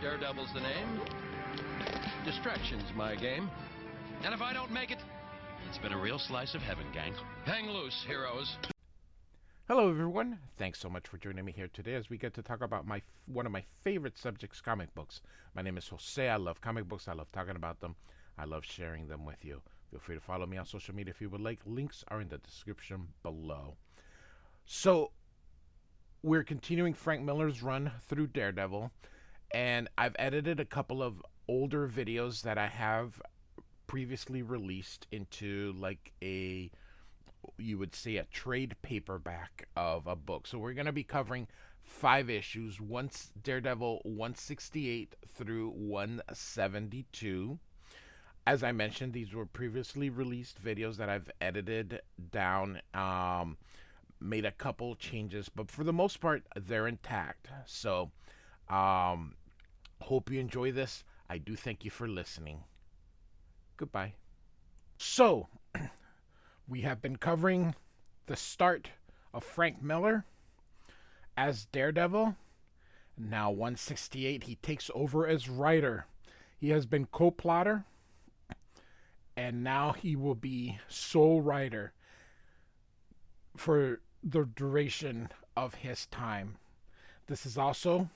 Daredevil's the name. Distraction's my game. And if I don't make it, it's been a real slice of heaven, gang. Hang loose, heroes. Hello, everyone. Thanks so much for joining me here today as we get to talk about one of my favorite subjects, comic books. My name is Jose. I love comic books. I love talking about them. I love sharing them with you. Feel free to follow me on social media if you would like. Links are in the description below. So, we're continuing Frank Miller's run through Daredevil, and I've edited a couple of older videos that I have previously released into like you would say a trade paperback of a book. So we're going to be covering 5 issues, Daredevil 168 through 172. As I mentioned, these were previously released videos that I've edited down, made a couple changes, but for the most part, they're intact. So, hope you enjoy this. I do thank you for listening. Goodbye. So, we have been covering the start of Frank Miller as Daredevil. Now 168, he takes over as writer. He has been co-plotter, and now he will be sole writer for the duration of his time. This is also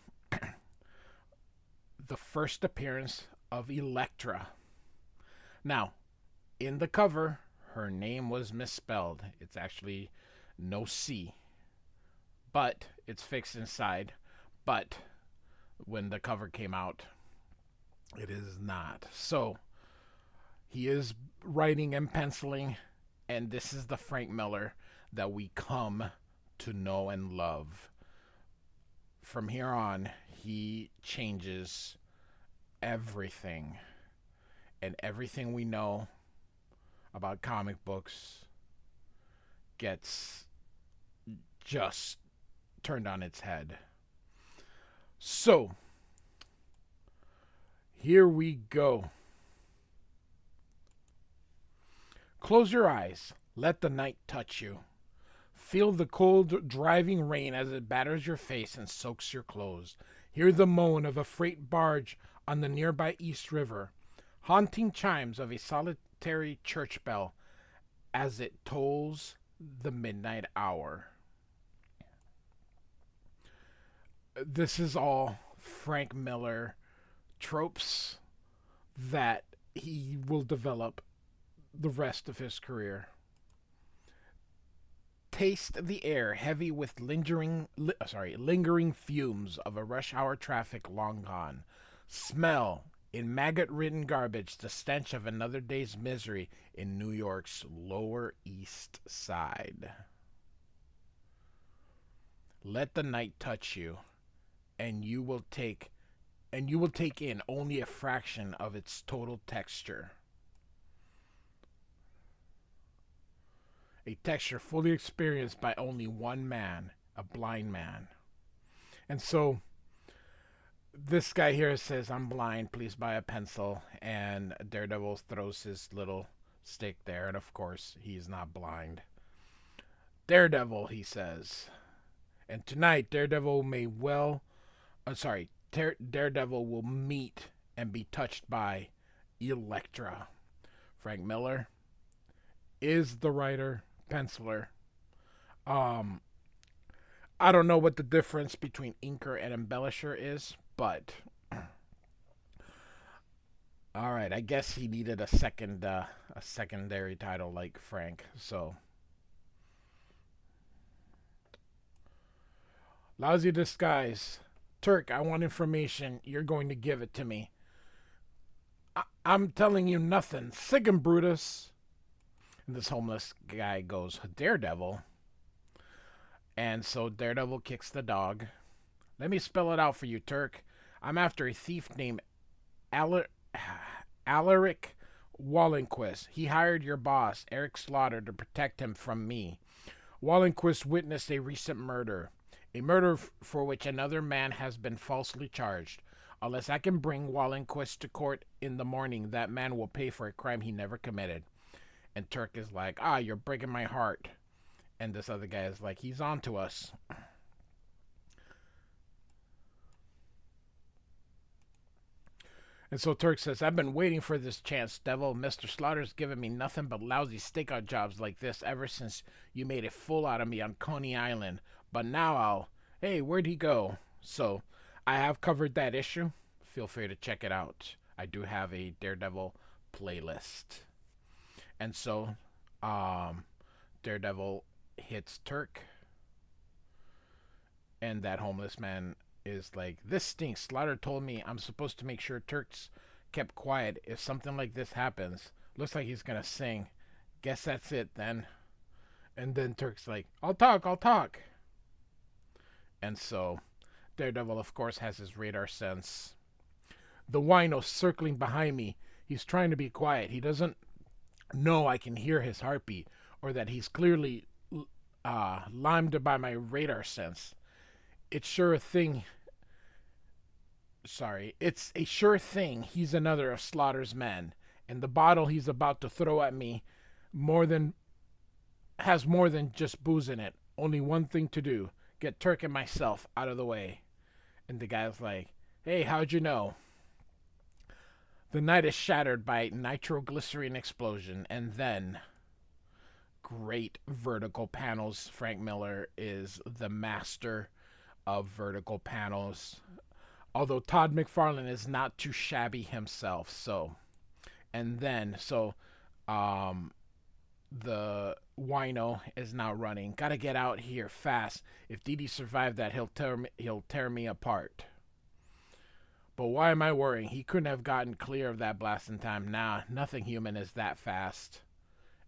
the first appearance of Elektra. Now, in the cover, her name was misspelled. It's actually no C, but it's fixed inside. But when the cover came out, it is not. So, he is writing and penciling, and this is the Frank Miller that we come to know and love. From here on, he changes everything, and everything we know about comic books gets just turned on its head. So, here we go. Close your eyes. Let the night touch you. Feel the cold, driving rain as it batters your face and soaks your clothes. Hear the moan of a freight barge on the nearby East River. Haunting chimes of a solitary church bell as it tolls the midnight hour. This is all Frank Miller tropes that he will develop the rest of his career. Taste the air heavy with lingering fumes of a rush hour traffic long gone. Smell, in maggot-ridden garbage, the stench of another day's misery in New York's Lower East Side. Let the night touch you, and you will take in only a fraction of its total texture. A texture fully experienced by only one man, a blind man. And so, this guy here says, "I'm blind, please buy a pencil," and Daredevil throws his little stick there, and of course, he's not blind. Daredevil, he says. And tonight, Daredevil will meet and be touched by Elektra. Frank Miller is the writer, penciler. I don't know what the difference between inker and embellisher is, but all right, I guess he needed a secondary title like Frank. So, lousy disguise. Turk, I want information. You're going to give it to me. I'm telling you nothing. Sick and Brutus. And this homeless guy goes, "Daredevil." And so Daredevil kicks the dog. "Let me spell it out for you, Turk. I'm after a thief named Alaric Wallenquist. He hired your boss, Eric Slaughter, to protect him from me. Wallenquist witnessed a recent murder. A murder for which another man has been falsely charged. Unless I can bring Wallenquist to court in the morning, that man will pay for a crime he never committed." And Turk is like, "You're breaking my heart." And this other guy is like, "He's on to us." And so Turk says, I've been waiting for this chance, Devil. Mr. Slaughter's given me nothing but lousy stakeout jobs like this ever since you made a fool out of me on Coney Island. But now hey, where'd he go? So I have covered that issue. Feel free to check it out. I do have a Daredevil playlist. And so Daredevil hits Turk. And that homeless man is like, this stinks. Slaughter told me I'm supposed to make sure Turk's kept quiet if something like this happens. Looks like he's gonna sing. Guess that's it then. And then Turk's like, I'll talk. And so Daredevil, of course, has his radar sense. The wino circling behind me. He's trying to be quiet. He doesn't know I can hear his heartbeat, or that he's clearly limed by my radar sense. It's a sure thing he's another of Slaughter's men, and the bottle he's about to throw at me has more than just booze in it. Only one thing to do: get Turk and myself out of the way. And the guy's like, hey, how'd you know? The night is shattered by nitroglycerin explosion, and then great vertical panels. Frank Miller is the master of vertical panels, although Todd McFarlane is not too shabby himself. The wino is now running. Gotta get out here fast. If Dee Dee survived that, he'll tear me apart. But why am I worrying? He couldn't have gotten clear of that blast in time. Nah, nothing human is that fast.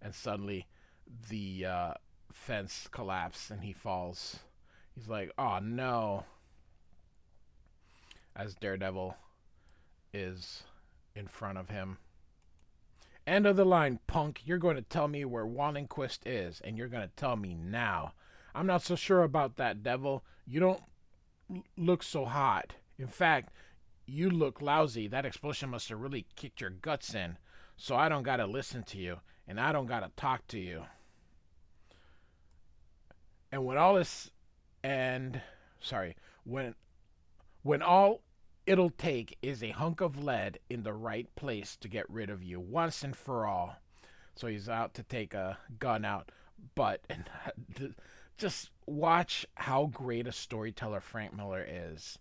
And suddenly, the fence collapses and he falls. He's like, oh no. As Daredevil is in front of him. End of the line, punk. You're going to tell me where Wallingquist is, and you're going to tell me now. I'm not so sure about that, Devil. You don't look so hot. In fact, you look lousy. That explosion must have really kicked your guts in. So I don't got to listen to you, and I don't got to talk to you. And when all it'll take is a hunk of lead in the right place to get rid of you once and for all. So he's out to take a gun out. But just watch how great a storyteller Frank Miller is.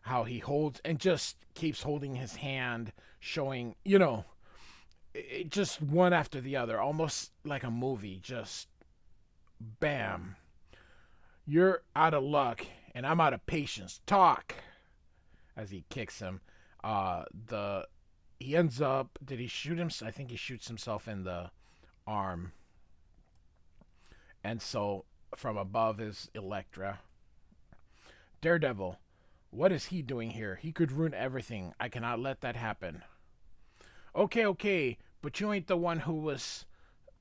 How he holds and just keeps holding his hand, showing, just one after the other, almost like a movie. Just bam. You're out of luck, and I'm out of patience. Talk. As he kicks him, he ends up. Did he shoot him? I think he shoots himself in the arm. And so from above is Elektra. Daredevil, what is he doing here? He could ruin everything. I cannot let that happen. Okay, but you ain't the one who was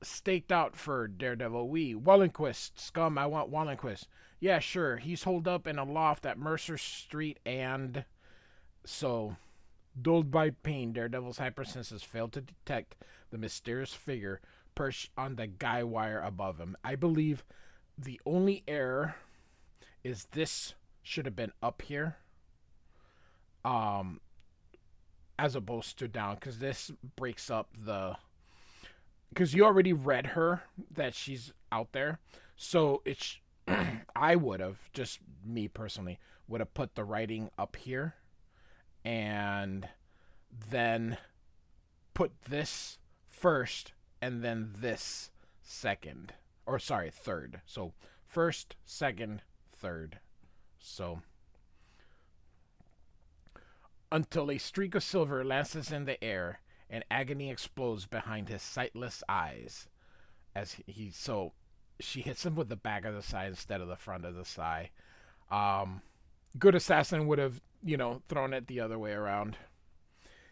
staked out for Daredevil. Wallingquist, scum, I want Wallingquist. Yeah, sure, he's holed up in a loft at Mercer Street and... So, dulled by pain, Daredevil's hypersenses failed to detect the mysterious figure perched on the guy wire above him. I believe the only error is this should have been up here, as opposed to down, because this breaks up the... Because you already read her that she's out there, so it's... I would have, just me personally, would have put the writing up here, and then put this first, and then this second. Or, sorry, third. So, first, second, third. So, until a streak of silver lances in the air, and agony explodes behind his sightless eyes. She hits him with the back of the side instead of the front of the side. Good assassin would have, thrown it the other way around.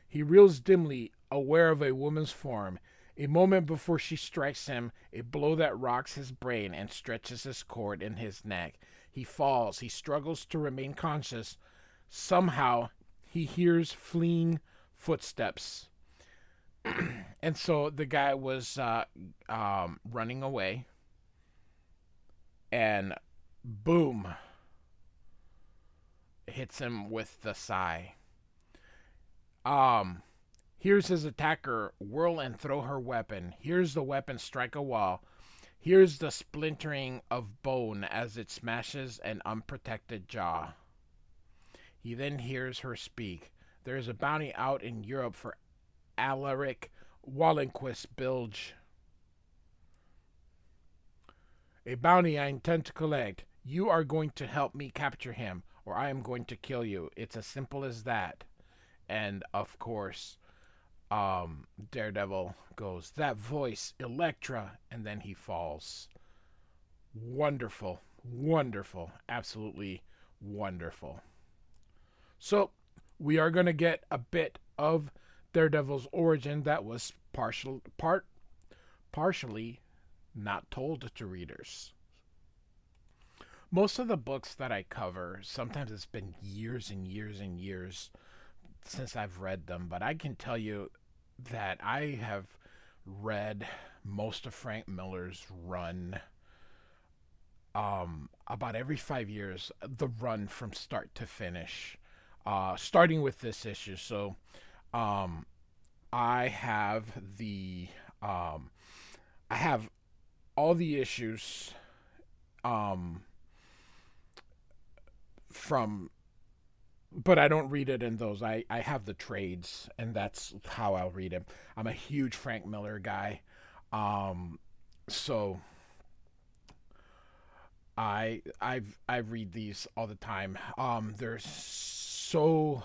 He reels dimly, aware of a woman's form. A moment before she strikes him, a blow that rocks his brain and stretches his cord in his neck. He falls. He struggles to remain conscious. Somehow, he hears fleeing footsteps. And so the guy was running away. And boom. Hits him with the sigh. Um, Here's his attacker, whirl and throw her weapon. Here's the weapon, strike a wall. Here's the splintering of bone as it smashes an unprotected jaw. He then hears her speak. There is a bounty out in Europe for Alaric Wallenquist Bilge. A bounty I intend to collect. You are going to help me capture him, or I am going to kill you. It's as simple as that. And of course, Daredevil goes, that voice, Elektra, and then he falls. Wonderful, wonderful, absolutely wonderful. So we are going to get a bit of Daredevil's origin that was partially not told to readers. Most of the books that I cover, sometimes it's been years and years and years since I've read them, but I can tell you that I have read most of Frank Miller's run about every 5 years, the run from start to finish, starting with this issue. So I have I have all the issues from, but I don't read it in those. I have the trades, and that's how I'll read it. I'm a huge Frank Miller guy. So I read these all the time. They're so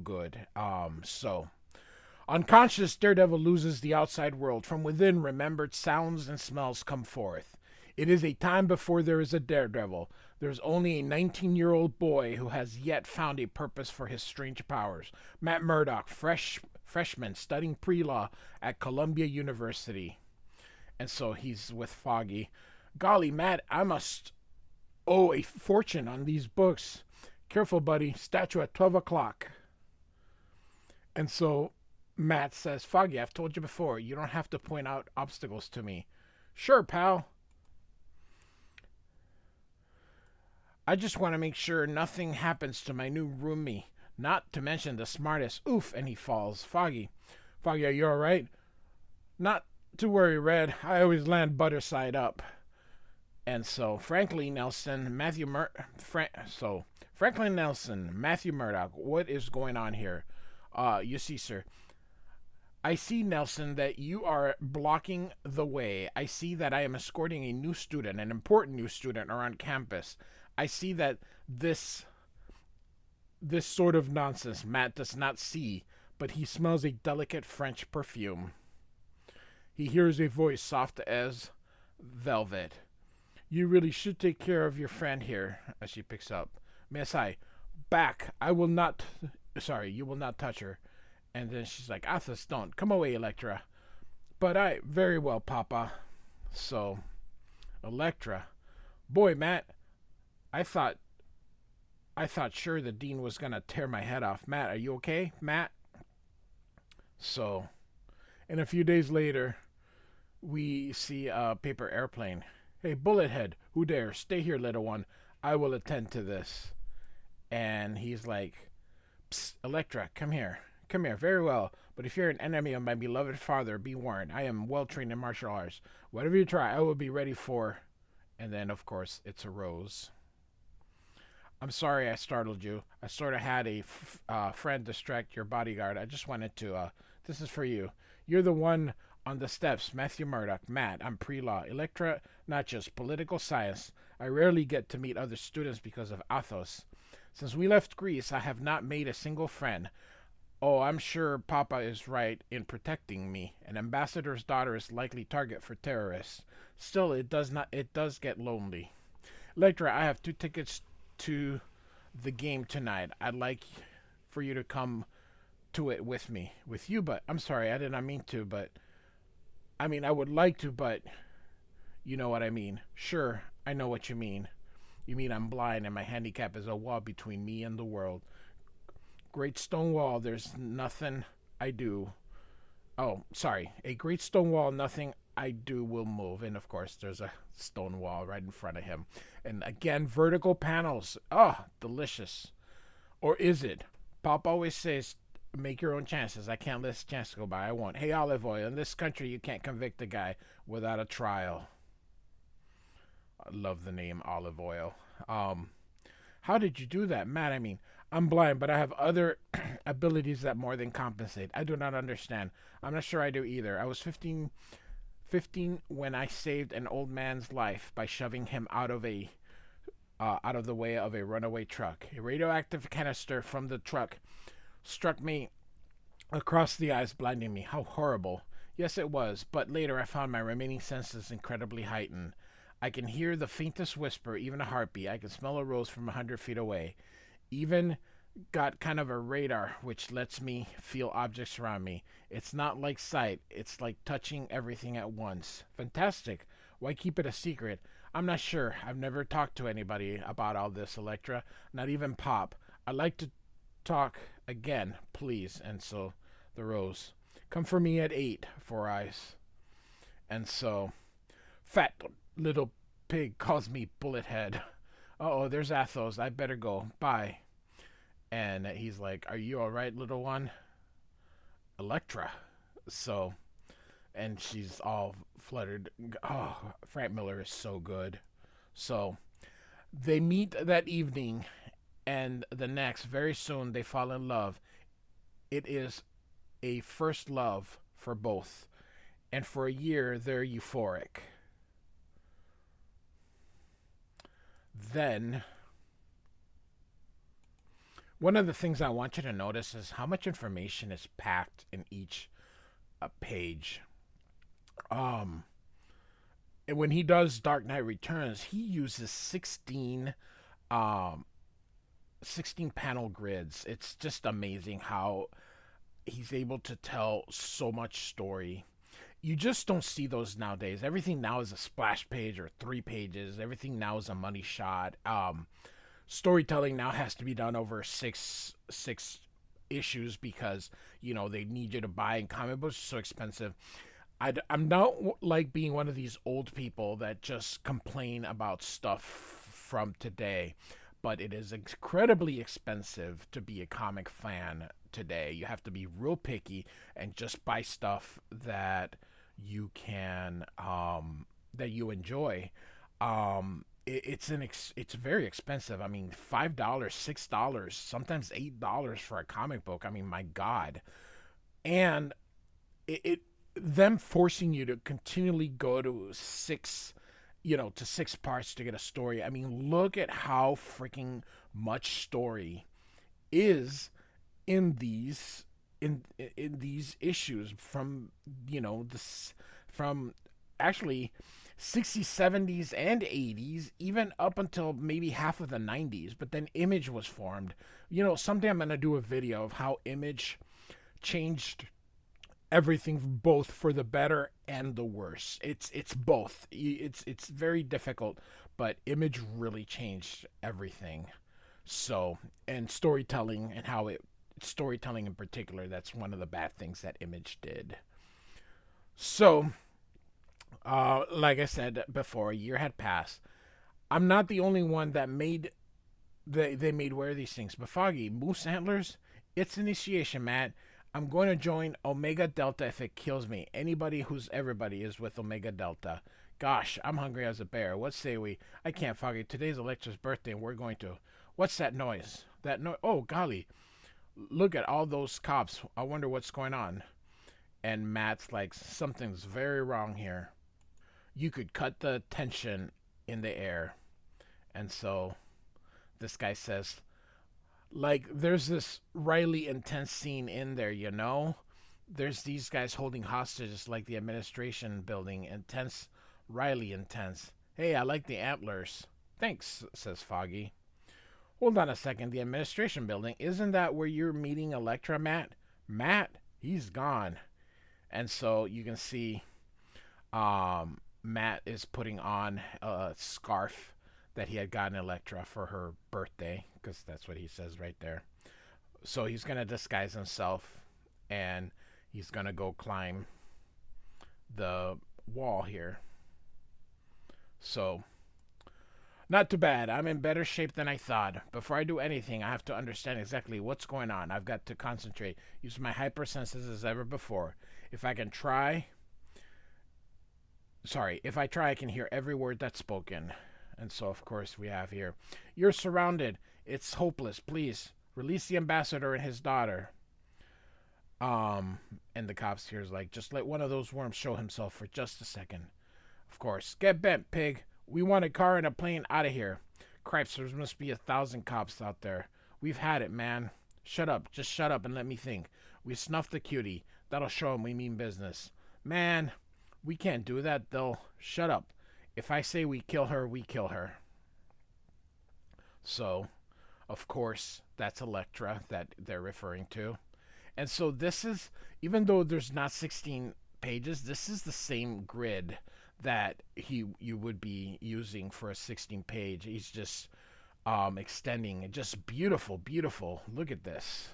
good. So unconscious, Daredevil loses the outside world. From within, remembered sounds and smells come forth. It is a time before there is a Daredevil. There's only a 19-year-old boy who has yet found a purpose for his strange powers. Matt Murdock, freshman studying pre-law at Columbia University. And so he's with Foggy. Golly, Matt, I must owe a fortune on these books. Careful, buddy. Statue at 12 o'clock. And so Matt says, Foggy, I've told you before, you don't have to point out obstacles to me. Sure, pal. I just want to make sure nothing happens to my new roomie. Not to mention the smartest. Oof, and he falls. Foggy, are you all right? Not to worry, Red. I always land butter side up. And so Franklin Nelson, Matthew Murdock, what is going on here? You see, sir, I see, Nelson, that you are blocking the way. I see that I am escorting a new student, an important new student, around campus. I see that this sort of nonsense Matt does not see, but he smells a delicate French perfume. He hears a voice soft as velvet. You really should take care of your friend here, as she picks up. Miss I, back. You will not touch her. And then she's like, Athos, don't. Come away, Elektra. But very well, Papa. So, Elektra. Boy, Matt, I thought sure the dean was going to tear my head off. Matt, are you okay, Matt? So, and a few days later, we see a paper airplane. Hey, Bullethead, who dares? Stay here, little one. I will attend to this. And he's like, Psst, Elektra, come here. Come here, very well. But if you're an enemy of my beloved father, be warned. I am well trained in martial arts. Whatever you try, I will be ready for. And then, of course, it's a rose. I'm sorry I startled you. I sort of had a friend distract your bodyguard. I just wanted to, this is for you. You're the one on the steps, Matthew Murdock. Matt, I'm pre-law. Elektra, not just political science. I rarely get to meet other students because of Athos. Since we left Greece, I have not made a single friend. Oh, I'm sure Papa is right in protecting me. An ambassador's daughter is likely target for terrorists. Still, it does get lonely. Elektra, I have 2 tickets to the game tonight. I'd like for you to come to it with me. With you, but I'm sorry, I did not mean to, but I mean, I would like to, but you know what I mean. Sure, I know what you mean. You mean I'm blind and my handicap is a wall between me and the world. Great stone wall, there's nothing I do. Oh, sorry. A great stone wall, nothing I do will move. And of course, there's a stone wall right in front of him. And again, vertical panels. Oh, delicious. Or is it? Pop always says make your own chances. I can't let this chance go by. I won't. Hey, Olive Oil, in this country, you can't convict a guy without a trial. I love the name Olive Oil. How did you do that, Matt? I mean, I'm blind, but I have other abilities that more than compensate. I do not understand. I'm not sure I do either. I was 15 when I saved an old man's life by shoving him out of the way of a runaway truck. A radioactive canister from the truck struck me across the eyes, blinding me. How horrible. Yes, it was, but later I found my remaining senses incredibly heightened. I can hear the faintest whisper, even a heartbeat. I can smell a rose from 100 feet away. Even got kind of a radar, which lets me feel objects around me. It's not like sight. It's like touching everything at once. Fantastic. Why keep it a secret? I'm not sure. I've never talked to anybody about all this, Elektra. Not even Pop. I'd like to talk again, please. And so, the rose. Come for me at 8, Four Eyes. And so, fat little pig calls me Bullethead. Uh-oh, there's Athos. I better go. Bye. And he's like, are you all right, little one? Elektra. So, and she's all fluttered. Oh, Frank Miller is so good. So, they meet that evening, and the next, very soon, they fall in love. It is a first love for both. And for a year, they're euphoric. Then, one of the things I want you to notice is how much information is packed in each page. And when he does Dark Knight Returns, he uses 16 panel grids. It's just amazing how he's able to tell so much story. You just don't see those nowadays. Everything now is a splash page or 3 pages. Everything now is a money shot. Storytelling now has to be done over six issues because, you know, they need you to buy, and comic books are so expensive. I'm not like being one of these old people that just complain about stuff from today, but it is incredibly expensive to be a comic fan today. You have to be real picky and just buy stuff that you can that you enjoy. It's very expensive. I mean, $5, $6, sometimes $8 for a comic book. I mean, my God. And them forcing you to continually go to 6 parts to get a story. I mean, look at how freaking much story is in these issues from, from actually 60s, 70s, and 80s, even up until maybe half of the 90s. But then Image was formed. Someday I'm going to do a video of how Image changed everything, both for the better and the worse. It's both. It's very difficult, but Image really changed everything. So, and storytelling and storytelling in particular, that's one of the bad things that Image did. So, like I said before, a year had passed. I'm not the only one that they made wear these things. But Foggy, moose antlers, it's initiation, Matt. I'm going to join Omega Delta if it kills me. Everybody is with Omega Delta. Gosh, I'm hungry as a bear. What say we? I can't, Foggy. Today's Elektra's birthday and we're going to. What's that noise? Oh, golly. Look at all those cops. I wonder what's going on. And Matt's like, something's very wrong here. You could cut the tension in the air. And so this guy says, like, there's this Riley intense scene in there, There's these guys holding hostages like the administration building. Intense, Riley intense. Hey, I like the antlers. Thanks, says Foggy. Hold on a second. The administration building, isn't that where you're meeting Elektra, Matt? Matt? He's gone. And so you can see Matt is putting on a scarf that he had gotten Elektra for her birthday, because that's what he says right there. So he's going to disguise himself, and he's going to go climb the wall here. So Not too bad. I'm in better shape than I thought. Before I do anything, I have to understand exactly what's going on. I've got to concentrate, use my hypersenses as ever before. If I try, I can hear every word that's spoken. And so, of course, we have here, you're surrounded. It's hopeless. Please, release the ambassador and his daughter. And the cops here is like, just let one of those worms show himself for just a second. Of course, get bent, pig. We want a car and a plane out of here. Cripes, there must be 1,000 cops out there. We've had it, man. Shut up. Just shut up and let me think. We snuffed the cutie. That'll show 'em we mean business. Man, we can't do that, though. Shut up. If I say we kill her, we kill her. So, of course, that's Elektra that they're referring to. And so this is, even though there's not 16 pages, this is the same grid that you would be using for a 16-page. He's just extending it. Just beautiful, beautiful. Look at this.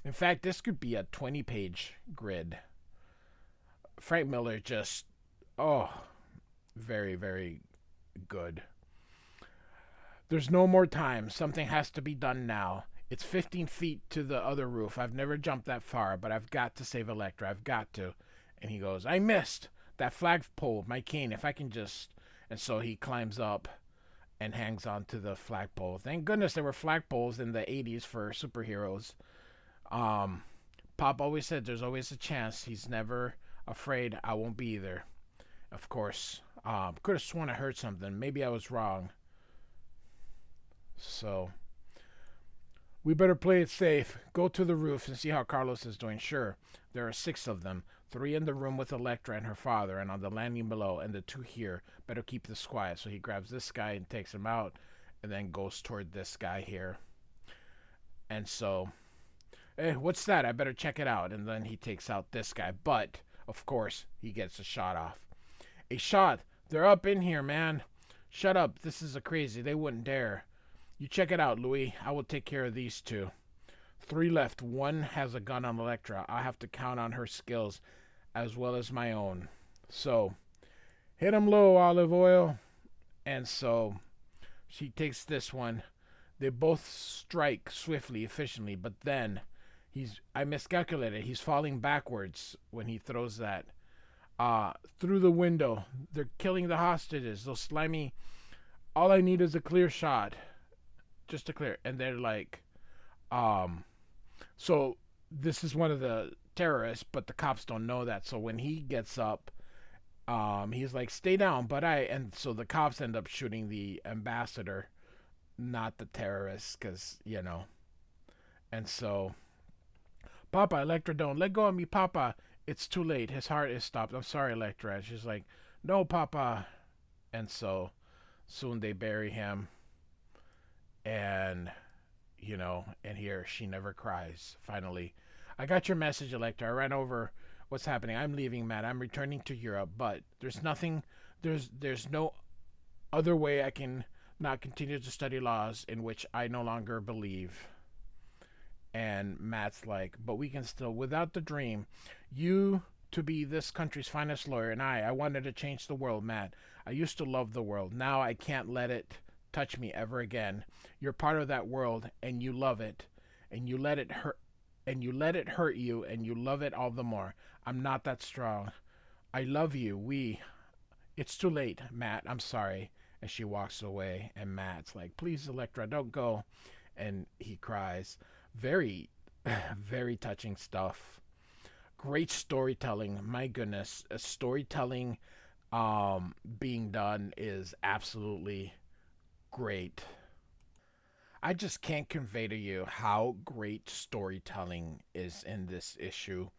In fact, this could be a 20-page grid. Frank Miller just, very, very good. There's no more time. Something has to be done now. It's 15 feet to the other roof. I've never jumped that far, but I've got to save Elektra. I've got to. And he goes, I missed that flagpole, my cane, if I can just... And so he climbs up and hangs on to the flagpole. Thank goodness there were flagpoles in the 80s for superheroes. Pop always said there's always a chance. He's never afraid. I won't be either. Of course. Could have sworn I heard something. Maybe I was wrong. So... we better play it safe. Go to the roof and see how Carlos is doing. Sure, there are 6 of them. 3 in the room with Elektra and her father, and on the landing below, and the 2 here. Better keep this quiet. So he grabs this guy and takes him out, and then goes toward this guy here. And so, hey, what's that? I better check it out. And then he takes out this guy. But, of course, he gets a shot off. A shot? They're up in here, man. Shut up. This is a crazy. They wouldn't dare. You check it out, Louis. I will take care of these 2. 3 left. 1 has a gun on Elektra. I'll have to count on her skills as well as my own. So, hit him low, Olive Oil. And so, she takes this one. They both strike swiftly, efficiently, but then I miscalculated. He's falling backwards when he throws that. Through the window. They're killing the hostages. Those slimy... all I need is a clear shot. Just to clear. And they're like, so this is one of the terrorists, but the cops don't know that. So when he gets up, he's like, stay down. And so the cops end up shooting the ambassador, not the terrorists, because, you know. And so, Papa, Elektra, don't let go of me, Papa. It's too late. His heart is stopped. I'm sorry, Elektra. And she's like, no, Papa. And so soon they bury him. And, you know, and here she never cries. Finally, I got your message, Elektra. I ran over what's happening. I'm leaving, Matt. I'm returning to Europe, but there's no other way I can not continue to study laws in which I no longer believe. And Matt's like, but we can still, without the dream, you to be this country's finest lawyer, and I wanted to change the world, Matt. I used to love the world. Now I can't let it touch me ever again. You're part of that world, and you love it, and you let it hurt, and you let it hurt you, and you love it all the more. I'm not that strong. I love you. It's too late, Matt. I'm sorry. And she walks away, and Matt's like, please, Elektra, don't go. And he cries. Very, very touching stuff. Great storytelling. My goodness, storytelling being done is absolutely great. I just can't convey to you how great storytelling is in this issue.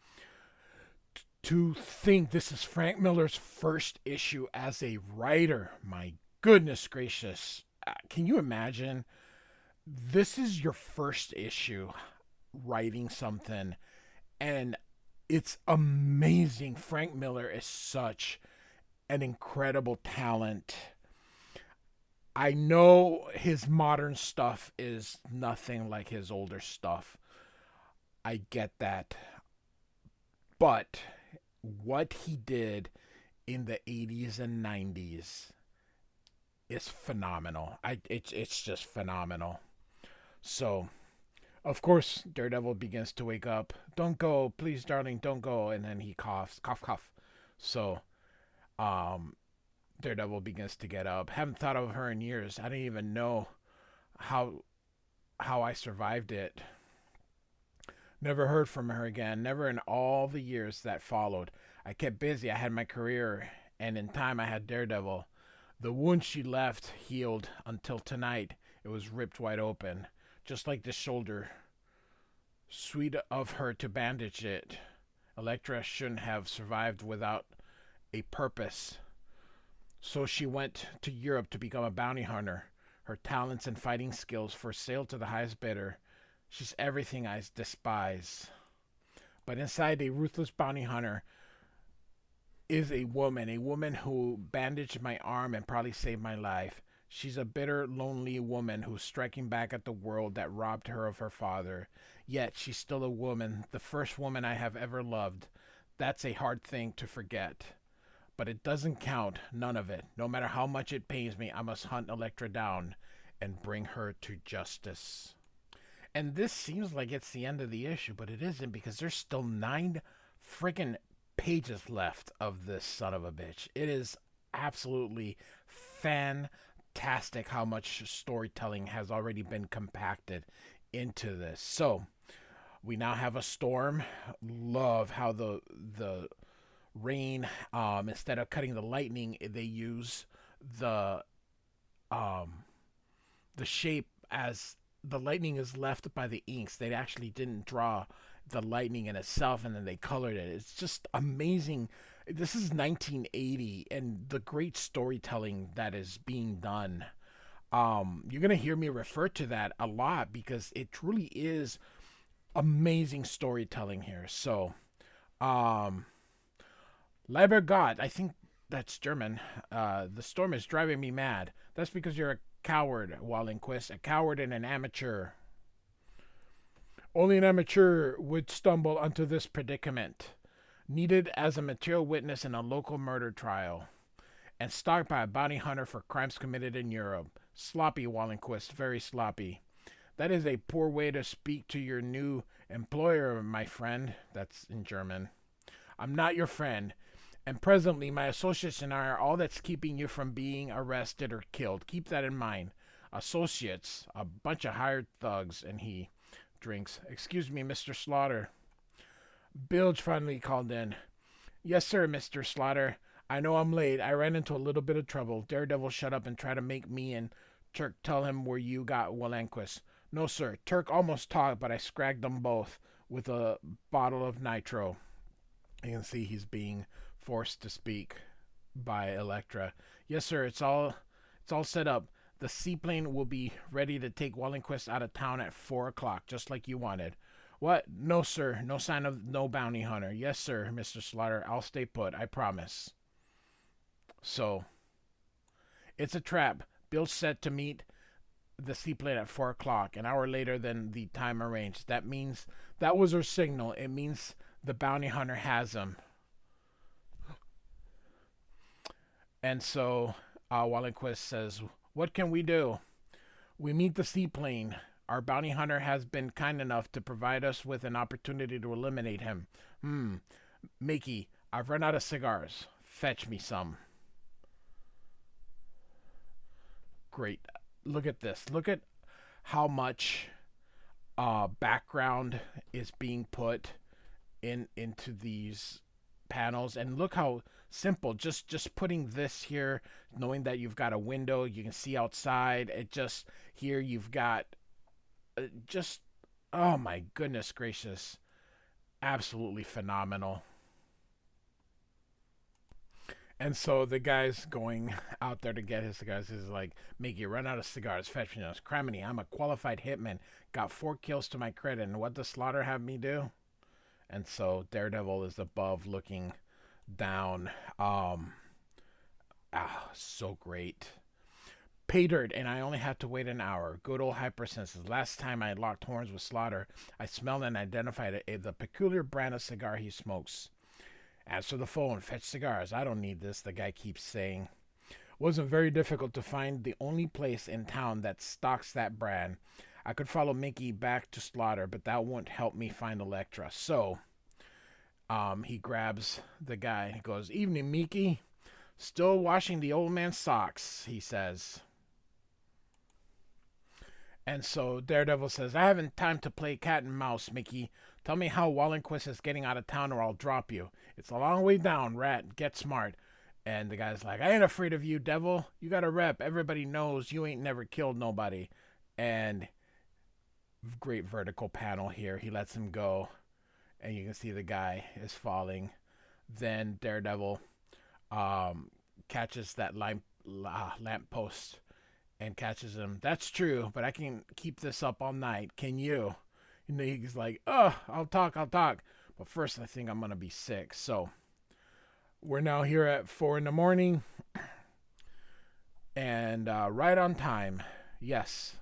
To think this is Frank Miller's first issue as a writer, my goodness gracious. Can you imagine? This is your first issue writing something, and it's amazing. Frank Miller is such an incredible talent. I know his modern stuff is nothing like his older stuff. I get that. But what he did in the 80s and 90s is phenomenal. It's just phenomenal. So, of course, Daredevil begins to wake up. Don't go, please, darling, don't go. And then he coughs, cough, cough. So, um, Daredevil begins to get up. Haven't thought of her in years. I didn't even know how I survived it. Never heard from her again. Never in all the years that followed. I kept busy. I had my career, and in time I had Daredevil. The wound she left healed until tonight. It was ripped wide open, just like the shoulder. Sweet of her to bandage it. Elektra shouldn't have survived without a purpose. So she went to Europe to become a bounty hunter. Her talents and fighting skills for sale to the highest bidder. She's everything I despise. But inside, a ruthless bounty hunter is a woman who bandaged my arm and probably saved my life. She's a bitter, lonely woman who's striking back at the world that robbed her of her father. Yet she's still a woman, the first woman I have ever loved. That's a hard thing to forget. But it doesn't count, none of it. No matter how much it pains me, I must hunt Elektra down and bring her to justice. And this seems like it's the end of the issue, but it isn't, because there's still 9 freaking pages left of this son of a bitch. It is absolutely fantastic how much storytelling has already been compacted into this. So we now have a storm. Love how the rain, instead of cutting the lightning, they use the shape as the lightning is left by the inks. They actually didn't draw the lightning in itself, and then they colored it. It's just amazing. This is 1980, and the great storytelling that is being done. You're going to hear me refer to that a lot because it truly is amazing storytelling here. So, Lieber Gott, I think that's German. The storm is driving me mad. That's because you're a coward, Wallenquist, a coward and an amateur. Only an amateur would stumble onto this predicament. Needed as a material witness in a local murder trial. And stalked by a bounty hunter for crimes committed in Europe. Sloppy, Wallenquist, very sloppy. That is a poor way to speak to your new employer, my friend. That's in German. I'm not your friend. And presently, my associates and I are all that's keeping you from being arrested or killed. Keep that in mind. Associates, a bunch of hired thugs, and he drinks. Excuse me, Mr. Slaughter. Bilge finally called in. Yes, sir, Mr. Slaughter. I know I'm late. I ran into a little bit of trouble. Daredevil shut up and tried to make me and Turk tell him where you got Wallenquist. No, sir. Turk almost talked, but I scragged them both with a bottle of nitro. You can see he's being forced to speak by Elektra. Yes, sir. It's all set up. The seaplane will be ready to take Wallenquist out of town at 4 o'clock, just like you wanted. What? No, sir. No sign of no bounty hunter. Yes, sir, Mr. Slaughter. I'll stay put. I promise. So, it's a trap. Bill's set to meet the seaplane at 4 o'clock, an hour later than the time arranged. That means that was her signal. It means the bounty hunter has him. And so Wallenquist says, what can we do? We meet the seaplane. Our bounty hunter has been kind enough to provide us with an opportunity to eliminate him. Mickey, I've run out of cigars. Fetch me some. Great. Look at this. Look at how much background is being put into these panels, and look how simple just putting this here, knowing that you've got a window, you can see outside. It just here you've got just, oh my goodness gracious, absolutely phenomenal. And so the guy's going out there to get his cigars. He's like, Mickey, run out of cigars. Fetch me those. Criminy, I'm a qualified hitman. Got 4 kills to my credit. And what does Slaughter have me do? And so Daredevil is above looking down. So great. Pay dirt, and I only had to wait an hour. Good old hypersenses. Last time I locked horns with Slaughter, I smelled and identified the peculiar brand of cigar he smokes. Answer the phone. Fetch cigars. I don't need this, the guy keeps saying. Wasn't very difficult to find the only place in town that stocks that brand. I could follow Mickey back to Slaughter, but that won't help me find Elektra. So, he grabs the guy and he goes, "Evening, Mickey. Still washing the old man's socks," he says. And so Daredevil says, "I haven't time to play cat and mouse, Mickey. Tell me how Wallenquist is getting out of town or I'll drop you. It's a long way down, rat. Get smart." And the guy's like, "I ain't afraid of you, devil. You got a rep. Everybody knows you ain't never killed nobody." And great vertical panel here. He lets him go. And you can see the guy is falling. Then Daredevil catches that lamppost and catches him. "That's true, but I can keep this up all night. Can you?" And he's like, "Oh, I'll talk. But first, I think I'm going to be sick." So we're now here at 4 in the morning. And right on time. Yes.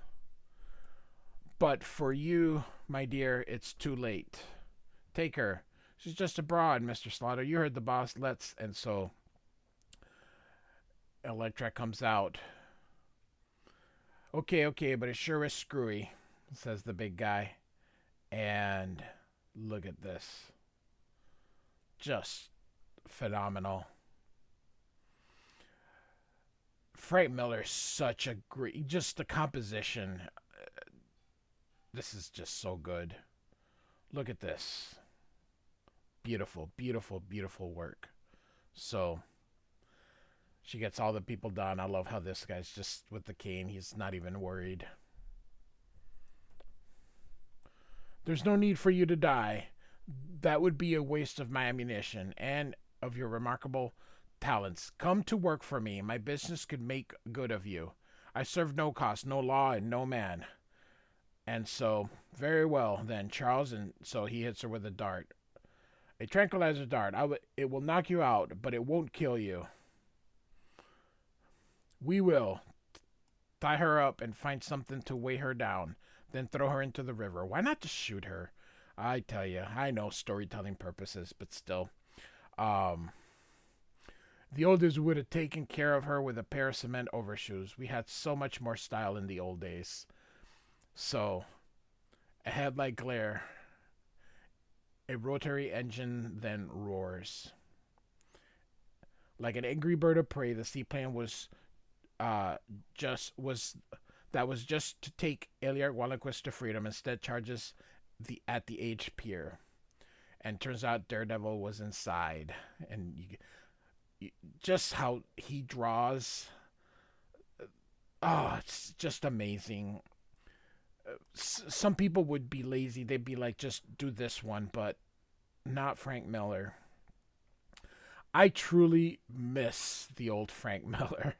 But for you, my dear, it's too late. Take her. She's just abroad, Mr. Slaughter. You heard the boss. Let's. And so Elektra comes out. Okay, but it sure is screwy," says the big guy. And look at this. Just phenomenal. Frank Miller's such a great, just the composition. This is just so good. Look at this. Beautiful, beautiful, beautiful work. So she gets all the people done. I love how this guy's just with the cane. He's not even worried. "There's no need for you to die. That would be a waste of my ammunition and of your remarkable talents. Come to work for me. My business could make good of you. I serve no cost, no law, and no man." And so, very well then, Charles. And so he hits her with a dart. "A tranquilizer dart. It will knock you out, but it won't kill you. We will tie her up and find something to weigh her down, then throw her into the river. Why not just shoot her? I tell you, I know storytelling purposes, but still. The olders would have taken care of her with a pair of cement overshoes. We had so much more style in the old days." So, a headlight glare. A rotary engine then roars. Like an angry bird of prey, the seaplane was just to take Eliart Wallenquist to freedom. Instead, charges at the H pier, and turns out Daredevil was inside. And just how he draws, it's just amazing. Some people would be lazy. They'd be like, just do this one, but not Frank Miller. I truly miss the old Frank Miller.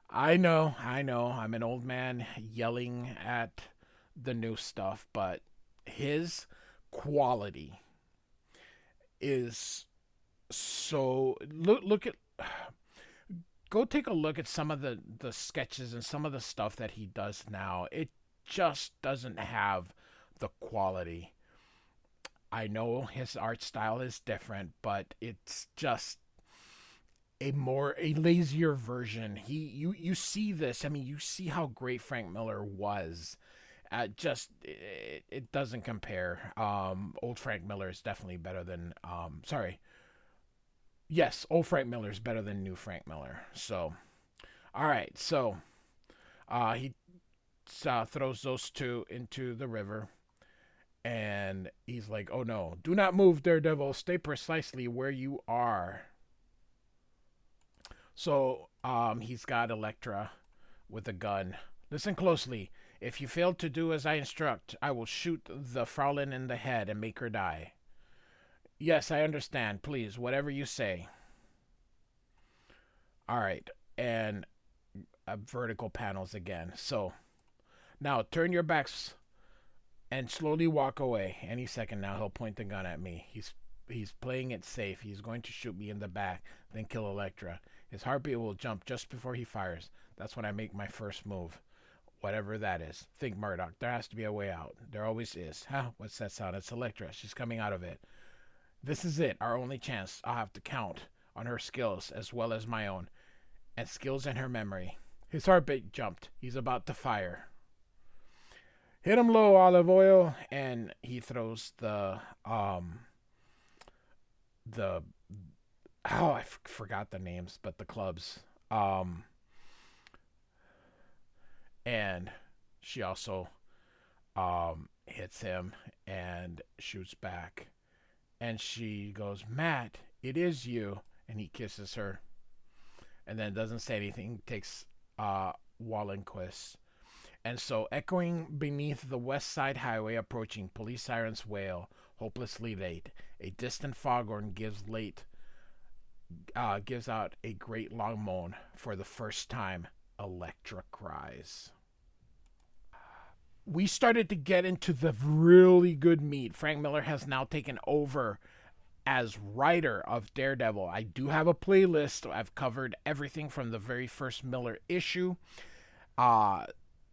I know. I'm an old man yelling at the new stuff, but his quality is so... Go take a look at some of the sketches and some of the stuff that he does now. It just doesn't have the quality. I know his art style is different, but it's just a lazier version. You see this. I mean, you see how great Frank Miller was. It doesn't compare. Old Frank Miller is definitely better than yes, old Frank Miller is better than new Frank Miller. So, all right. So, he throws those two into the river, and he's like, "Oh no, do not move, Daredevil. Stay precisely where you are." So he's got Elektra with a gun. "Listen closely. If you fail to do as I instruct, I will shoot the Fraulein in the head and make her die." "Yes, I understand. Please, whatever you say." All right, and vertical panels again. So now turn your backs and slowly walk away. Any second now, he'll point the gun at me. He's playing it safe. He's going to shoot me in the back, then kill Elektra. His heartbeat will jump just before he fires. That's when I make my first move. Whatever that is. Think, Murdoch. There has to be a way out. There always is. Huh? What's that sound? It's Elektra. She's coming out of it. This is it. Our only chance. I'll have to count on her skills as well as my own. and skills in her memory. His heartbeat jumped. He's about to fire. Hit him low, Olive Oil, and he throws the forgot the names, but the clubs. And she also hits him and shoots back. And she goes, Matt, it is you. And he kisses her. And then doesn't say anything, takes Wallenquist. And so, echoing beneath the West Side Highway approaching, police sirens wail, hopelessly late. A distant foghorn gives out a great long moan. For the first time, Elektra cries. We started to get into the really good meat. Frank Miller has now taken over as writer of Daredevil. I do have a playlist. I've covered everything from the very first Miller issue.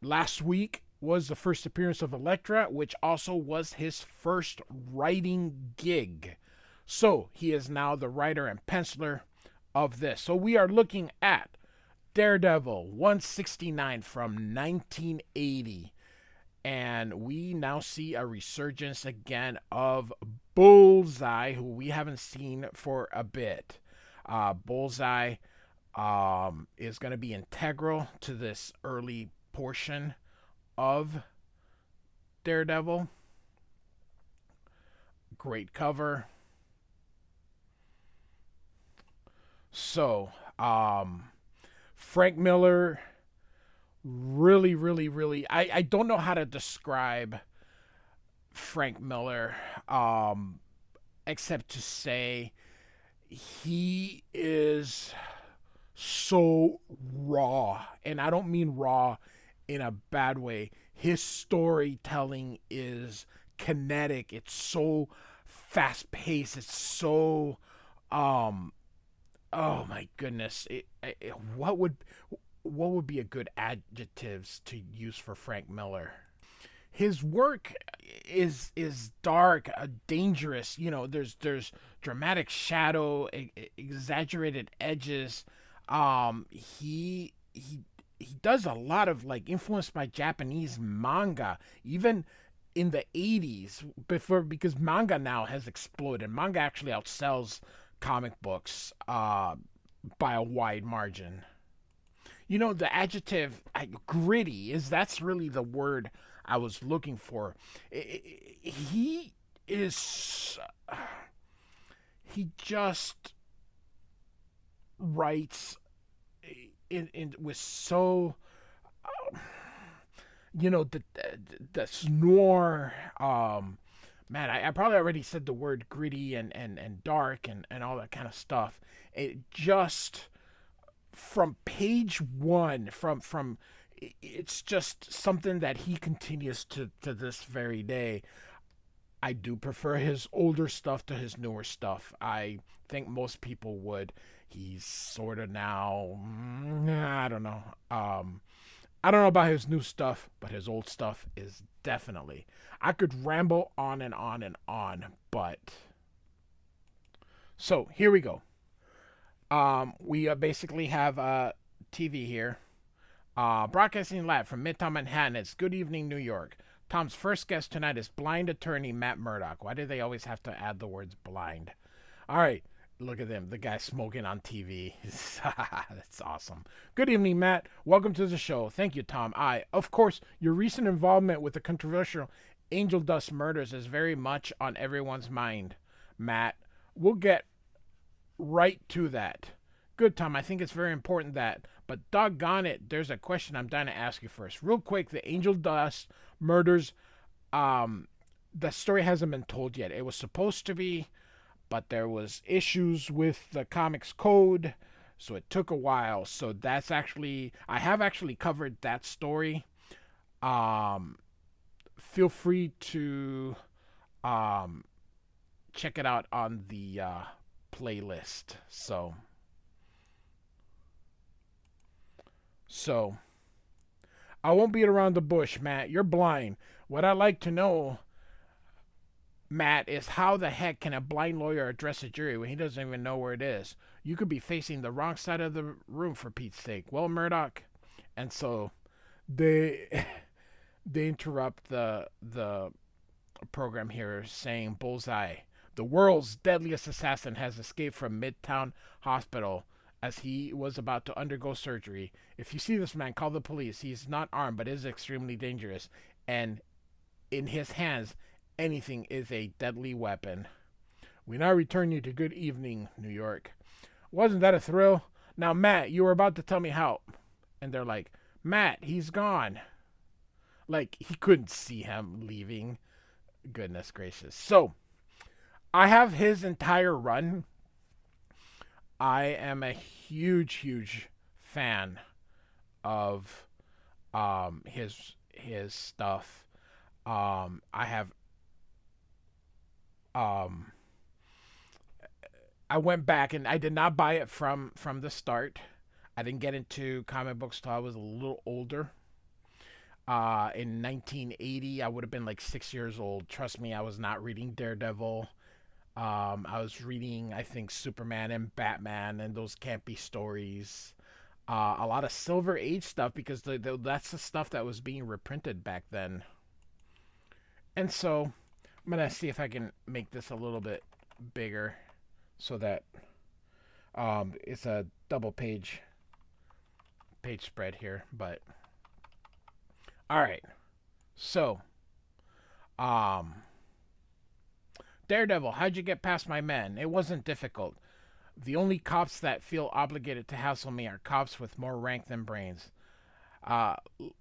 Last week was the first appearance of Elektra, which also was his first writing gig. So he is now the writer and penciler of this. So we are looking at Daredevil 169 from 1980. And we now see a resurgence again of Bullseye, who we haven't seen for a bit. Bullseye is going to be integral to this early portion of Daredevil. Great cover. So, Frank Miller, really, I don't know how to describe Frank Miller, except to say he is so raw, and I don't mean raw in a bad way. His storytelling is kinetic. It's so fast-paced. It's so, oh my goodness. What would be a good adjectives to use for Frank Miller? His work is dark, dangerous. You know, there's dramatic shadow, exaggerated edges. He does a lot of influenced by Japanese manga, even in the 80s, because manga now has exploded. Manga actually outsells comic books by a wide margin. You know, the adjective gritty that's really the word I was looking for. He just writes in with so the snore. Man, I probably already said the word gritty and dark and all that kind of stuff. It just from page one, from it's just something that he continues to this very day. I do prefer his older stuff to his newer stuff. I think most people would. He's sort of now, I don't know. I don't know about his new stuff, but his old stuff is definitely. I could ramble on and on and on, but so here we go. We basically have TV here. Broadcasting live from Midtown Manhattan. It's Good Evening, New York. Tom's first guest tonight is blind attorney Matt Murdock. Why do they always have to add the words blind? All right, look at them. The guy smoking on TV. That's awesome. Good evening, Matt. Welcome to the show. Thank you, Tom. Of course, your recent involvement with the controversial Angel Dust murders is very much on everyone's mind, Matt. We'll get right to that. Good, Tom. I think it's very important that, but doggone it, there's a question I'm dying to ask you first. Real quick, the Angel Dust murders, the story hasn't been told yet. It was supposed to be, but there was issues with the comics code, so it took a while. So that's actually, I have actually covered that story. Feel free to check it out on the playlist. So, I won't beat around the bush, Matt. You're blind. What I'd like to know, Matt, is how the heck can a blind lawyer address a jury when he doesn't even know where it is? You could be facing the wrong side of the room, for Pete's sake. Well, Murdoch. And so they they interrupt the program here, saying Bullseye, the world's deadliest assassin, has escaped from Midtown Hospital as he was about to undergo surgery. If you see this man, call the police. He's not armed, but is extremely dangerous. And in his hands, anything is a deadly weapon. We now return you to Good Evening, New York. Wasn't that a thrill? Now, Matt, you were about to tell me how. And they're like, Matt, he's gone. Like, he couldn't see him leaving. Goodness gracious. So, I have his entire run. I am a huge fan of his stuff. I have I went back and I did not buy it from the start. I didn't get into comic books till I was a little older. In 1980, I would have been like 6 years old. Trust me, I was not reading Daredevil. I was reading, I think, Superman and Batman and those campy stories. A lot of Silver Age stuff because that's the stuff that was being reprinted back then. And so I'm going to see if I can make this a little bit bigger so that it's a double page spread here. But all right. So Daredevil, how'd you get past my men? It wasn't difficult. The only cops that feel obligated to hassle me are cops with more rank than brains.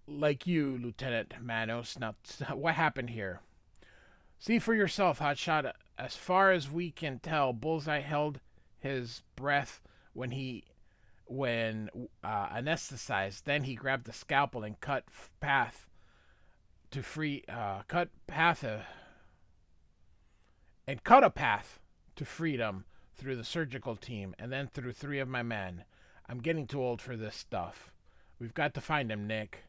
Like you, Lieutenant Manos. Now, what happened here? See for yourself, Hotshot. As far as we can tell, Bullseye held his breath when anesthetized. Then he grabbed the scalpel and cut path to freedom through the surgical team and then through 3 of my men. I'm getting too old for this stuff. We've got to find him, Nick.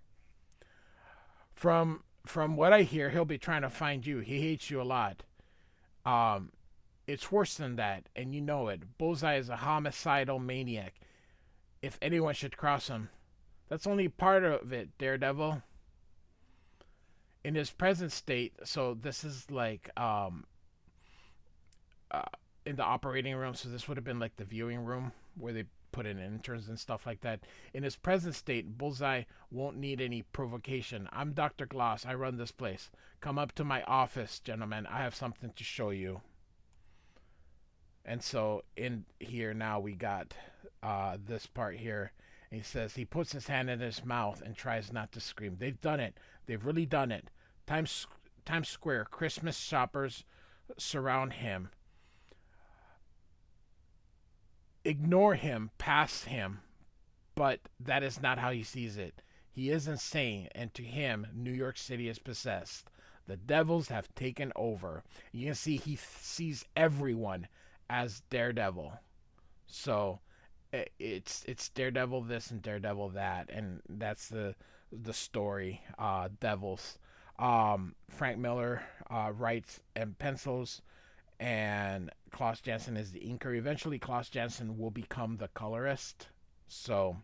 From what I hear, he'll be trying to find you. He hates you a lot. It's worse than that, and you know it. Bullseye is a homicidal maniac. If anyone should cross him, that's only part of it, Daredevil. In his present state, so this is like in the operating room, so this would have been like the viewing room where they put in interns and stuff like that. In his present state, Bullseye won't need any provocation. I'm Dr. Klaus. I run this place. Come up to my office, gentlemen. I have something to show you. And so in here now we got this part here. He says he puts his hand in his mouth and tries not to scream. They've done it. They've really done it. Times Square, Christmas shoppers surround him. Ignore him, pass him, but that is not how he sees it. He is insane, and to him, New York City is possessed. The devils have taken over. You can see he sees everyone as Daredevil. So it's Daredevil this and Daredevil that, and that's the story. Devils. Frank Miller writes and pencils, and Klaus Janson is the inker. Eventually, Klaus Janson will become the colorist. So,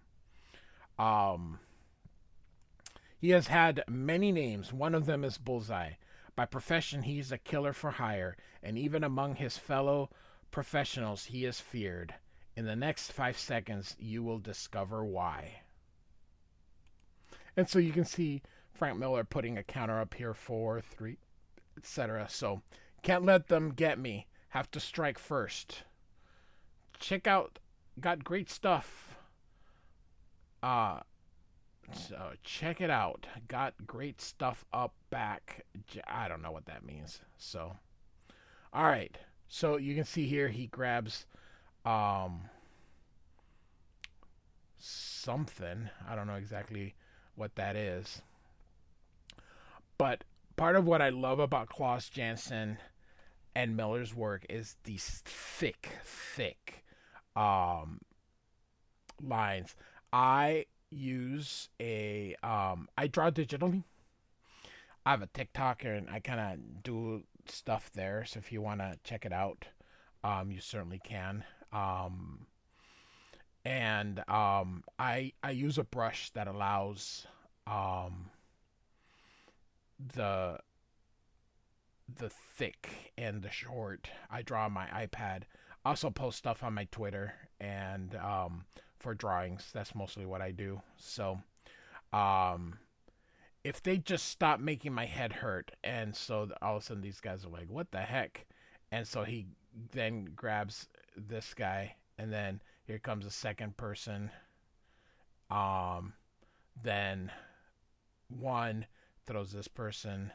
he has had many names. One of them is Bullseye. By profession, he's a killer for hire, and even among his fellow professionals, he is feared. In the next 5 seconds, you will discover why. And so you can see Frank Miller putting a counter up here, 4, 3, etc. So, can't let them get me. Have to strike first. Check out, got great stuff. So check it out. Got great stuff up back. I don't know what that means. So, all right. So you can see here he grabs something. I don't know exactly what that is. But part of what I love about Klaus Janson and Miller's work is these thick lines. I use I draw digitally. I have a TikTok and I kind of do stuff there. So if you want to check it out, you certainly can. I use a brush that allows the thick and the short. I draw on my iPad. I also post stuff on my Twitter and for drawings. That's mostly what I do. So if they just stop making my head hurt, and so all of a sudden these guys are like, what the heck? And so he then grabs this guy, and then here comes a second person. Then one throws this person.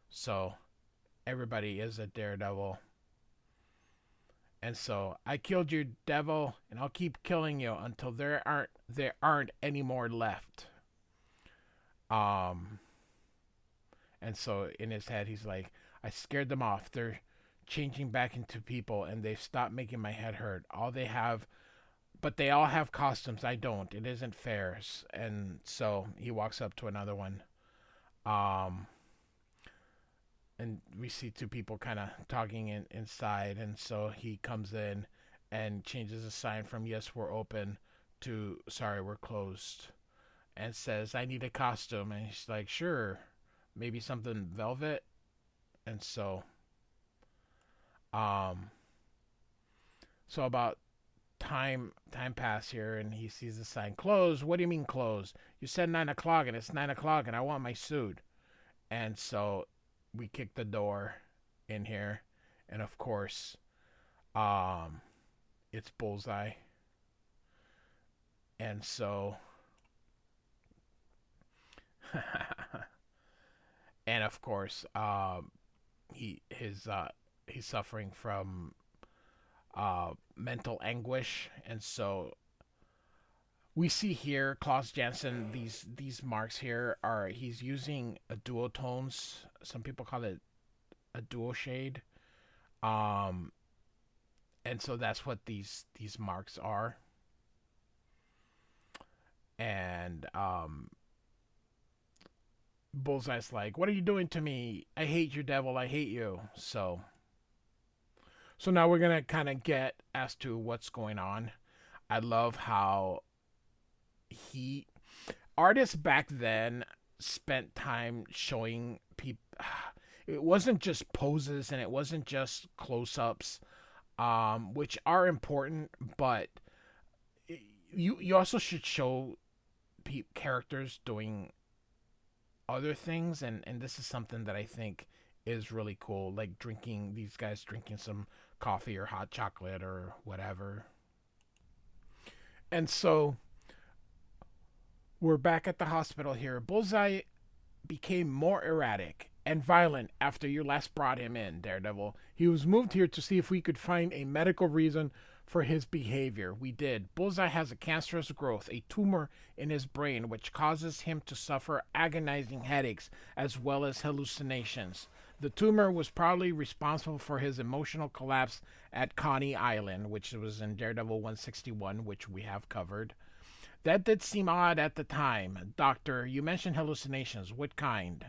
So everybody is a Daredevil. And so I killed you, devil, and I'll keep killing you until there aren't any more left. And so in his head he's like, I scared them off. They're changing back into people and they've stopped making my head hurt. But they all have costumes. I don't. It isn't fair. And so he walks up to another one. And we see two people kind of talking inside. And so he comes in and changes the sign from yes, we're open to sorry, we're closed. And says, I need a costume. And he's like, sure. Maybe something velvet. And so, about time pass here, and he sees the sign, closed. What do you mean closed? You said 9 o'clock, and it's 9 o'clock, and I want my suit. And so we kick the door in here, and of course, it's Bullseye. And so, and of course, he's suffering from mental anguish, and so we see here Klaus Janson. These marks here are he's using a duotones. Some people call it a duo shade, and so that's what these marks are. And Bullseye's like, what are you doing to me? I hate you, devil. I hate you. So now we're going to kind of get as to what's going on. I love how artists back then spent time showing people. It wasn't just poses and it wasn't just close-ups, which are important, but you also should show characters doing other things, and this is something that I think is really cool, like these guys drinking some coffee or hot chocolate or whatever. And so we're back at the hospital here. Bullseye became more erratic and violent after you last brought him in, Daredevil. He was moved here to see if we could find a medical reason for his behavior. We did. Bullseye has a cancerous growth, a tumor in his brain, which causes him to suffer agonizing headaches as well as hallucinations. The tumor was probably responsible for his emotional collapse at Coney Island, which was in Daredevil 161, which we have covered. That did seem odd at the time. Doctor, you mentioned hallucinations. What kind?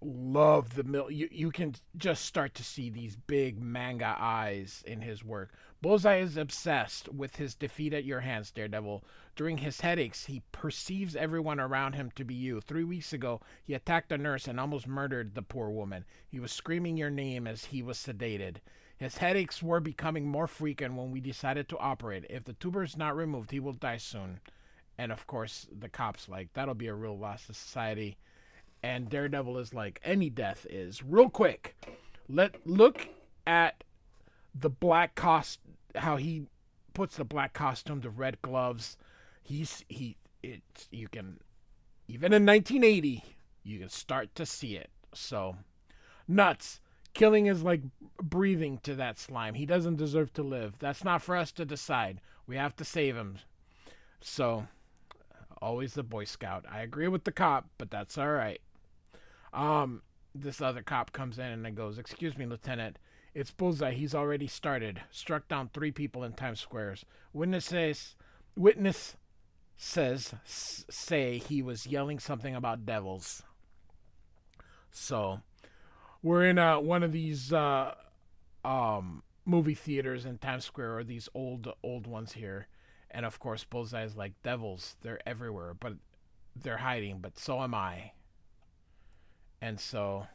Love you can just start to see these big manga eyes in his work. Bullseye is obsessed with his defeat at your hands, Daredevil. During his headaches, he perceives everyone around him to be you. 3 weeks ago, he attacked a nurse and almost murdered the poor woman. He was screaming your name as he was sedated. His headaches were becoming more frequent when we decided to operate. If the tumor is not removed, he will die soon. And of course, the cop's like, that'll be a real loss to society. And Daredevil is like, any death is. Real quick, look at the black how he puts the black costume, the red gloves. You can, even in 1980, you can start to see it. So, nuts. Killing is like breathing to that slime. He doesn't deserve to live. That's not for us to decide. We have to save him. So, always the Boy Scout. I agree with the cop, but that's all right. This other cop comes in and it goes, excuse me, Lieutenant. It's Bullseye. He's already started. Struck down 3 people in Times Square. Witness say he was yelling something about devils. So, we're in one of these movie theaters in Times Square, or these old ones here, and of course Bullseye's like, devils, they're everywhere, but they're hiding, but so am I. And so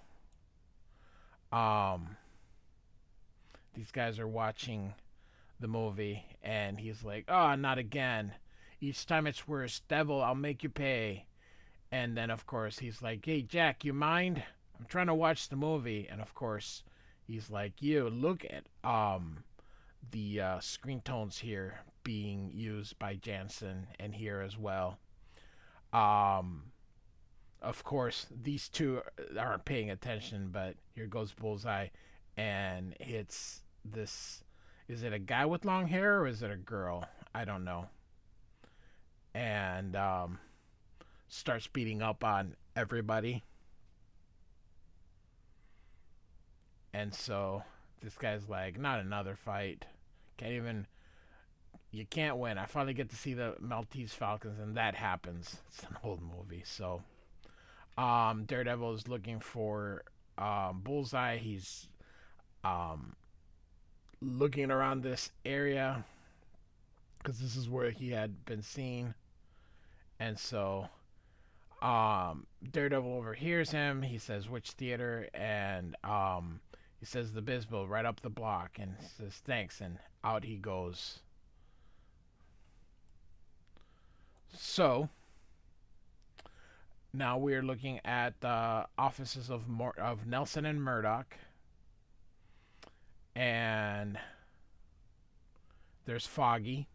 um these guys are watching the movie, and he's like, oh, not again. Each time it's worse. Devil, I'll make you pay. And then, of course, he's like, hey, Jack, you mind? I'm trying to watch the movie. And, of course, he's like, you, look at the screen tones here being used by Janson and here as well. Of course, these two aren't paying attention, but here goes Bullseye and hits this. Is it a guy with long hair or is it a girl? I don't know. And starts beating up on everybody. And so this guy's like, not another fight. You can't win. I finally get to see the Maltese Falcons, and that happens. It's an old movie. So Daredevil is looking for Bullseye. He's looking around this area because this is where he had been seen. And so Daredevil overhears him. He says, which theater? And he says, the Bisbal, right up the block. And says, thanks. And out he goes. So now we're looking at the offices of Nelson and Murdoch. And there's Foggy.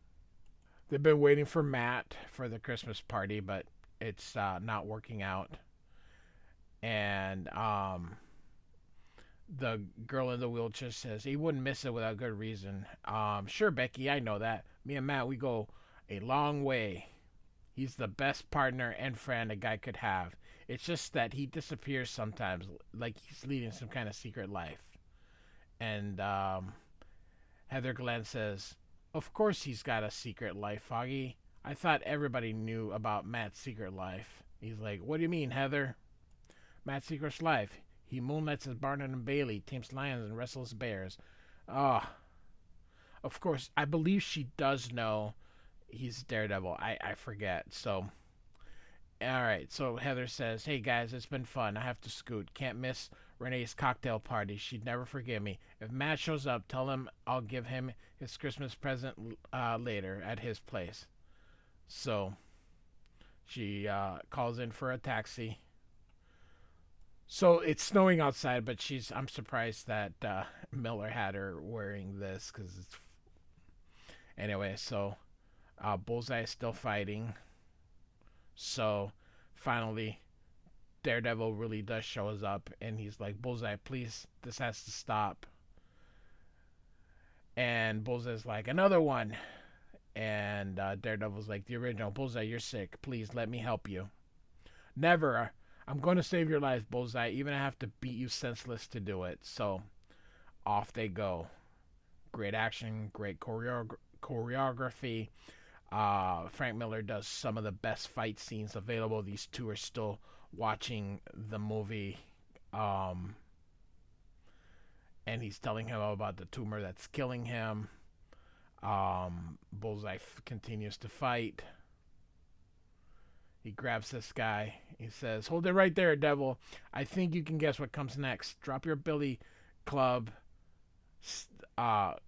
They've been waiting for Matt for the Christmas party, but it's not working out. And the girl in the wheelchair says he wouldn't miss it without good reason. Sure, Becky, I know that. Me and Matt, we go a long way. He's the best partner and friend a guy could have. It's just that he disappears sometimes, like he's leading some kind of secret life. And Heather Glenn says, of course he's got a secret life, Foggy. I thought everybody knew about Matt's secret life. He's like, what do you mean, Heather? Matt's secret life. He moonlights as Barnum and Bailey, tames lions and wrestles bears. Of course, I believe she does know he's Daredevil. I forget. So, all right. So Heather says, hey, guys, it's been fun. I have to scoot. Can't miss Renee's cocktail party. She'd never forgive me. If Matt shows up, tell him I'll give him his Christmas present later at his place. So she calls in for a taxi. So it's snowing outside, but I'm surprised that Miller had her wearing this, because it's... Anyway, so Bullseye is still fighting. So finally, Daredevil really does show us up, and he's like, Bullseye, please, this has to stop. And Bullseye's like, another one. And Daredevil's like, the original. Bullseye, you're sick. Please, let me help you. Never. I'm going to save your life, Bullseye, even if I have to beat you senseless to do it. So off they go. Great action, great choreography. Frank Miller does some of the best fight scenes available. These two are still watching the movie. And he's telling him about the tumor that's killing him. Bullseye continues to fight. He grabs this guy. He says, hold it right there, Devil. I think you can guess what comes next. Drop your billy club. Drop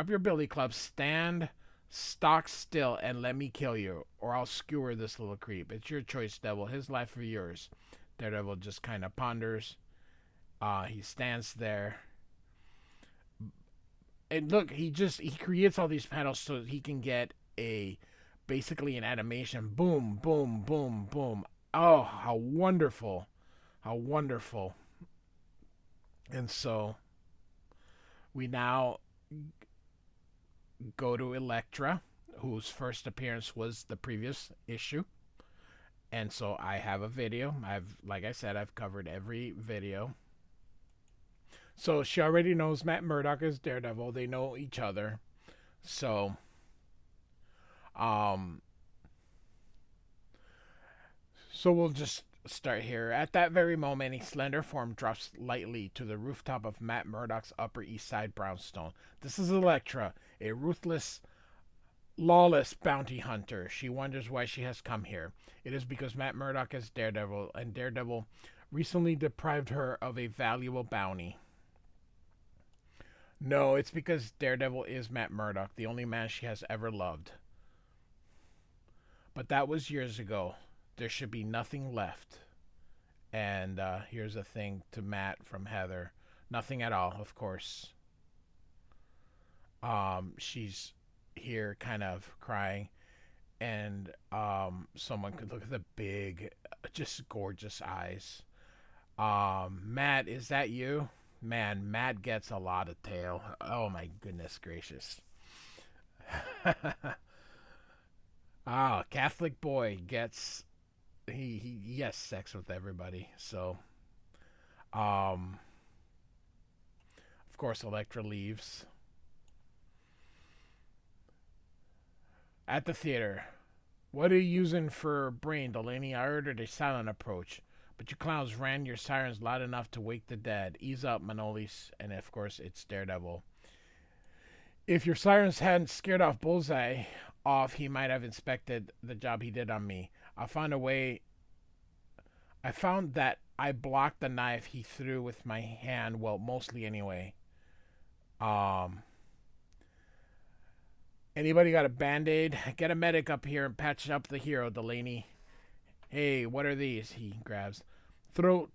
your billy club. Stand stock still and let me kill you, or I'll skewer this little creep. It's your choice, Devil. His life or yours. Daredevil just kind of ponders. He stands there. And look, he creates all these panels so he can get basically an animation. Boom, boom, boom, boom. Oh, how wonderful. How wonderful. And so we now go to Elektra, whose first appearance was the previous issue. And so I have a video. Like I said, I've covered every video. So she already knows Matt Murdock is Daredevil. They know each other. So we'll just start here. At that very moment, a slender form drops lightly to the rooftop of Matt Murdock's Upper East Side brownstone. This is Elektra, a ruthless, lawless bounty hunter. She wonders why she has come here. It is because Matt Murdock is Daredevil, and Daredevil recently deprived her of a valuable bounty. No, it's because Daredevil is Matt Murdock, the only man she has ever loved. But that was years ago. There should be nothing left. And here's a thing to Matt from Heather. Nothing at all, of course. She's here kind of crying. And someone could look at the big, just gorgeous eyes. Matt, is that you? Man, Matt gets a lot of tail. Oh my goodness gracious. Catholic boy gets he has sex with everybody. So of course Elektra leaves. At the theater. What are you using for brain, Delaney? I ordered a silent approach. But you clowns ran your sirens loud enough to wake the dead. Ease up, Manolis. And of course, it's Daredevil. If your sirens hadn't scared off Bullseye off, he might have inspected the job he did on me. I found that I blocked the knife he threw with my hand. Well, mostly anyway. Anybody got a band-aid? Get a medic up here and patch up the hero, Delaney. Hey, what are these? He grabs. Throat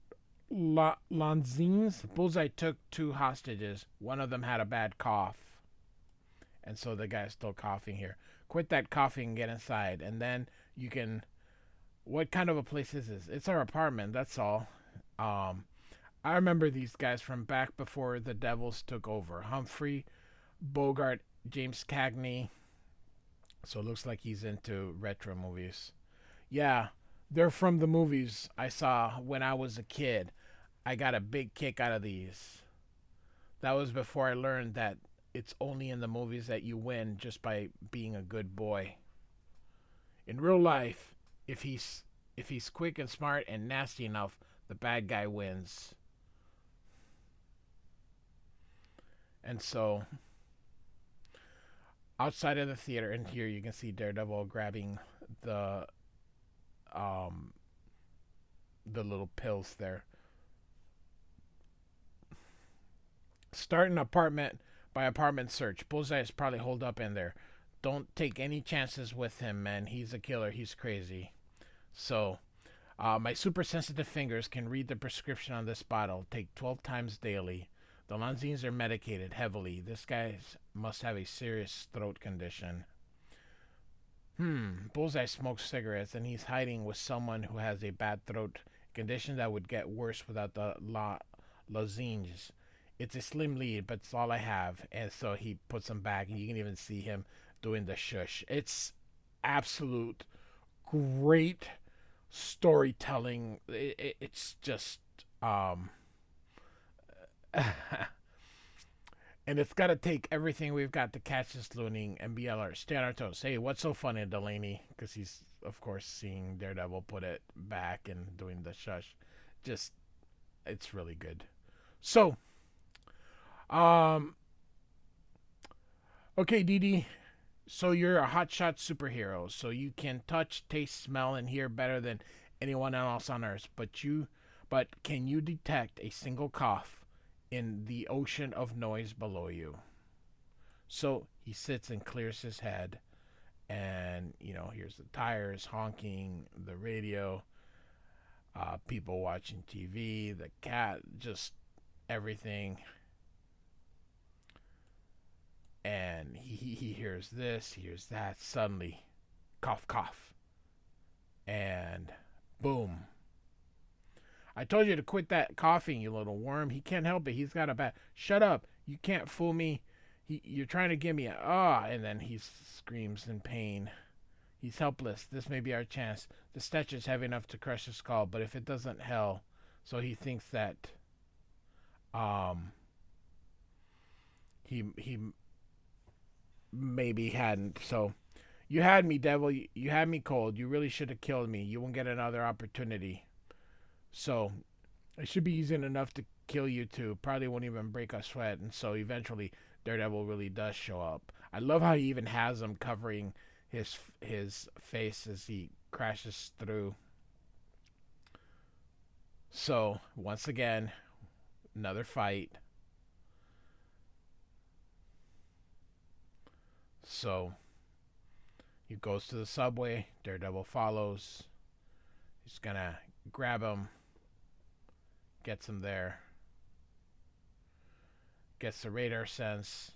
Lanzines. Bullseye took 2 hostages. One of them had a bad cough. And so the guy's still coughing here. Quit that coughing and get inside. And then you can... What kind of a place is this? It's our apartment, that's all. I remember these guys from back before the Devils took over. Humphrey, Bogart, James Cagney. So it looks like he's into retro movies. Yeah, they're from the movies I saw when I was a kid. I got a big kick out of these. That was before I learned that it's only in the movies that you win just by being a good boy. In real life, if he's quick and smart and nasty enough, the bad guy wins. And so, outside of the theater, and here you can see Daredevil grabbing the little pills there. Start an apartment by apartment search. Bullseye is probably holed up in there. Don't take any chances with him, man. He's a killer. He's crazy. So, my super sensitive fingers can read the prescription on this bottle. Take 12 times daily. The Lanzines are medicated heavily. This guy must have a serious throat condition. Bullseye smokes cigarettes, and he's hiding with someone who has a bad throat condition that would get worse without the lozenges. It's a slim lead, but it's all I have. And so he puts them back, and you can even see him doing the shush. It's absolute great storytelling. It's just... and it's got to take everything we've got to catch this looning and be alert. Stay on our toes. Hey, what's so funny, Delaney? Because he's, of course, seeing Daredevil put it back and doing the shush. Just, it's really good. So, okay, Dee Dee. So you're a hotshot superhero. So you can touch, taste, smell, and hear better than anyone else on Earth. But can you detect a single cough in the ocean of noise below you? So he sits and clears his head, and here's the tires honking, the radio, people watching TV, the cat, just everything. And he hears this, he hears that. Suddenly, cough, cough, and boom. I told you to quit that coughing, you little worm. He can't help it. He's got a bad... Shut up. You can't fool me. You're trying to give me a... And then he screams in pain. He's helpless. This may be our chance. The stretcher is heavy enough to crush his skull, but if it doesn't, hell. So he thinks that... He maybe hadn't. So... You had me, devil. You had me cold. You really should have killed me. You won't get another opportunity. So it should be easy enough to kill you two. Probably won't even break a sweat. And so eventually Daredevil really does show up. I love how he even has him covering his face as he crashes through. So once again, another fight. So he goes to the subway. Daredevil follows. He's gonna grab him. Gets him there. Gets the radar sense.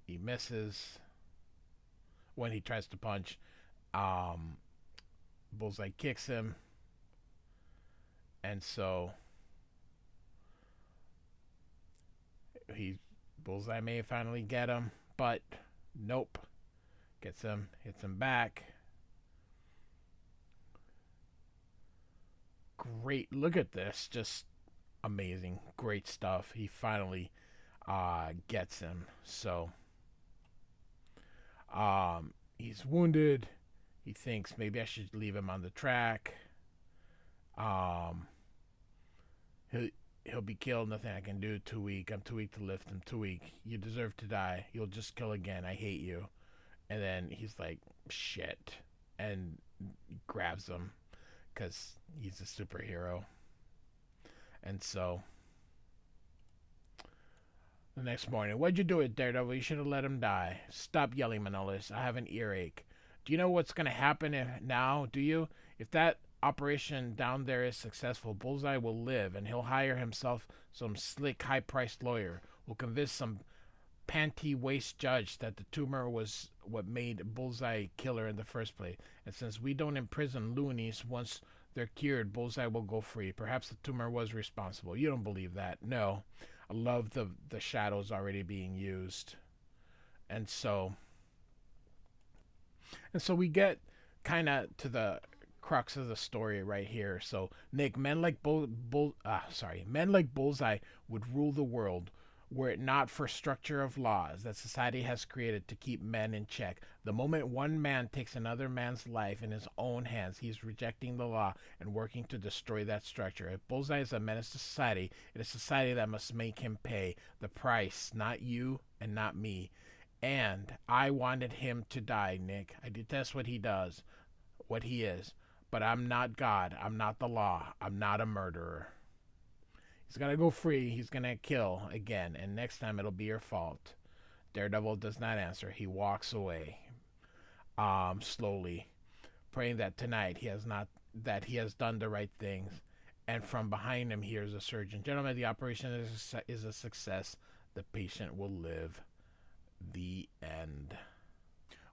He misses when he tries to punch. Bullseye kicks him. And so Bullseye may finally get him, but nope. Gets him, hits him back. Great. Look at this. Just amazing. Great stuff. He finally gets him. So he's wounded. He thinks maybe I should leave him on the track. He'll be killed. Nothing I can do. Too weak. I'm too weak to lift him. Too weak. You deserve to die. You'll just kill again. I hate you. And then he's like, shit. And grabs him because he's a superhero. And so the next morning, why'd you do it, Daredevil? You should have let him die. Stop yelling, Manolis. I have an earache. Do you know what's going to happen now, do you? If that operation down there is successful, Bullseye will live, and he'll hire himself some slick, high-priced lawyer. Will convince some panty-waist judge that the tumor was what made Bullseye killer in the first place. And since we don't imprison loonies, once they're cured, Bullseye will go free. Perhaps the tumor was responsible. You don't believe that. No. I love the shadows already being used. And so we get kind of to the crux of the story right here. So Nick, men like Bullseye would rule the world were it not for structure of laws that society has created to keep men in check. The moment one man takes another man's life in his own hands, he is rejecting the law and working to destroy that structure. If Bullseye is a menace to society, it is society that must make him pay the price, not you and not me. And I wanted him to die, Nick. I detest what he does, what he is. But I'm not God. I'm not the law. I'm not a murderer. He's going to go free. He's going to kill again. And next time it'll be your fault. Daredevil does not answer. He walks away. Slowly. Praying that tonight he has done the right things. And from behind him hears a surgeon. Gentlemen, the operation is a success. The patient will live. The end.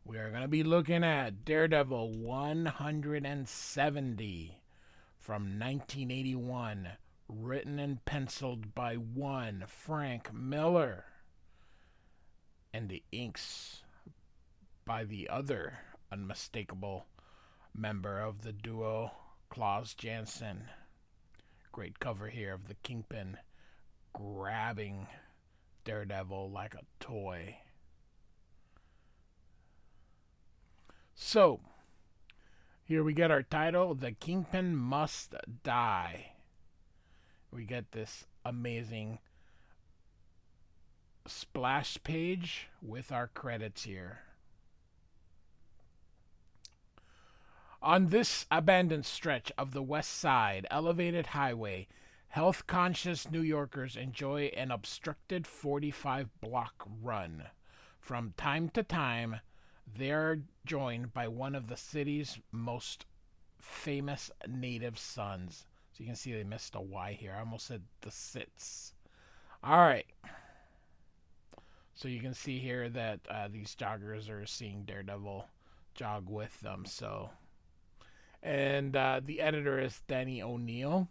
We are going to be looking at Daredevil 170 from 1981. Written and penciled by one Frank Miller. And the inks by the other unmistakable member of the duo, Klaus Janson. Great cover here of the Kingpin grabbing Daredevil like a toy. So, here we get our title, The Kingpin Must Die. We get this amazing splash page with our credits here. On this abandoned stretch of the West Side elevated highway, health-conscious New Yorkers enjoy an obstructed 45-block run. From time to time, they are joined by one of the city's most famous native sons. So you can see they missed a Y here. I almost said the Sits. All right. So you can see here that these joggers are seeing Daredevil jog with them. So, and the editor is Danny O'Neill.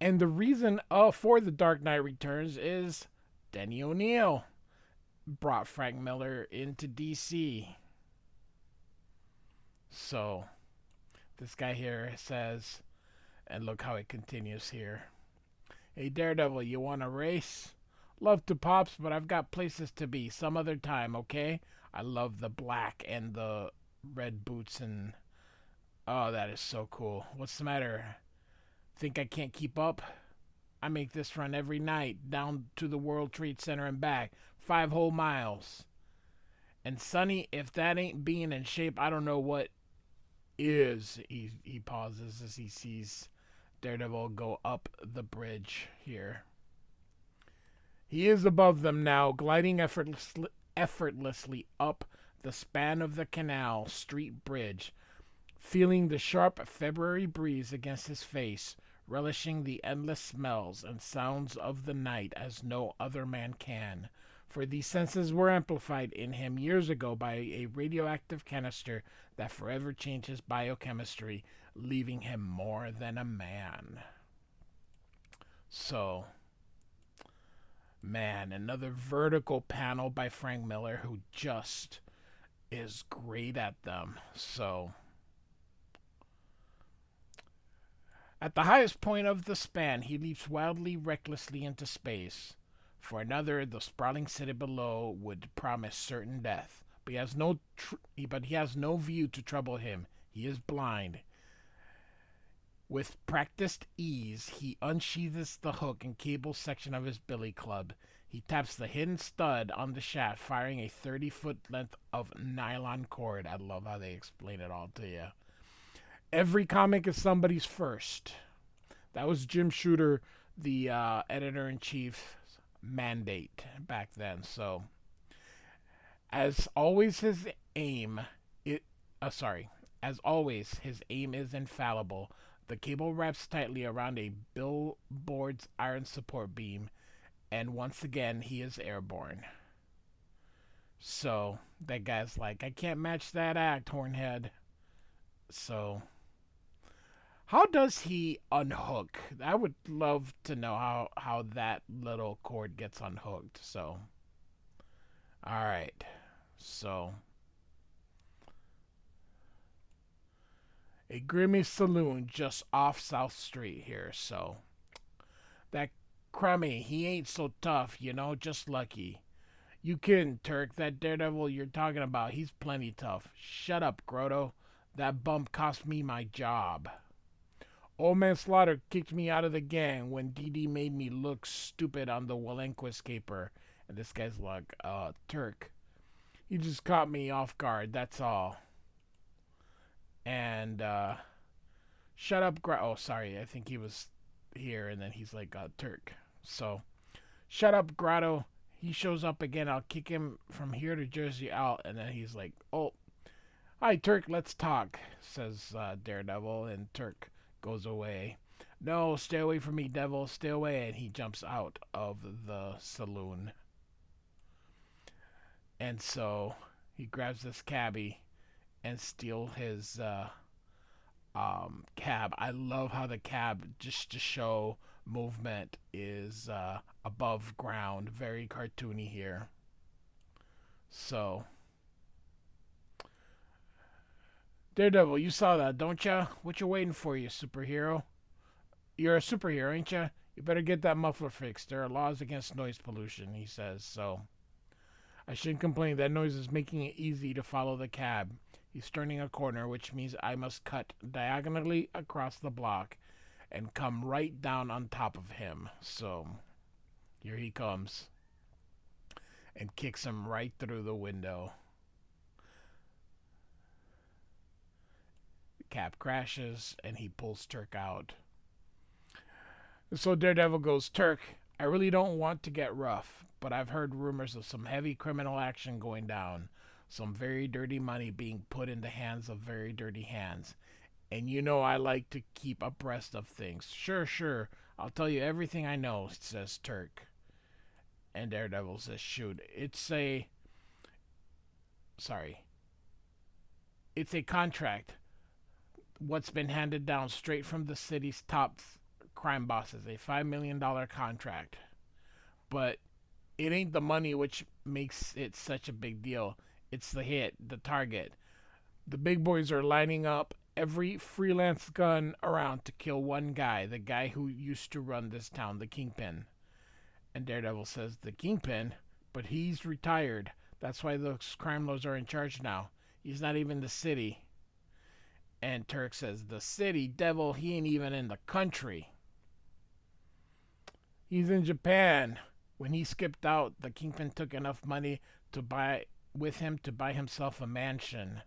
And the reason for The Dark Knight Returns is Danny O'Neill brought Frank Miller into DC. So, this guy here says, and look how it continues here. Hey, Daredevil, you want a race? Love to pops, but I've got places to be some other time, okay? I love the black and the red boots and... Oh, that is so cool. What's the matter? Think I can't keep up? I make this run every night, down to the World Trade Center and back, 5 whole miles. And Sonny, if that ain't being in shape, I don't know what is. He pauses as he sees Daredevil go up the bridge here. He is above them now, gliding effortlessly up the span of the Canal Street Bridge, feeling the sharp February breeze against his face, relishing the endless smells and sounds of the night as no other man can. For these senses were amplified in him years ago by a radioactive canister that forever changed his biochemistry, leaving him more than a man. So, man, another vertical panel by Frank Miller, who just is great at them. So, at the highest point of the span, he leaps wildly, recklessly into space. For another, the sprawling city below would promise certain death. But he has no view to trouble him. He is blind. With practiced ease, he unsheathes the hook and cable section of his billy club. He taps the hidden stud on the shaft, firing a 30-foot length of nylon cord. I love how they explain it all to you. Every comic is somebody's first. That was Jim Shooter, the editor-in-chief's mandate back then. So, as always, his aim is infallible. The cable wraps tightly around a billboard's iron support beam, and once again, he is airborne. So, that guy's like, I can't match that act, Hornhead. So, how does he unhook? I would love to know how that little cord gets unhooked. So, alright. So, a grimy saloon just off South Street here. So, that crummy, he ain't so tough, just lucky. You kidding, Turk? That Daredevil you're talking about, he's plenty tough. Shut up, Grotto. That bump cost me my job. Old Man Slaughter kicked me out of the gang when DD made me look stupid on the Walenquist caper. And this guy's like, Turk, he just caught me off guard, that's all. And, shut up, oh, sorry, I think he was here, and then he's like, Turk. So, shut up, Grotto. He shows up again, I'll kick him from here to Jersey out. And then he's like, oh, hi, Turk, let's talk, says Daredevil, and Turk goes away. No, stay away from me, devil, stay away. And he jumps out of the saloon. And so he grabs this cabbie and steals his cab. I love how the cab, just to show movement, is above ground. Very cartoony here. So, Daredevil, you saw that, don't ya? What you waiting for, you superhero? You're a superhero, ain't ya? You better get that muffler fixed. There are laws against noise pollution, he says. So, I shouldn't complain. That noise is making it easy to follow the cab. He's turning a corner, which means I must cut diagonally across the block and come right down on top of him. So, here he comes. And kicks him right through the window. The cab crashes, and he pulls Turk out. So Daredevil goes, Turk, I really don't want to get rough, but I've heard rumors of some heavy criminal action going down. Some very dirty money being put in the hands of very dirty hands. And you know I like to keep abreast of things. Sure. I'll tell you everything I know, says Turk. And Daredevil says, shoot, it's a contract. What's been handed down straight from the city's top crime bosses. A $5 million contract. But it ain't the money which makes it such a big deal. It's the hit, the target. The big boys are lining up every freelance gun around to kill one guy, the guy who used to run this town, the Kingpin. And Daredevil says, the Kingpin? But he's retired. That's why those crime lords are in charge now. He's not even the city. And Turk says, the city? Devil, he ain't even in the country. He's in Japan. When he skipped out, the Kingpin took enough money to buy with him to buy himself a mansion.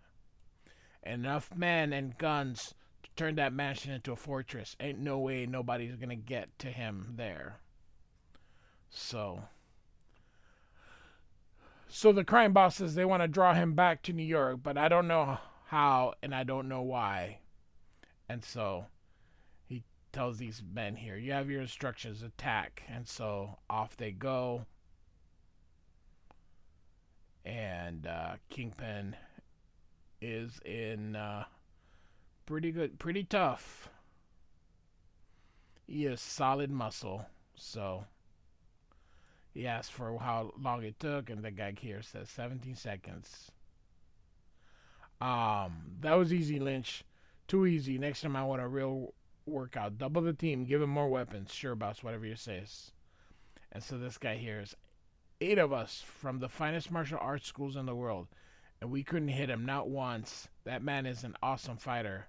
Enough men and guns to turn that mansion into a fortress. Ain't no way nobody's gonna get to him there. So the crime bosses, they want to draw him back to New York, but I don't know how and I don't know why. And so he tells these men here, you have your instructions, attack. And so off they go. And Kingpin is in pretty tough. He is solid muscle. So he asked for how long it took, and the guy here says 17 seconds. That was easy, Lynch. Too easy. Next time I want a real workout. Double the team. Give him more weapons. Sure, boss. Whatever you say. And so this guy here is 8 of us from the finest martial arts schools in the world, and we couldn't hit him, not once. That man is an awesome fighter.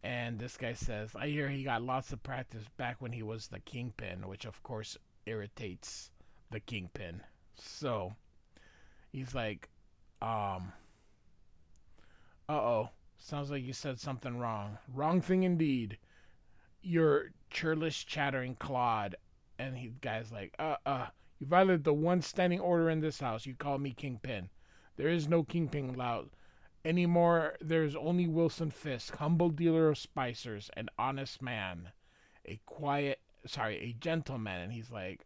And this guy says, I hear he got lots of practice back when he was the Kingpin, which of course irritates the Kingpin. So he's like, uh-oh, sounds like you said something wrong. Wrong thing indeed. You're churlish, chattering clod. And the guy's like, you violated the one standing order in this house. You call me Kingpin. There is no Kingpin loud anymore. There's only Wilson Fisk, humble dealer of spicers, an honest man, a gentleman. And he's like,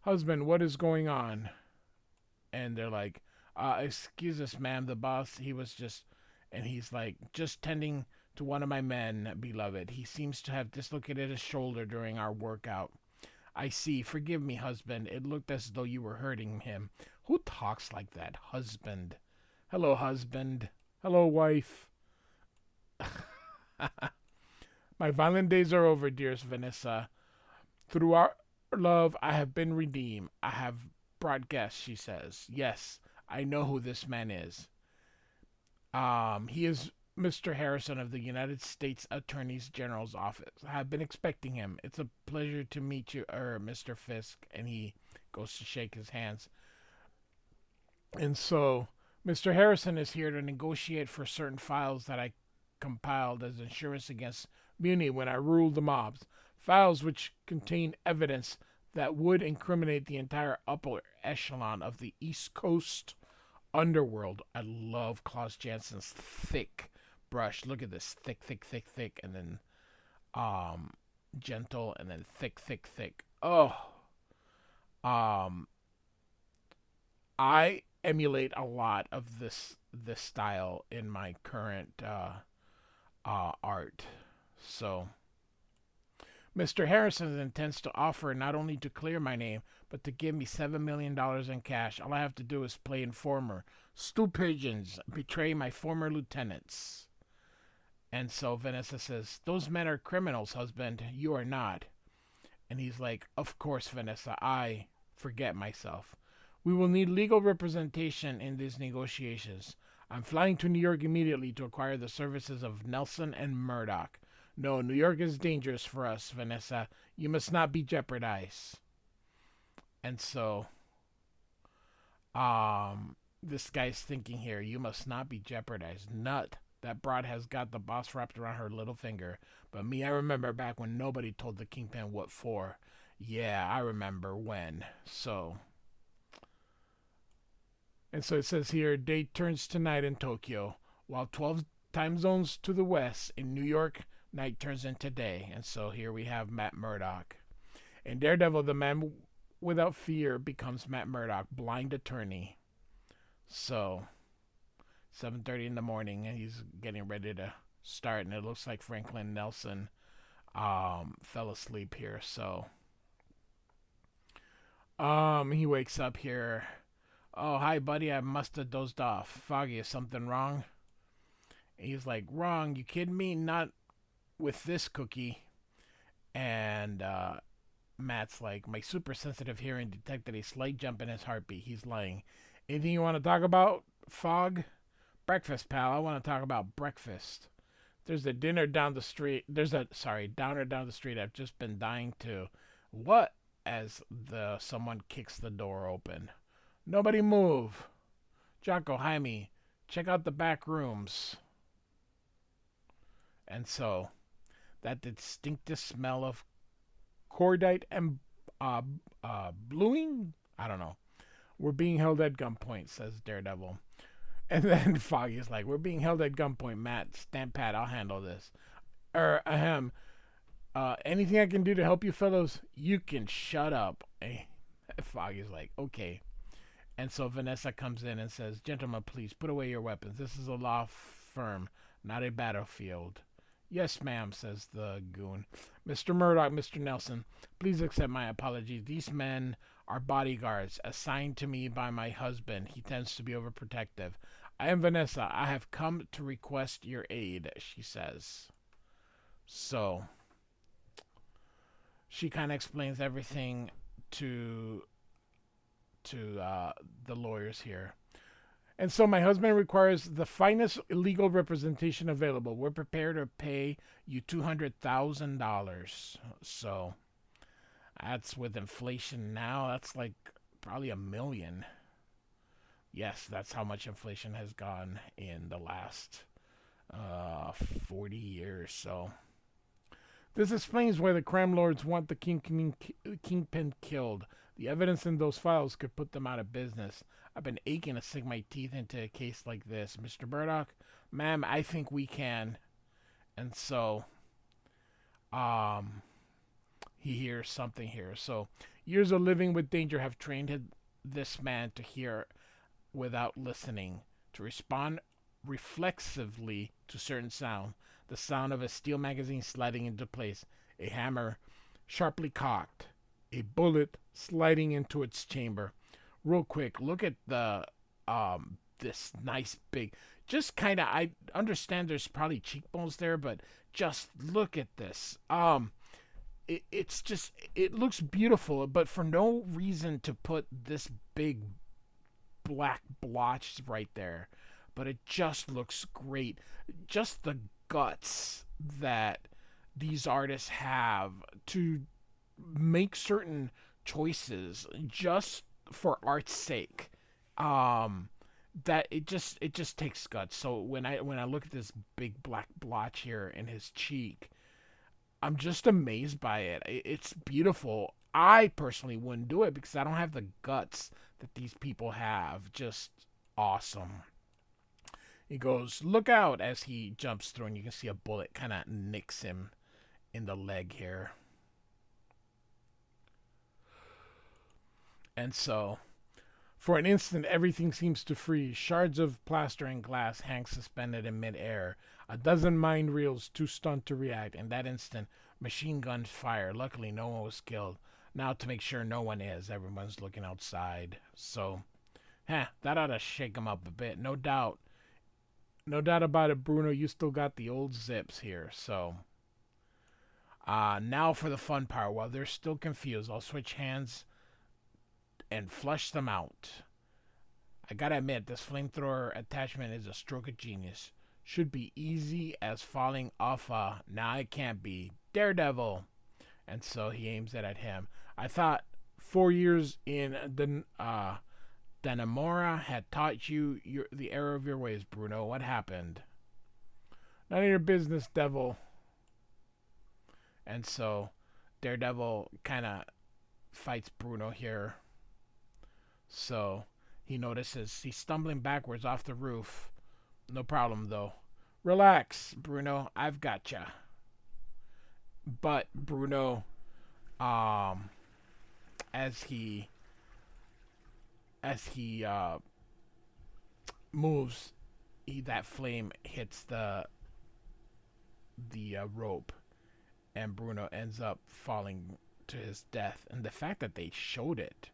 husband, what is going on? And they're like, excuse us, ma'am, the boss, he was just, and he's like, just tending to one of my men, beloved. He seems to have dislocated his shoulder during our workout. I see. Forgive me, husband. It looked as though you were hurting him. Who talks like that? Husband. Hello, husband. Hello, wife. My violent days are over, dearest Vanessa. Through our love, I have been redeemed. I have brought guests, she says. Yes, I know who this man is. He is Mr. Harrison of the United States Attorney General's office. I have been expecting him. It's a pleasure to meet you, Mr. Fisk. And he goes to shake his hands. And so Mr. Harrison is here to negotiate for certain files that I compiled as insurance against Muni when I ruled the mobs. Files which contain evidence that would incriminate the entire upper echelon of the East Coast underworld. I love Klaus Janson's thick brush. Look at this. Thick, thick, thick, thick. And then gentle and then thick, thick, thick. Oh. I emulate a lot of this style in my current art. So Mr. Harrison intends to offer not only to clear my name, but to give me $7 million in cash. All I have to do is play informer, stew pigeons, betray my former lieutenants. And so Vanessa says, those men are criminals, husband. You are not. And he's like, of course, Vanessa, I forget myself. We will need legal representation in these negotiations. I'm flying to New York immediately to acquire the services of Nelson and Murdoch. No, New York is dangerous for us, Vanessa. You must not be jeopardized. And so, this guy's thinking here, you must not be jeopardized. Nut. That broad has got the boss wrapped around her little finger. But me, I remember back when nobody told the Kingpin what for. Yeah, I remember when. So, and so it says here, day turns to night in Tokyo, while 12 time zones to the west in New York, night turns into day. And so here we have Matt Murdock. In Daredevil, the man without fear becomes Matt Murdock, blind attorney. So 7:30 in the morning, and he's getting ready to start, and it looks like Franklin Nelson fell asleep here. So he wakes up here. Oh, hi, buddy. I must have dozed off. Foggy, is something wrong? And he's like, wrong? You kidding me? Not with this cookie. And Matt's like, my super sensitive hearing detected a slight jump in his heartbeat. He's lying. Anything you want to talk about, Fog? Breakfast, pal. I want to talk about breakfast. There's a downer down the street. I've just been dying to What? As someone kicks the door open. Nobody move. Jocko, Jaime, check out the back rooms. And so, that distinctive smell of cordite and bluing? I don't know. We're being held at gunpoint, says Daredevil. And then Foggy's like, we're being held at gunpoint, Matt. Stand pat, I'll handle this. Ahem. Anything I can do to help you fellows? You can shut up. Foggy's like, okay. And so Vanessa comes in and says, gentlemen, please put away your weapons. This is a law firm, not a battlefield. Yes, ma'am, says the goon. Mr. Murdoch, Mr. Nelson, please accept my apologies. These men are bodyguards assigned to me by my husband. He tends to be overprotective. I am Vanessa. I have come to request your aid, she says. So, she kind of explains everything to the lawyers here. And so my husband requires the finest legal representation available. We're prepared to pay you $200,000. So that's with inflation now. That's like probably $1 million. Yes, that's how much inflation has gone in the last 40 years. So this explains why the crime lords want the kingpin killed. The evidence in those files could put them out of business. I've been aching to sink my teeth into a case like this. Mr. Murdoch, ma'am, I think we can. And so, he hears something here. So, years of living with danger have trained this man to hear without listening, to respond reflexively to certain sound. The sound of a steel magazine sliding into place, a hammer sharply cocked, a bullet sliding into its chamber. Real quick, look at the this nice big, just kind of, I understand there's probably cheekbones there, but just look at this. It's just, it looks beautiful, but for no reason to put this big black blotch right there, but it just looks great. Just the guts that these artists have to make certain choices just for art's sake, that it just takes guts. So when I look at this big black blotch here in his cheek, I'm just amazed by it. It's beautiful. I personally wouldn't do it because I don't have the guts that these people have. Just awesome. He goes, look out, as he jumps through, and you can see a bullet kind of nicks him in the leg here. And so, for an instant, everything seems to freeze. Shards of plaster and glass hang suspended in midair. A dozen mind reels too stunned to react. In that instant, machine guns fire. Luckily, no one was killed. Now, to make sure no one is, everyone's looking outside. So, that ought to shake them up a bit. No doubt. No doubt about it, Bruno. You still got the old zips here. So, now for the fun part. While they're still confused, I'll switch hands and flush them out. I gotta admit, this flamethrower attachment is a stroke of genius. Should be easy as falling off a... Nah, it can't be. Daredevil! And so he aims it at him. I thought 4 years in Dannemora had taught you the error of your ways, Bruno. What happened? None of your business, devil. And so Daredevil kind of fights Bruno here. So he notices he's stumbling backwards off the roof. No problem, though. Relax, Bruno. I've gotcha. But Bruno, as he moves, that flame hits the rope, and Bruno ends up falling to his death. And the fact that they showed it,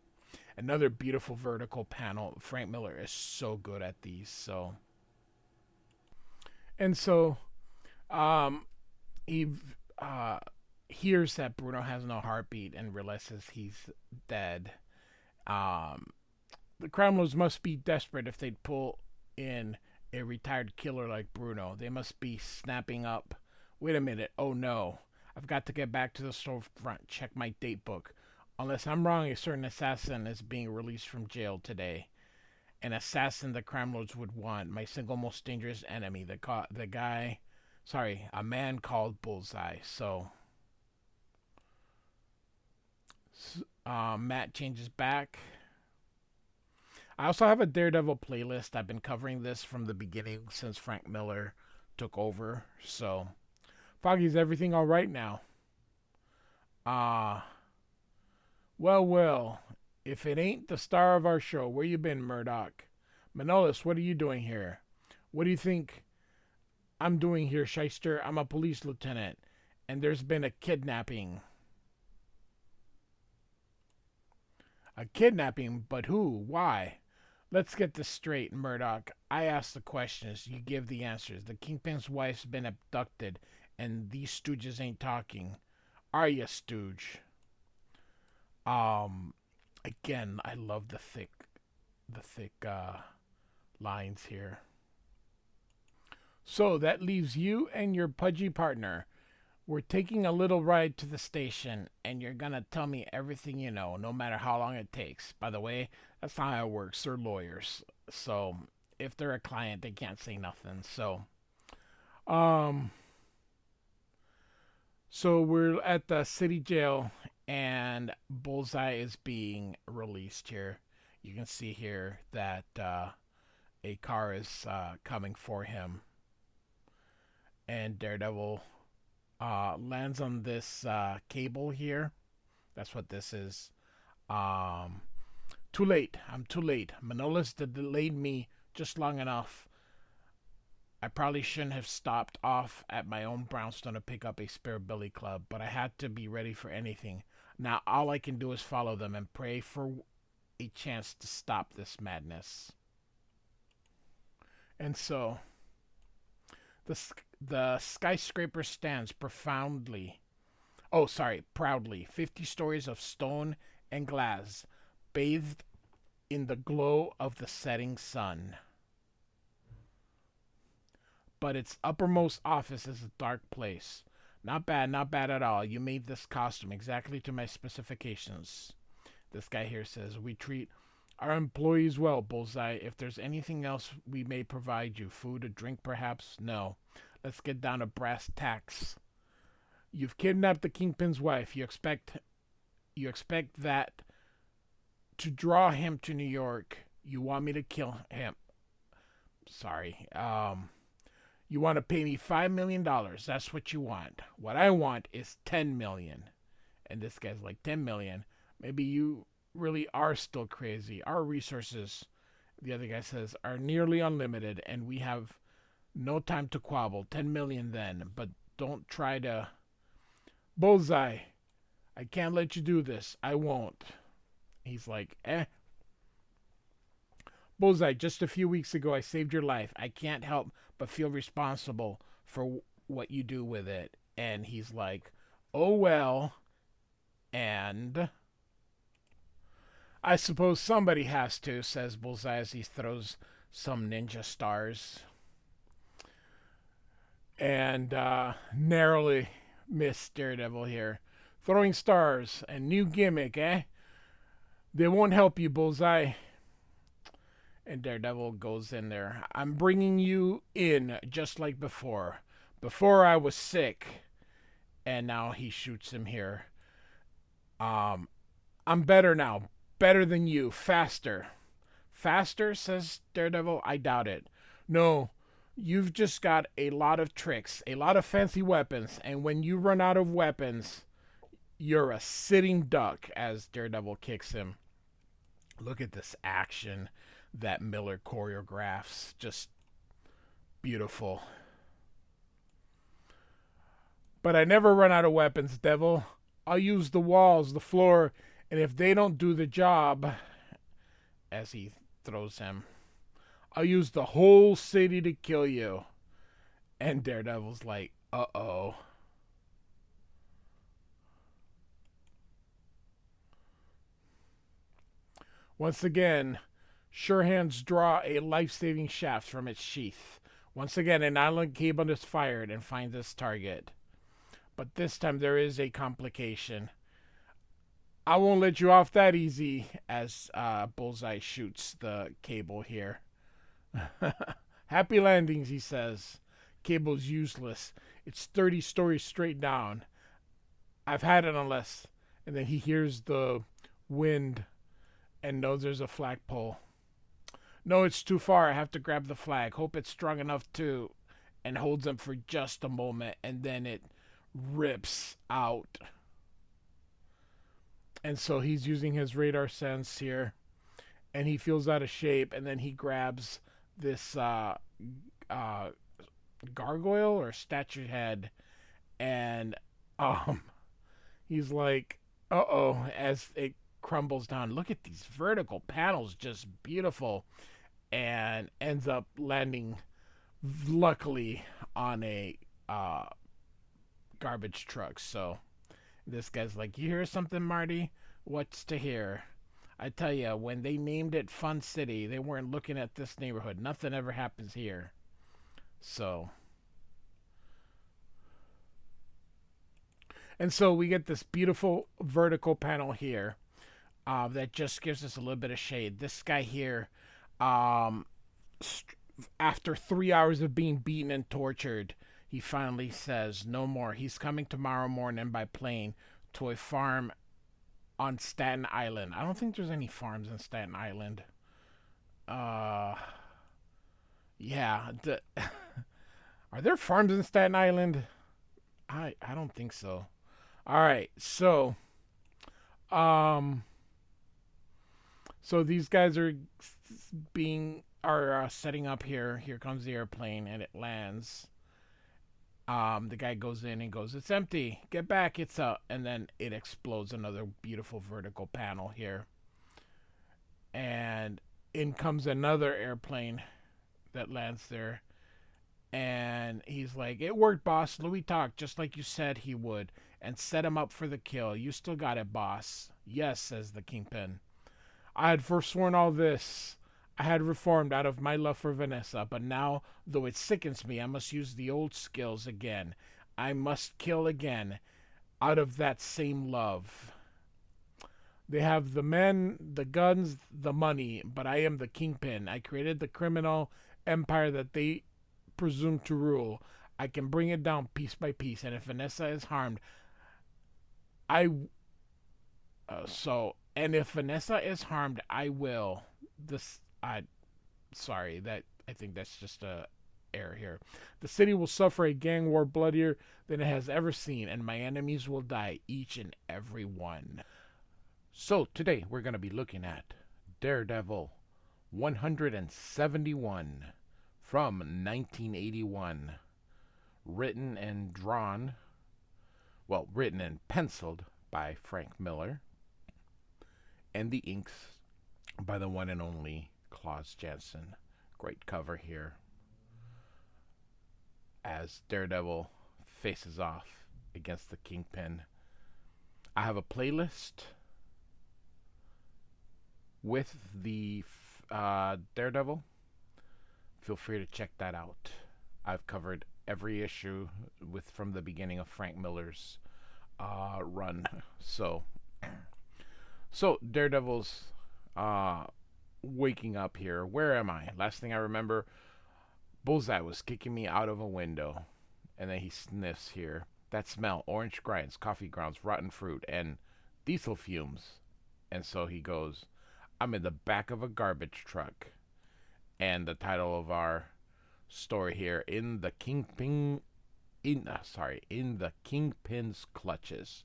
another beautiful vertical panel. Frank Miller is so good at these. So, and so, he hears that Bruno has no heartbeat and realizes he's dead. The criminals must be desperate if they'd pull in a retired killer like Bruno. They must be snapping up. Wait a minute. Oh no. I've got to get back to the storefront, check my date book. Unless I'm wrong, a certain assassin is being released from jail today. An assassin the crime lords would want. My single most dangerous enemy. A man called Bullseye. So, Matt changes back. I also have a Daredevil playlist. I've been covering this from the beginning since Frank Miller took over. So, Foggy's everything all right now? Well, if it ain't the star of our show, where you been, Murdoch? Manolis, what are you doing here? What do you think I'm doing here, Shyster? I'm a police lieutenant, and there's been a kidnapping. A kidnapping? But who? Why? Let's get this straight, Murdoch. I ask the questions, you give the answers. The Kingpin's wife's been abducted, and these stooges ain't talking. Are ya, stooge? Again, I love the thick lines here. So that leaves you and your pudgy partner. We're taking a little ride to the station, and you're gonna tell me everything you know, no matter how long it takes. By the way, that's not how it works. They're lawyers, so if they're a client, they can't say nothing. So we're at the city jail, and Bullseye is being released here. You can see here that a car is coming for him, and Daredevil lands on this cable here. That's what this is. Too late. I'm too late. Manolis delayed me just long enough. I probably shouldn't have stopped off at my own brownstone to pick up a spare billy club, but I had to be ready for anything. Now all I can do is follow them and pray for a chance to stop this madness. And so the skyscraper stands proudly. 50 stories of stone and glass, bathed in the glow of the setting sun. But its uppermost office is a dark place. Not bad at all. You made this costume exactly to my specifications. This guy here says, we treat our employees well, Bullseye. If there's anything else we may provide you, food or drink perhaps? No. Let's get down to brass tacks. You've kidnapped the Kingpin's wife. You expect that to draw him to New York. You want me to kill him. Sorry. You want to pay me $5 million. That's what you want. What I want is $10 million. And this guy's like, $10 million? Maybe you really are still crazy. Our resources, the other guy says, are nearly unlimited, and we have no time to quabble. 10 million then, but don't try to... Bullseye, I can't let you do this. I won't. He's like, Bullseye, just a few weeks ago I saved your life. I can't help but feel responsible for what you do with it. And he's like, oh well, and I suppose somebody has to, says Bullseye as he throws some ninja stars. And narrowly missed Daredevil here. Throwing stars, a new gimmick, eh? They won't help you, Bullseye. And Daredevil goes in there. I'm bringing you in just like before. Before I was sick. And now he shoots him here. I'm better now. Better than you. Faster. Faster, says Daredevil. I doubt it. No, you've just got a lot of tricks. A lot of fancy weapons. And when you run out of weapons, you're a sitting duck, as Daredevil kicks him. Look at this action that Miller choreographs. Just beautiful. But I never run out of weapons, Devil. I'll use the walls, the floor, and if they don't do the job, as he throws him, I'll use the whole city to kill you. And Daredevil's like, uh-oh. Once again, Sure Hands draw a life-saving shaft from its sheath. Once again, an island cable is fired and finds its target. But this time there is a complication. I won't let you off that easy, as Bullseye shoots the Cable here. Happy landings, he says. Cable's useless. It's 30 stories straight down. I've had it unless... And then he hears the wind and knows there's a flagpole. No, it's too far. I have to grab the flag. Hope it's strong enough to... And holds them for just a moment, and then it rips out. And so he's using his radar sense here, and he feels out of shape, and then he grabs this gargoyle or statue head, and he's like, uh-oh, as it crumbles down. Look at these vertical panels, just beautiful, and ends up landing, luckily, on a garbage truck. So this guy's like, you hear something, Marty? What's to hear? I tell you, when they named it Fun City, they weren't looking at this neighborhood. Nothing ever happens here. So, and so we get this beautiful vertical panel here that just gives us a little bit of shade. This guy here, after 3 hours of being beaten and tortured, he finally says no more. He's coming tomorrow morning by plane to a farm on Staten Island. I don't think there's any farms in Staten Island. Yeah. Are there farms in Staten Island? I don't think so. All right. So, so these guys are setting up here. Here comes the airplane, and it lands. The guy goes in and goes, it's empty. Get back. It's up. And then it explodes. Another beautiful vertical panel here. And in comes another airplane that lands there. And he's like, it worked, boss. Louis talked just like you said he would and set him up for the kill. You still got it, boss. Yes, says the Kingpin. I had forsworn all this. I had reformed out of my love for Vanessa, but now, though it sickens me, I must use the old skills again. I must kill again, out of that same love. They have the men, the guns, the money, but I am the Kingpin. I created the criminal empire that they presume to rule. I can bring it down piece by piece, and if Vanessa is harmed, and if Vanessa is harmed, I will. I think that's just a error here. The city will suffer a gang war bloodier than it has ever seen, and my enemies will die, each and every one. So today we're going to be looking at Daredevil 171 from 1981, written and penciled by Frank Miller, and the inks by the one and only Klaus Janson. Great cover here as Daredevil faces off against the Kingpin. I have a playlist with the Daredevil. Feel free to check that out. I've covered every issue from the beginning of Frank Miller's run. So Daredevil's waking up here. Where am I? Last thing I remember, Bullseye was kicking me out of a window. And then he sniffs here. That smell, orange grinds, coffee grounds, rotten fruit, and diesel fumes. And so he goes, I'm in the back of a garbage truck. And the title of our story here, in the Kingpin's clutches.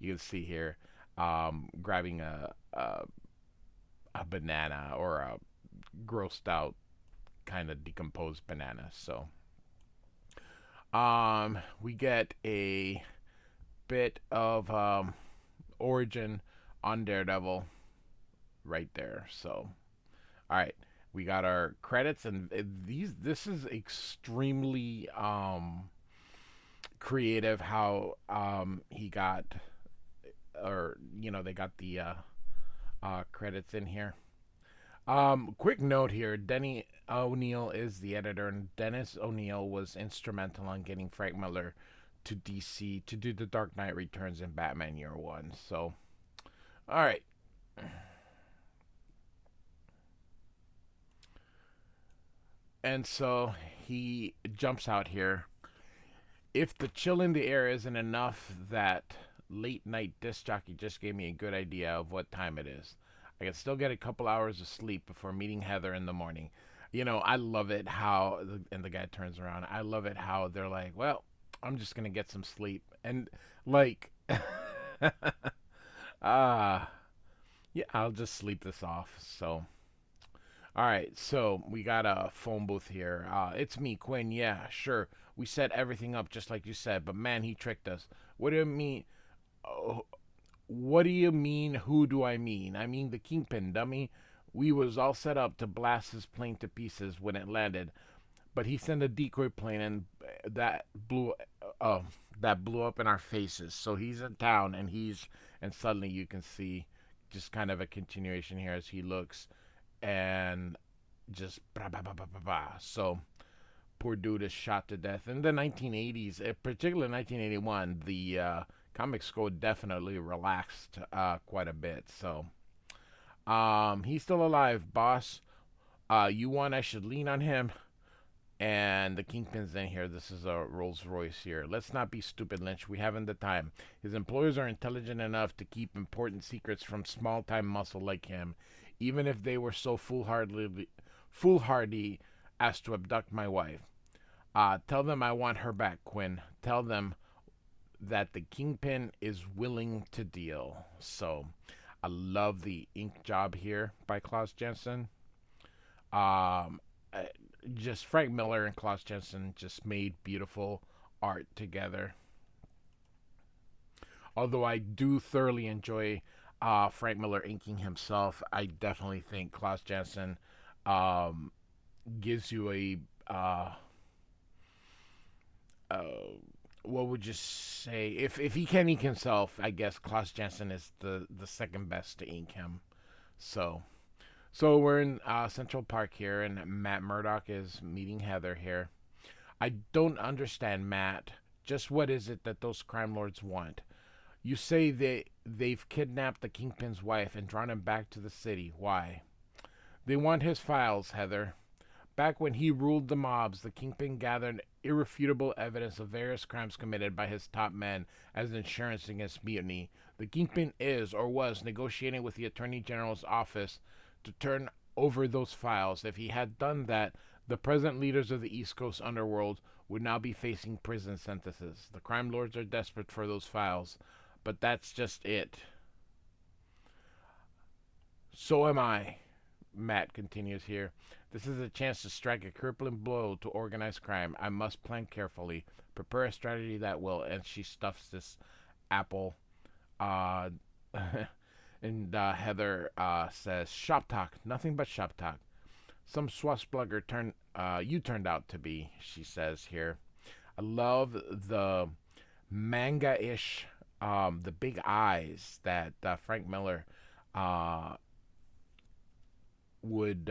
You can see here, grabbing a banana, or a grossed out kind of decomposed banana. So we get a bit of origin on Daredevil right there. So all right, we got our credits, and this is extremely creative how he got, or they got the credits in here. Quick note here, Denny O'Neil is the editor, and Dennis O'Neil was instrumental in getting Frank Miller to DC to do the Dark Knight Returns in Batman Year One. So, all right. And so he jumps out here. If the chill in the air isn't enough, that late night disc jockey just gave me a good idea of what time it is. I can still get a couple hours of sleep before meeting Heather in the morning. You know, I love it how, and the guy turns around, I love it how they're like, well, I'm just going to get some sleep. And, like, yeah, I'll just sleep this off. So, all right, so we got a phone booth here. It's me, Quinn. Yeah, sure. We set everything up just like you said, but man, he tricked us. What do you mean? Oh, what do you mean? Who do I mean? I mean the Kingpin, dummy. We was all set up to blast his plane to pieces when it landed, but he sent a decoy plane and that blew, uh, that blew up in our faces. So he's in town, and suddenly you can see just kind of a continuation here as he looks and just blah, blah, blah, blah, blah, blah. So poor dude is shot to death. In the 1980s, particularly 1981, the Comics Code definitely relaxed quite a bit. So he's still alive, boss. You want I should lean on him? And the Kingpin's in here. This is a Rolls Royce here. Let's not be stupid, Lynch. We haven't the time. His employers are intelligent enough to keep important secrets from small-time muscle like him, even if they were so foolhardy as to abduct my wife. Tell them I want her back, Quinn. Tell them that the Kingpin is willing to deal. So, I love the ink job here by Klaus Janson. Just Frank Miller and Klaus Janson just made beautiful art together. Although I do thoroughly enjoy Frank Miller inking himself, I definitely think Klaus Janson gives you a what would you say? If he can ink himself, I guess Klaus Janson is the second best to ink him. So we're in Central Park here, and Matt Murdock is meeting Heather here. I don't understand, Matt. Just what is it that those crime lords want? You say they've kidnapped the Kingpin's wife and drawn him back to the city. Why? They want his files, Heather. Back when he ruled the mobs, the Kingpin gathered irrefutable evidence of various crimes committed by his top men as insurance against mutiny. The Kingpin is, or was, negotiating with the Attorney General's office to turn over those files. If he had done that, the present leaders of the East Coast underworld would now be facing prison sentences. The crime lords are desperate for those files, but that's just it. So am I, Matt continues here. This is a chance to strike a crippling blow to organized crime. I must plan carefully, prepare a strategy that will, and she stuffs this apple. And Heather says, shop talk, nothing but shop talk. Some swashbuckler you turned out to be, she says here. I love the manga-ish, the big eyes that Frank Miller would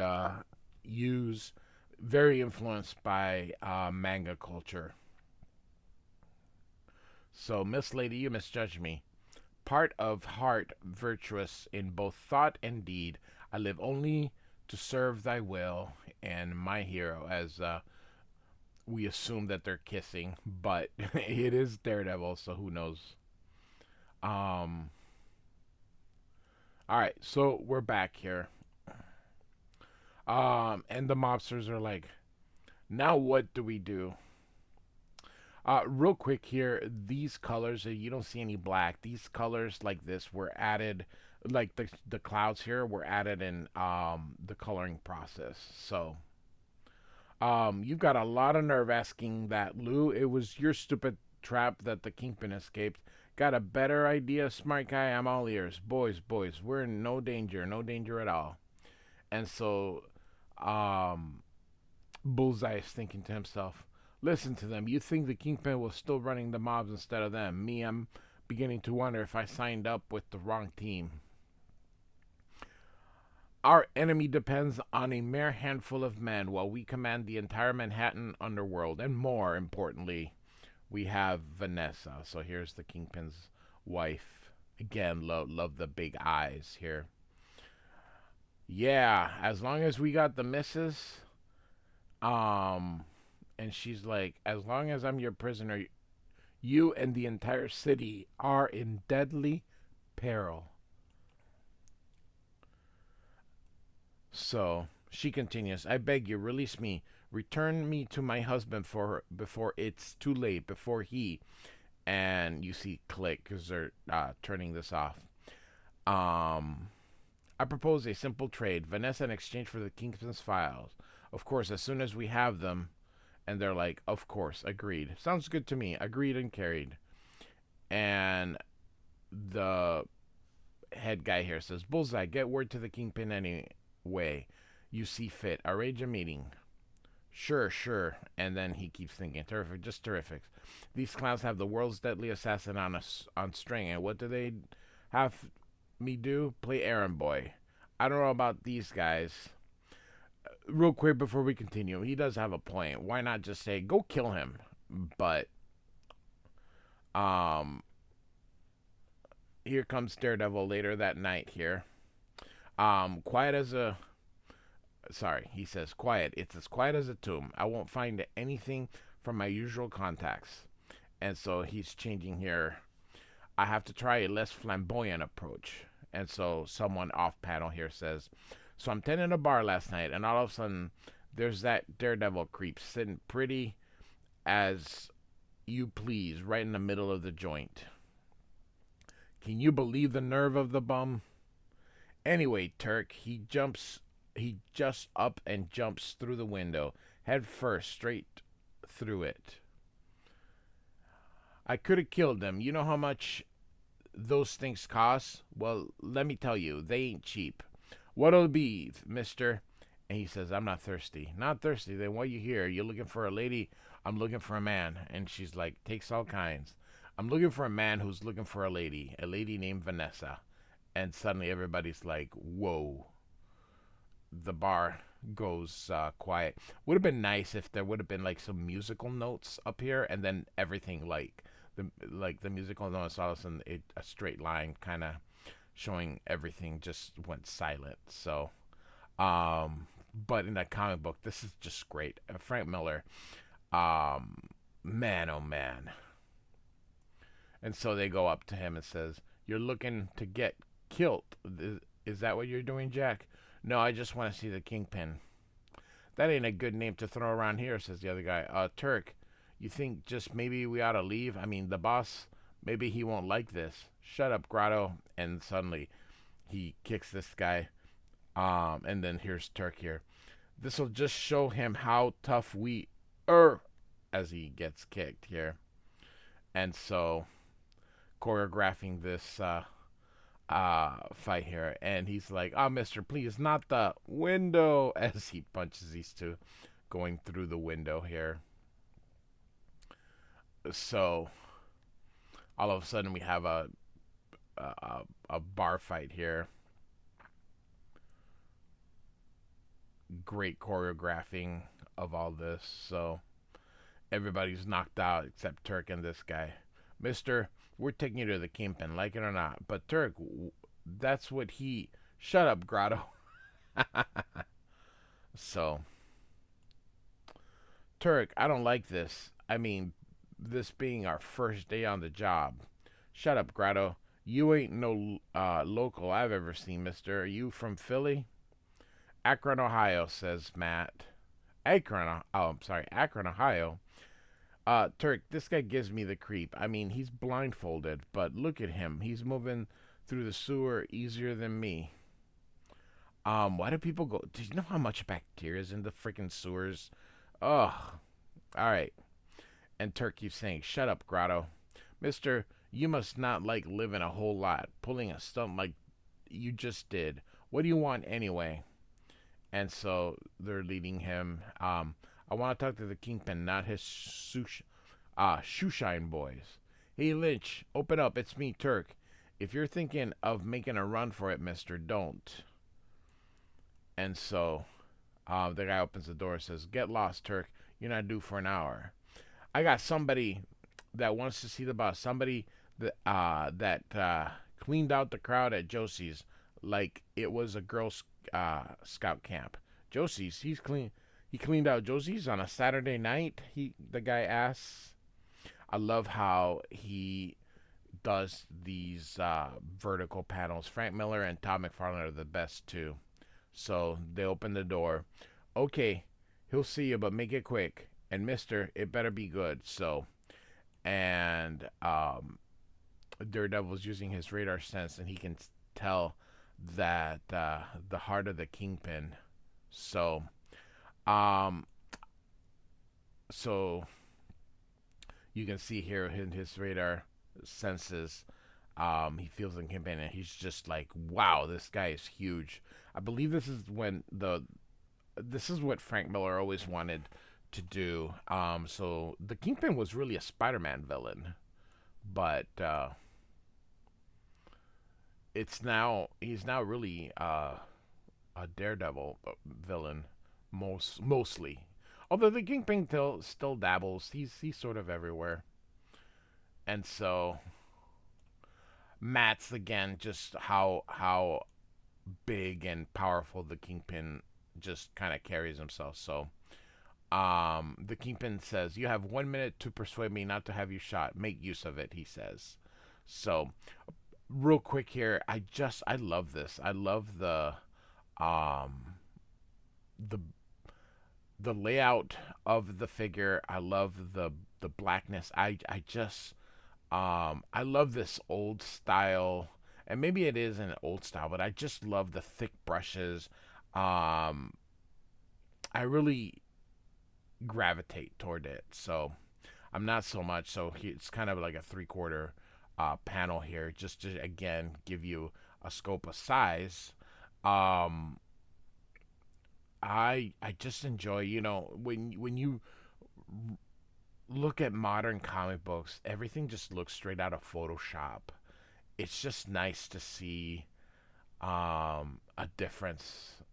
use, very influenced by manga culture. So, Miss Lady, you misjudged me. Part of heart virtuous in both thought and deed. I live only to serve thy will. And my hero, as we assume that they're kissing, but it is Daredevil, so who knows. All right, so we're back here. And the mobsters are like, now what do we do? Real quick here, these colors, you don't see any black. These colors like this were added, like the clouds here were added in the coloring process. So, you've got a lot of nerve asking that, Lou. It was your stupid trap that the Kingpin escaped. Got a better idea, smart guy? I'm all ears. Boys, we're in no danger at all. And so, Bullseye is thinking to himself, listen to them. You think the Kingpin was still running the mobs instead of them. Me, I'm beginning to wonder if I signed up with the wrong team. Our enemy depends on a mere handful of men while we command the entire Manhattan underworld. And more importantly, we have Vanessa. So here's the Kingpin's wife. Again, love the big eyes here. Yeah, as long as we got the missus, um, and she's like, as long as I'm your prisoner, you and the entire city are in deadly peril. So she continues, I beg you, release me. Return me to my husband before it's too late, before he. And you see click because they're turning this off. I propose a simple trade. Vanessa in exchange for the Kingpin's files. Of course, as soon as we have them. And they're like, of course, agreed. Sounds good to me. Agreed and carried. And the head guy here says, Bullseye, get word to the Kingpin anyway. You see fit. Arrange a meeting. Sure, sure. And then he keeps thinking, terrific, just terrific. These clowns have the world's deadly assassin on string. And what do they have me do? Play errand boy. I don't know about these guys. Real quick before we continue, he does have a point. Why not just say, go kill him? But, here comes Daredevil later that night here. Quiet as a... Sorry, he says, quiet. It's as quiet as a tomb. I won't find anything from my usual contacts. And so he's changing here. I have to try a less flamboyant approach. And so someone off panel here says, so I'm tending a bar last night, and all of a sudden, there's that Daredevil creep sitting pretty as you please right in the middle of the joint. Can you believe the nerve of the bum? Anyway, Turk, he just up and jumps through the window, head first, straight through it. I could have killed him. You know how much those things cost? Well, let me tell you, they ain't cheap. What'll it be, mister? And he says, I'm not thirsty. Not thirsty? Then what you here? You looking for a lady? I'm looking for a man. And she's like, takes all kinds. I'm looking for a man who's looking for a lady named Vanessa. And suddenly everybody's like, whoa. The bar goes quiet. Would have been nice if there would have been like some musical notes up here, and then everything like the musical notes, all of a sudden a straight line kind of showing everything just went silent. So, but in that comic book, this is just great. Frank Miller, man, oh man. And so they go up to him and says, "You're looking to get killed. Is that what you're doing, Jack?" "No, I just want to see the Kingpin." "That ain't a good name to throw around here," says the other guy. Turk, you think just maybe we ought to leave? I mean, the boss, maybe he won't like this." "Shut up, Grotto." And suddenly he kicks this guy. And then here's Turk here. "This'll just show him how tough we are," as he gets kicked here. And so choreographing this fight here, and he's like, "Oh, mister, please, not the window," as he punches these two going through the window here. So all of a sudden we have a bar fight here. Great choreographing of all this. So everybody's knocked out except Turk and this guy. "Mister, we're taking you to the Kingpin, like it or not." "But Turk, that's what he..." "Shut up, Grotto." So, "Turk, I don't like this. I mean, this being our first day on the job." "Shut up, Grotto. You ain't no local I've ever seen, mister. Are you from Philly?" "Akron, Ohio," says Matt. Akron, Ohio. Turk, this guy gives me the creep. I mean, he's blindfolded, but look at him. He's moving through the sewer easier than me." Why do people go... Do you know how much bacteria is in the freaking sewers? Ugh. All right. And Turk keeps saying, "Shut up, Grotto. Mister, you must not like living a whole lot, pulling a stunt like you just did. What do you want anyway?" And so they're leading him. "I want to talk to the Kingpin, not his shoeshine boys." "Hey, Lynch, open up. It's me, Turk. If you're thinking of making a run for it, mister, don't." And so the guy opens the door and says, "Get lost, Turk. You're not due for an hour." "I got somebody that wants to see the boss. Somebody that cleaned out the crowd at Josie's like it was a Girl Scout camp. Josie's, he's clean. He cleaned out Josie's on a Saturday night. The guy asks. I love how he does these vertical panels. Frank Miller and Todd McFarlane are the best too. So they open the door. Okay, he'll see you, but make it quick. And Mister, it better be good. So, and Daredevil's using his radar sense, and he can tell that the heart of the Kingpin. So, um, so you can see here in his radar senses, he feels the Kingpin, and he's just like, wow, this guy is huge. I believe this is what Frank Miller always wanted to do. So the Kingpin was really a Spider-Man villain, but he's now really a Daredevil villain mostly. Although the Kingpin still dabbles, he's sort of everywhere. And so Matt's again just how big and powerful the Kingpin just kind of carries himself. So the Kingpin says, "You have 1 minute to persuade me not to have you shot. Make use of it," he says. So real quick here, I love this. I love the the layout of the figure. I love the blackness. I just I love this old style, and maybe it is an old style, but I just love the thick brushes. I really gravitate toward it. So I'm not so much. So it's kind of like a 3/4 panel here, just to again give you a scope of size. Um, I just enjoy, when you look at modern comic books, everything just looks straight out of Photoshop. It's just nice to see a difference.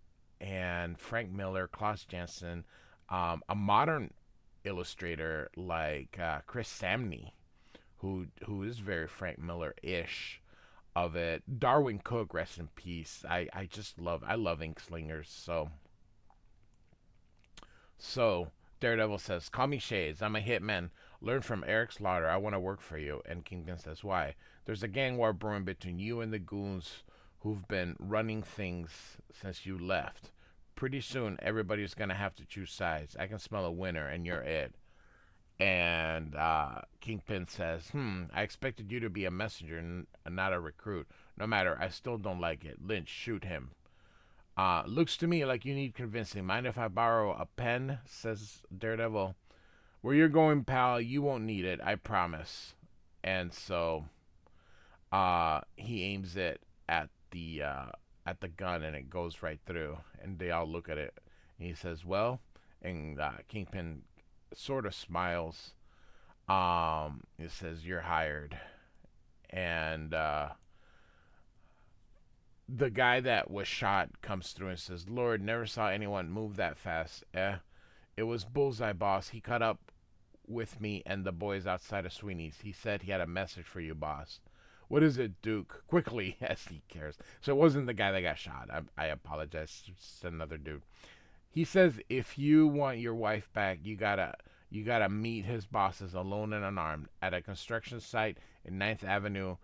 And Frank Miller, Klaus Janson, a modern illustrator like Chris Samney, who is very Frank Miller-ish of it. Darwin Cook, rest in peace. I love ink slingers. So Daredevil says, "Call me Shades. I'm a hitman. Learn from Eric Slaughter. I want to work for you." And Kingpin says, "Why?" "There's a gang war brewing between you and the goons who've been running things since you left. Pretty soon, everybody's going to have to choose sides. I can smell a winner, and you're it." And Kingpin says, "I expected you to be a messenger and not a recruit. No matter, I still don't like it. Lynch, shoot him." "Looks to me like you need convincing. Mind if I borrow a pen?" says Daredevil. "Where you're going, pal, you won't need it, I promise." And so he aims it at the gun, and it goes right through. And they all look at it. And he says, "Well," and Kingpin sort of smiles. It says, "You're hired." And the guy that was shot comes through and says, "Lord, never saw anyone move that fast. It was Bullseye, boss. He caught up with me and the boys outside of Sweeney's. He said he had a message for you, boss." "What is it, Duke?" Quickly, as he cares. So it wasn't the guy that got shot. I apologize. It's another dude. He says, "If you want your wife back, you gotta meet his bosses alone and unarmed at a construction site in 9th Avenue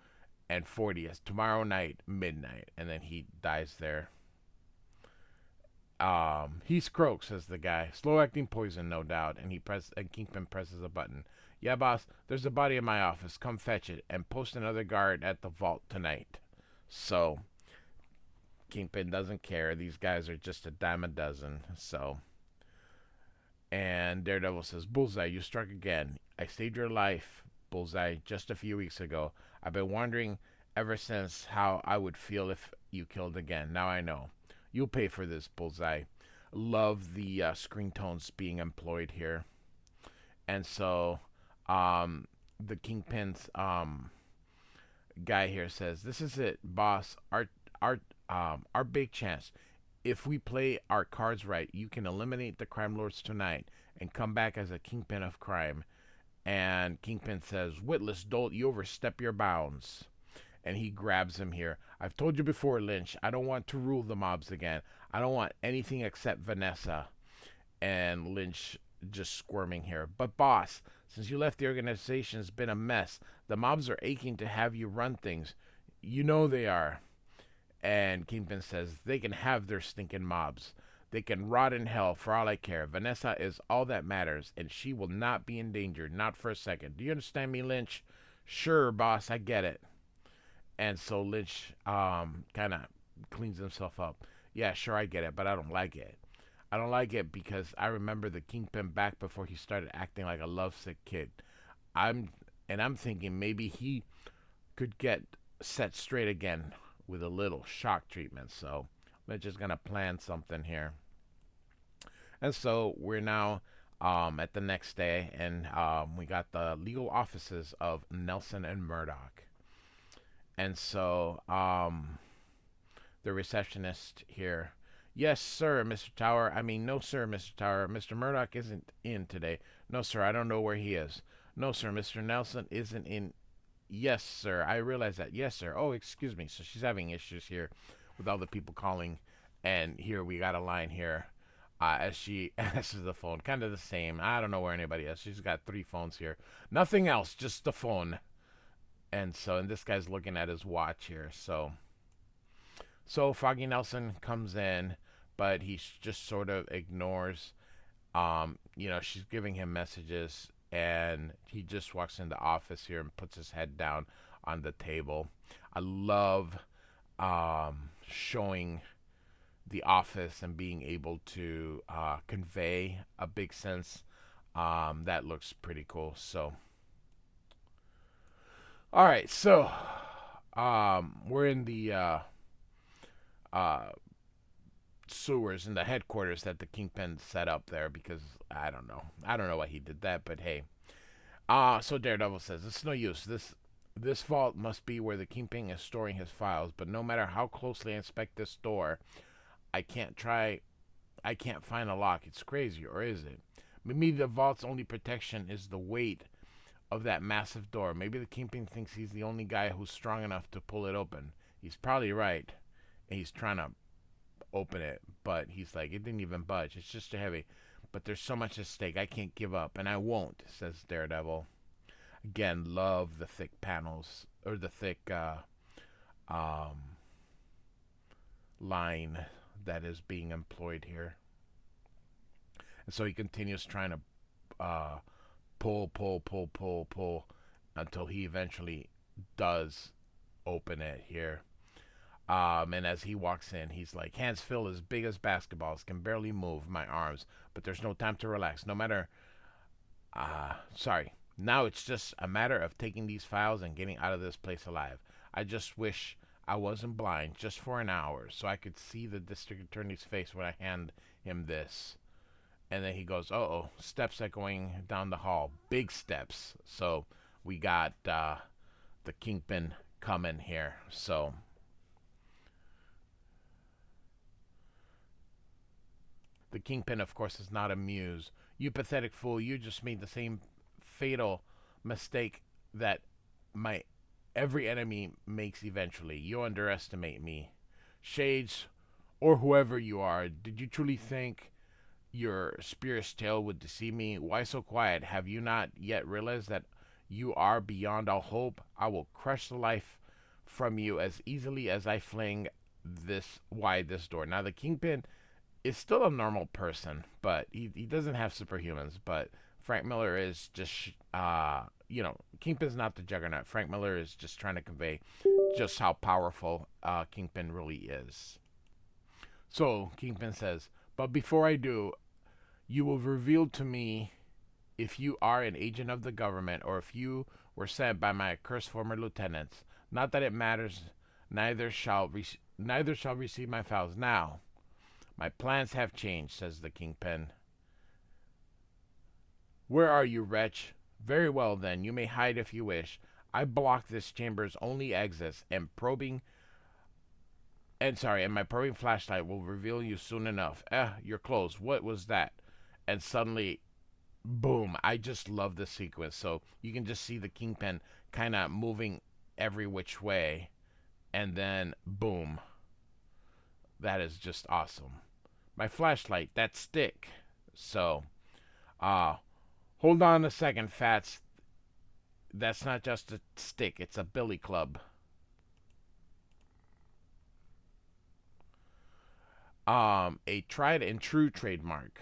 and 40th tomorrow night, midnight." And then he dies there. "He's croaked," says the guy. "Slow acting poison, no doubt." And Kingpin presses a button. "Yeah, boss, there's a body in my office. Come fetch it and post another guard at the vault tonight." So Kingpin doesn't care. These guys are just a dime a dozen. So, and Daredevil says, "Bullseye, you struck again. I saved your life, Bullseye, just a few weeks ago. I've been wondering ever since how I would feel if you killed again. Now I know. You'll pay for this, Bullseye." Love the screen tones being employed here. And so the Kingpin's guy here says, "This is it, boss. Our big chance. If we play our cards right, you can eliminate the crime lords tonight and come back as a kingpin of crime. And Kingpin says, "Witless dolt, you overstep your bounds." And he grabs him here. "I've told you before, Lynch, I don't want to rule the mobs again. I don't want anything except Vanessa." And Lynch just squirming here. "But boss, since you left, the organization's been a mess. The mobs are aching to have you run things. You know they are." And Kingpin says, "They can have their stinking mobs. They can rot in hell for all I care. Vanessa is all that matters, and she will not be in danger, not for a second. Do you understand me, Lynch?" "Sure, boss, I get it." And so Lynch kind of cleans himself up. "Yeah, sure, I get it, but I don't like it. I don't like it because I remember the Kingpin back before he started acting like a lovesick kid. I'm thinking maybe he could get set straight again with a little shock treatment. So we're just gonna plan something here." And so we're now at the next day, and we got the legal offices of Nelson and Murdoch. And so the receptionist here, "Yes, sir, Mr. Tower. I mean, no, sir, Mr. Tower. Mr. Murdoch isn't in today." "No, sir, I don't know where he is." "No, sir, Mr. Nelson isn't in." "Yes, sir, I realize that." "Yes, sir." "Oh, excuse me." So she's having issues here with all the people calling. And here we got a line here as she answers the phone. Kind of the same. "I don't know where anybody is." She's got 3 phones here. "Nothing else, just the phone." And this guy's looking at his watch here. So Foggy Nelson comes in, but he just sort of ignores. She's giving him messages, and he just walks in the office here and puts his head down on the table. I love showing the office and being able to convey a big sense. That looks pretty cool. So, all right. So, we're in the sewers in the headquarters that the Kingpin set up there because I don't know why he did that, but hey. So Daredevil says, "It's no use. This vault must be where the Kingpin is storing his files, but no matter how closely I inspect this door, I can't find a lock. It's crazy, or is it? Maybe the vault's only protection is the weight of that massive door. Maybe the Kingpin thinks he's the only guy who's strong enough to pull it open. He's probably right. And he's trying to open it, but he's like, it didn't even budge. It's just too heavy. But there's so much at stake. I can't give up, and I won't," says Daredevil. Again, love the thick panels, or the thick line that is being employed here. And so he continues trying to pull until he eventually does open it here. And as he walks in, he's like, "Hands feel as big as basketballs, can barely move my arms, but there's no time to relax. No matter, now it's just a matter of taking these files and getting out of this place alive. I just wish I wasn't blind just for an hour so I could see the district attorney's face when I hand him this." And then he goes, "Uh-oh, steps are going down the hall. Big steps." So we got the Kingpin coming here. So the Kingpin, of course, is not amused. "You pathetic fool, you just made the same fatal mistake that my every enemy makes eventually. You underestimate me. Shades, or whoever you are, did you truly think your spear's tail would deceive me? Why so quiet? Have you not yet realized that you are beyond all hope? I will crush the life from you as easily as I fling this door." Now, the Kingpin is still a normal person, but he doesn't have superhumans. But Frank Miller is just, Kingpin's not the Juggernaut. Frank Miller is just trying to convey just how powerful Kingpin really is. So Kingpin says, "But before I do, you will reveal to me if you are an agent of the government or if you were sent by my accursed former lieutenants. Not that it matters. Neither shall receive my files now. My plans have changed," says the Kingpin. "Where are you, wretch? Very well, then. You may hide if you wish. I block this chamber's only exits, and my probing flashlight will reveal you soon enough. You're close. What was that?" And suddenly, boom. I just love this sequence. So you can just see the Kingpin kind of moving every which way, and then boom. That is just awesome. My flashlight, that stick. So, uh, hold on a second, Fats. That's not just a stick, it's a billy club. A tried and true trademark,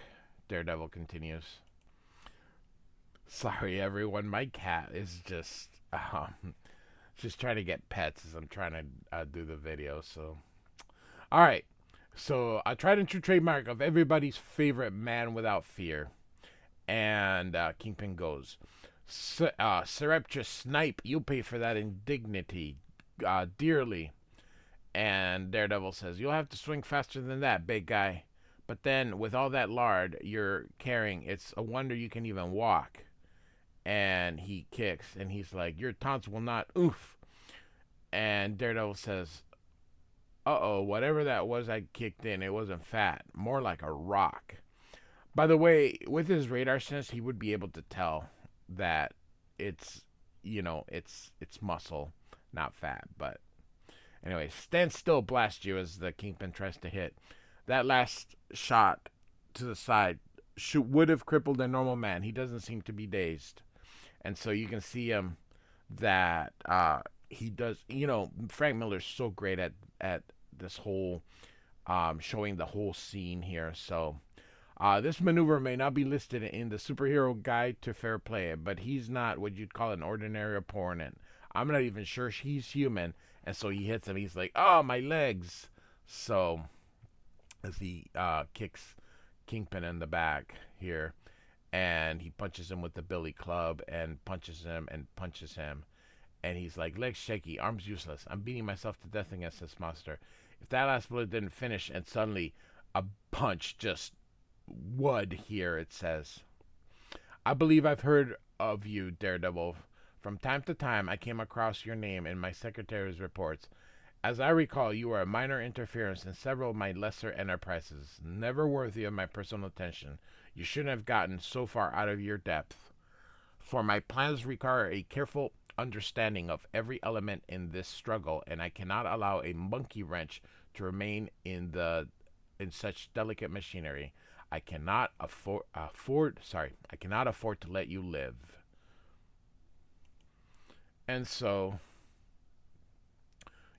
Daredevil continues. Sorry, everyone. My cat is just trying to get pets as I'm trying to do the video. So, all right. So, a tried and true trademark of everybody's favorite man without fear. And Kingpin goes, surreptitious snipe, you'll pay for that indignity dearly. And Daredevil says, you'll have to swing faster than that, big guy. But then, with all that lard you're carrying, it's a wonder you can even walk. And he kicks, and he's like, your taunts will not, oof. And Daredevil says, uh-oh, whatever that was I kicked in, it wasn't fat, more like a rock. By the way, with his radar sense, he would be able to tell that it's, it's muscle, not fat. But anyway, stand still, blast you, as the Kingpin tries to hit. That last shot to the side would have crippled a normal man. He doesn't seem to be dazed. And so you can see him that he does, Frank Miller's so great at this whole, showing the whole scene here. So this maneuver may not be listed in the Superhero Guide to Fair Play, but he's not what you'd call an ordinary opponent. I'm not even sure he's human. And so he hits him. He's like, oh, my legs. So as he kicks Kingpin in the back here, and he punches him with the billy club and punches him and punches him. And he's like, legs shaky, arms useless. I'm beating myself to death against this monster. If that last bullet didn't finish, and suddenly a punch just would here, it says. I believe I've heard of you, Daredevil. From time to time, I came across your name in my secretary's reports. As I recall, you were a minor interference in several of my lesser enterprises, never worthy of my personal attention. You shouldn't have gotten so far out of your depth. For my plans require a careful understanding of every element in this struggle, and I cannot allow a monkey wrench to remain in such delicate machinery. I cannot afford to let you live. And so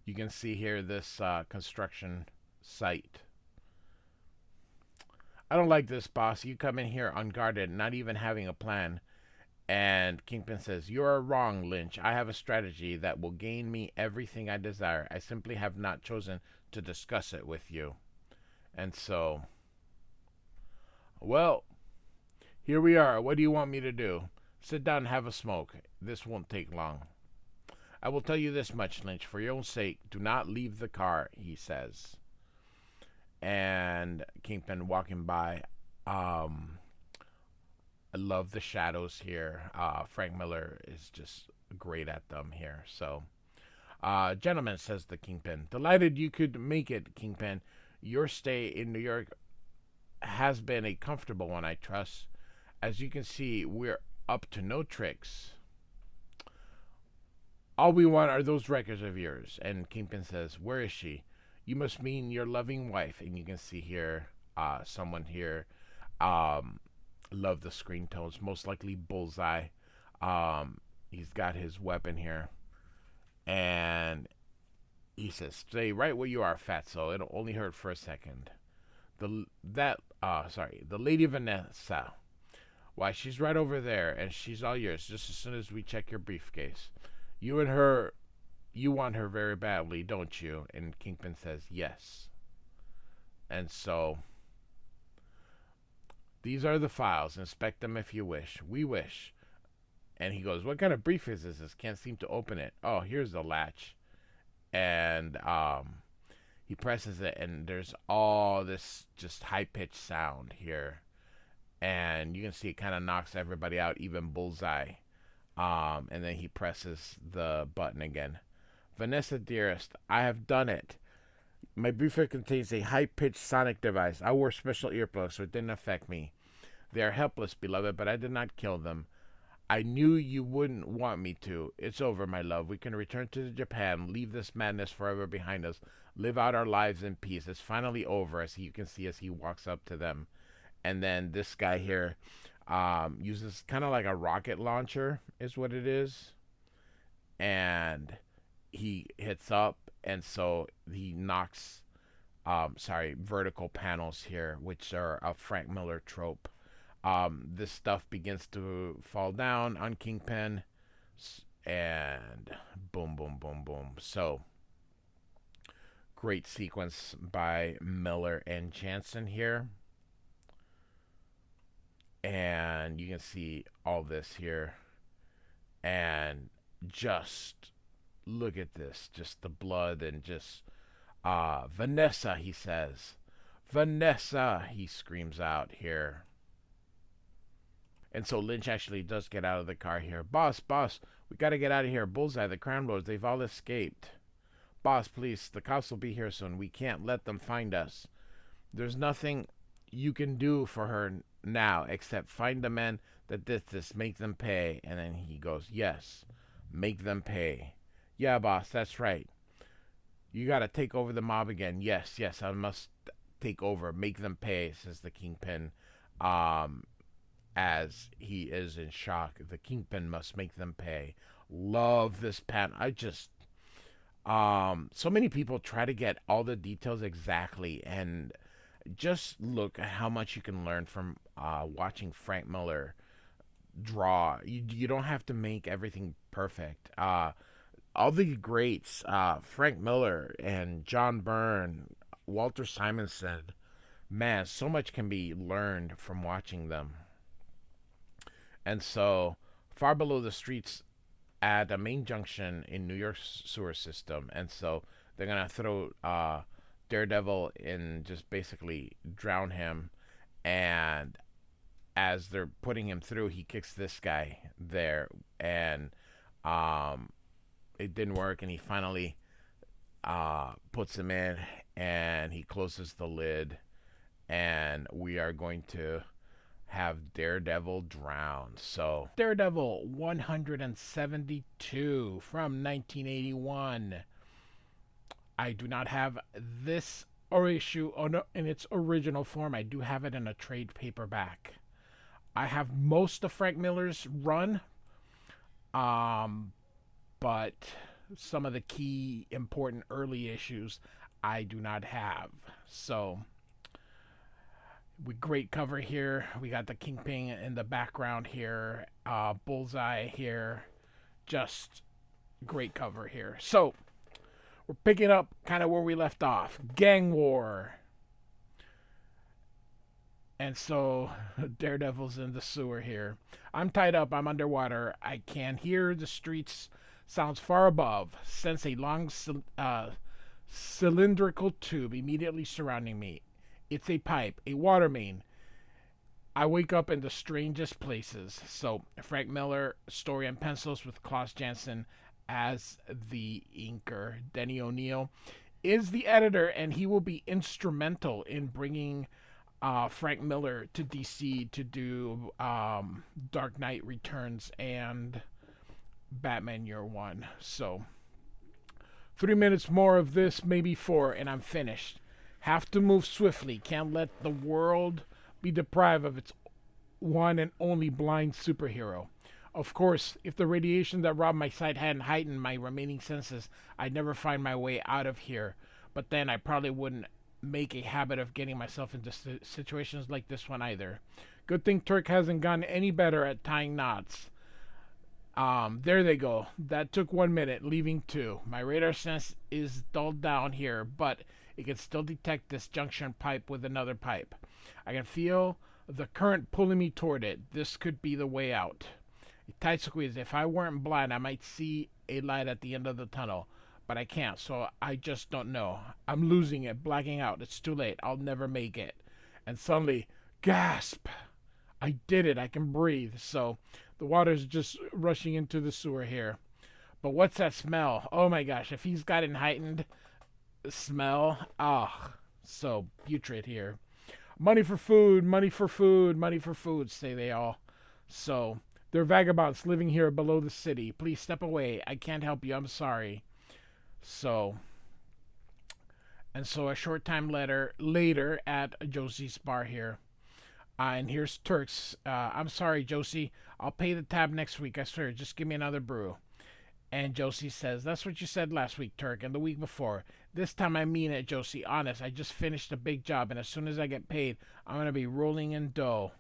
you can see here this construction site. I don't like this, boss. You come in here unguarded, not even having a plan. And Kingpin says, you're wrong, Lynch. I have a strategy that will gain me everything I desire. I simply have not chosen to discuss it with you. And so, well, here we are. What do you want me to do? Sit down and have a smoke. This won't take long. I will tell you this much, Lynch. For your own sake, do not leave the car, he says. And Kingpin walking by. I love the shadows here. Frank Miller is just great at them here. So, gentlemen, says the Kingpin, delighted you could make it, Kingpin. Your stay in New York has been a comfortable one, I trust. As you can see, we're up to no tricks. All we want are those records of yours. And Kingpin says, where is she? You must mean your loving wife. And you can see here, someone here, love the screen tones, most likely Bullseye. He's got his weapon here. And he says, stay right where you are, fatso. It'll only hurt for a second. The Lady Vanessa. Why, she's right over there, and she's all yours just as soon as we check your briefcase. You and her, you want her very badly, don't you? And Kingpin says, yes. And so, these are the files. Inspect them if you wish. We wish. And he goes, what kind of briefcase is this? Can't seem to open it. Oh, here's the latch. And he presses it, and there's all this just high-pitched sound here. And you can see it kind of knocks everybody out, even Bullseye. And then he presses the button again. Vanessa, dearest, I have done it. My briefcase contains a high-pitched sonic device. I wore special earplugs, so it didn't affect me. They are helpless, beloved, but I did not kill them. I knew you wouldn't want me to. It's over, my love. We can return to Japan, leave this madness forever behind us, live out our lives in peace. It's finally over, as you can see as he walks up to them. And then this guy here uses kind of like a rocket launcher, is what it is. And he hits up, and so he knocks, vertical panels here, which are a Frank Miller trope. This stuff begins to fall down on Kingpin, and boom, boom, boom, boom. So, great sequence by Miller and Janson here. And you can see all this here. And just look at this. Just the blood and just, Vanessa, he says. Vanessa, he screams out here. And so Lynch actually does get out of the car here. Boss, we got to get out of here. Bullseye, the Crown Lords, they've all escaped. Boss, please, the cops will be here soon. We can't let them find us. There's nothing you can do for her now except find the men that did this, make them pay. And then he goes, yes, make them pay. Yeah, boss, that's right. You got to take over the mob again. Yes, I must take over, make them pay, says the Kingpin. As he is in shock. The Kingpin must make them pay. Love this panel. I just, so many people try to get all the details exactly, and just look at how much you can learn from watching Frank Miller draw. You don't have to make everything perfect. All the greats, Frank Miller and John Byrne, Walter Simonson, man, so much can be learned from watching them. And so, far below the streets at a main junction in New York's sewer system. And so, they're going to throw Daredevil in, just basically drown him. And as they're putting him through, he kicks this guy there. And it didn't work. And he finally puts him in. And he closes the lid. And we are going to have Daredevil drown. So, Daredevil 172 from 1981. I do not have this issue in its original form. I do have it in a trade paperback. I have most of Frank Miller's run, but some of the key important early issues I do not have. So, great cover here. We got the Kingpin in the background here. Bullseye here. Just great cover here. So, we're picking up kind of where we left off. Gang war. And so, Daredevil's in the sewer here. I'm tied up. I'm underwater. I can hear the streets sounds far above. Sense a long cylindrical tube immediately surrounding me. It's a pipe, a water main. I wake up in the strangest places. So, Frank Miller, story and pencils with Klaus Janson as the inker. Denny O'Neil is the editor, and he will be instrumental in bringing Frank Miller to DC to do Dark Knight Returns and Batman Year One. So, 3 minutes more of this, maybe 4, and I'm finished. Have to move swiftly. Can't let the world be deprived of its one and only blind superhero. Of course, if the radiation that robbed my sight hadn't heightened my remaining senses, I'd never find my way out of here. But then I probably wouldn't make a habit of getting myself into situations like this one either. Good thing Turk hasn't gotten any better at tying knots. There they go. That took 1 minute, leaving 2. My radar sense is dulled down here, but it can still detect this junction pipe with another pipe. I can feel the current pulling me toward it. This could be the way out. A tight squeeze. If I weren't blind, I might see a light at the end of the tunnel. But I can't, so I just don't know. I'm losing it, blacking out. It's too late. I'll never make it. And suddenly, gasp! I did it. I can breathe. So the water's just rushing into the sewer here. But what's that smell? Oh my gosh, if he's got it heightened smell, so putrid here. Money for food, money for food, money for food, say they all. So, they're vagabonds living here below the city. Please step away. I can't help you. I'm sorry. So, and so a short time later at Josie's bar here. And here's Turks. I'm sorry, Josie. I'll pay the tab next week. I swear. Just give me another brew. And Josie says, that's what you said last week, Turk, and the week before. This time I mean it, Josie. Honest, I just finished a big job, and as soon as I get paid, I'm going to be rolling in dough.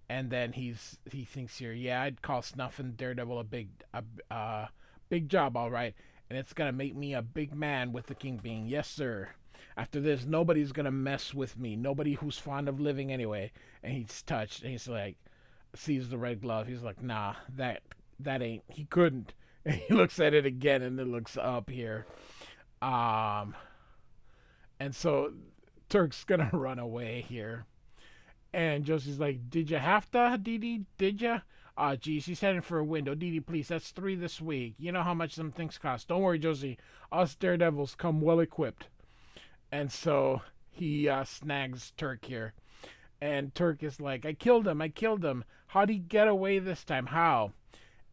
And then he thinks here, yeah, I'd call snuffing Daredevil big job, all right. And it's going to make me a big man with the Kingpin. Yes, sir. After this, nobody's going to mess with me. Nobody who's fond of living anyway. And he's touched, and he's like, sees the red glove. He's like, nah, that ain't. He couldn't. And he looks at it again, and it looks up here. And so Turk's going to run away here. And Josie's like, did you have to, Dee Dee? Did you? Geez, he's heading for a window. Dee Dee, please, that's 3 this week. You know how much some things cost. Don't worry, Josie. Us Daredevils come well equipped. And so he snags Turk here. And Turk is like, I killed him. How'd he get away this time? How?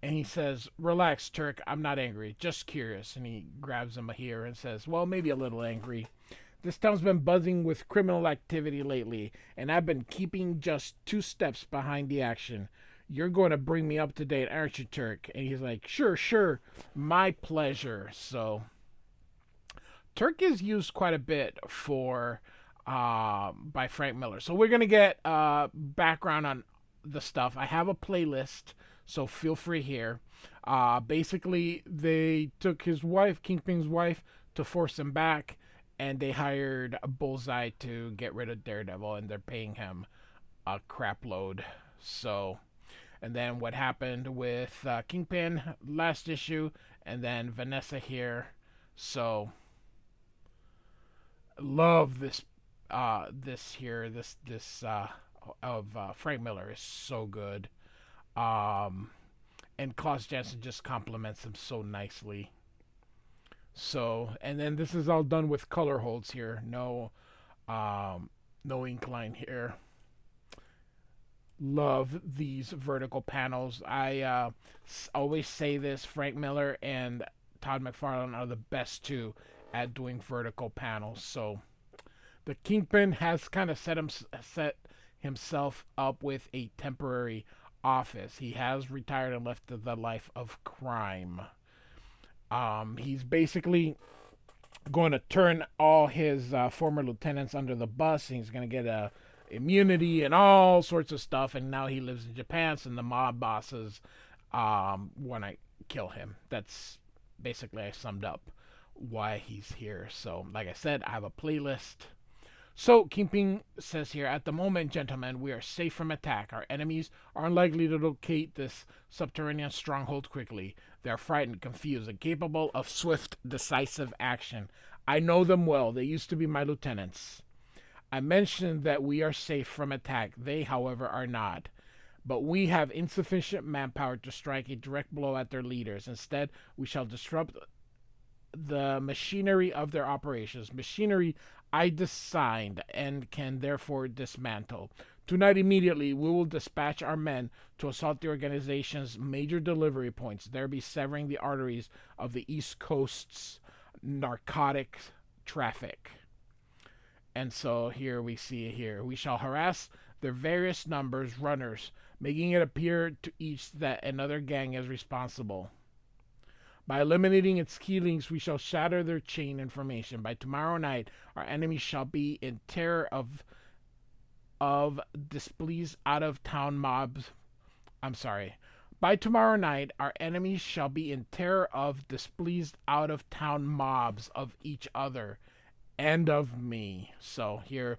And he says, relax, Turk. I'm not angry. Just curious. And he grabs him here and says, well, maybe a little angry. This town's been buzzing with criminal activity lately, and I've been keeping just 2 steps behind the action. You're going to bring me up to date, aren't you, Turk? And he's like, sure. My pleasure. So Turk is used quite a bit by Frank Miller. So we're going to get background on the stuff. I have a playlist, so feel free here. Basically, they took his wife, Kingpin's wife, to force him back, and they hired Bullseye to get rid of Daredevil, and they're paying him a crap load. So, and then what happened with Kingpin last issue, and then Vanessa here. So, love this of Frank Miller is so good. And Klaus Janson just compliments him so nicely. So, and then this is all done with color holds here. No ink line here. Love these vertical panels. I always say this, Frank Miller and Todd McFarlane are the best two at doing vertical panels. So, the Kingpin has kind of set himself up with a temporary office. He has retired and left the life of crime. He's basically going to turn all his former lieutenants under the bus, and he's going to get immunity and all sorts of stuff, and now he lives in Japan, and the mob bosses want to kill him. That's basically, I summed up why he's here. So, like I said, I have a playlist. So, Kingpin says here, at the moment, gentlemen, we are safe from attack. Our enemies are unlikely to locate this subterranean stronghold quickly. They are frightened, confused, and capable of swift, decisive action. I know them well. They used to be my lieutenants. I mentioned that we are safe from attack. They, however, are not. But we have insufficient manpower to strike a direct blow at their leaders. Instead, we shall disrupt the machinery of their operations. Machinery I designed and can therefore dismantle. Tonight, immediately, we will dispatch our men to assault the organization's major delivery points, thereby severing the arteries of the East Coast's narcotic traffic. And so here we see we shall harass their various runners, making it appear to each that another gang is responsible. By eliminating its key links, we shall shatter their chain information. By tomorrow night, our enemies shall be in terror of displeased out-of-town mobs. By tomorrow night, our enemies shall be in terror of displeased out-of-town mobs of each other and of me. So here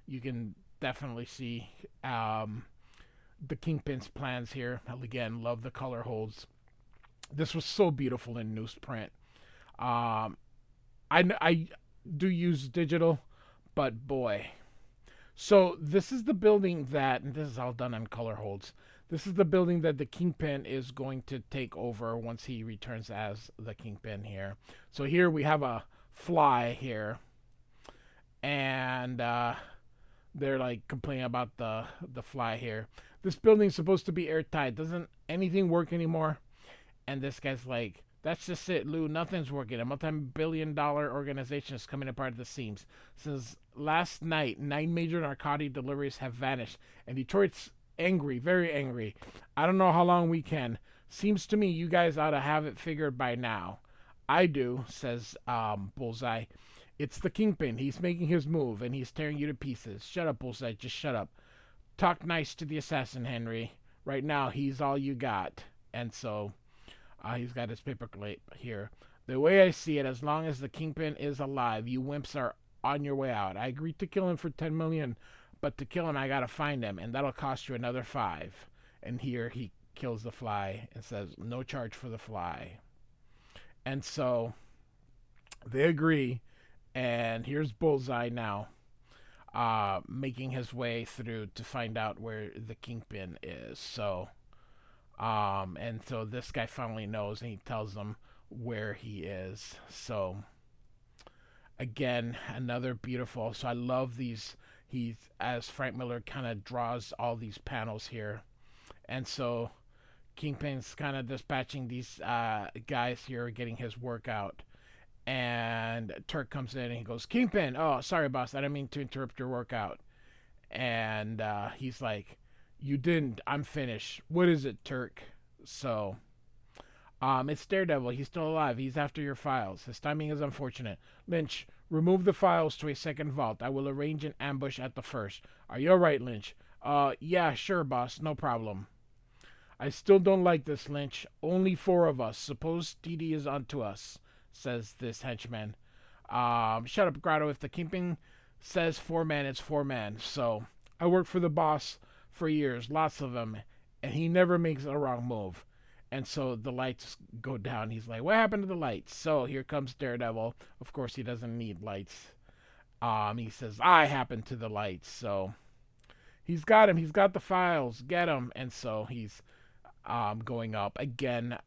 you can definitely see the Kingpin's plans here. Again, love the color holds. This was so beautiful in newsprint. I do use digital, but boy. So this is the building and this is all done on color holds. This is the building that the Kingpin is going to take over once he returns as the Kingpin here. So here we have a fly here. And they're like complaining about the fly here. This building's supposed to be airtight. Doesn't anything work anymore? And this guy's like, that's just it, Lou. Nothing's working. A multi-billion-dollar organization is coming apart at the seams. Since last night, 9 major narcotic deliveries have vanished, and Detroit's angry, very angry. I don't know how long we can. Seems to me you guys ought to have it figured by now. I do, says Bullseye. It's the Kingpin. He's making his move, and he's tearing you to pieces. Shut up, Bullseye. Just shut up. Talk nice to the assassin, Henry. Right now, he's all you got. And so... he's got his paperclip here. The way I see it, as long as the Kingpin is alive, you wimps are on your way out. I agreed to kill him for $10 million, but to kill him, I gotta find him, and that'll cost you another $5 million. And here he kills the fly and says, no charge for the fly. And so they agree, and here's Bullseye now, making his way through to find out where the Kingpin is. So... and so this guy finally knows, and he tells them where he is. So again, another beautiful. So I love these. He's, as Frank Miller kind of draws all these panels here, and so Kingpin's kind of dispatching these guys here, getting his work out. And Turk comes in and he goes, Kingpin, oh sorry boss, I didn't mean to interrupt your workout. And he's like, you didn't. I'm finished. What is it, Turk? So, it's Daredevil. He's still alive. He's after your files. His timing is unfortunate. Lynch, remove the files to a second vault. I will arrange an ambush at the first. Are you alright, Lynch? Yeah, sure, boss. No problem. I still don't like this, Lynch. Only 4 of us. Suppose DD is onto us, says this henchman. Shut up, Grotto. If the Kingpin says 4 men, it's 4 men. So, I work for the boss for years, lots of them, and he never makes a wrong move. And so the lights go down. He's like, what happened to the lights? So here comes Daredevil. Of course, he doesn't need lights. He says, I happened to the lights. So he's got him. He's got the files. Get him. And so he's going up again,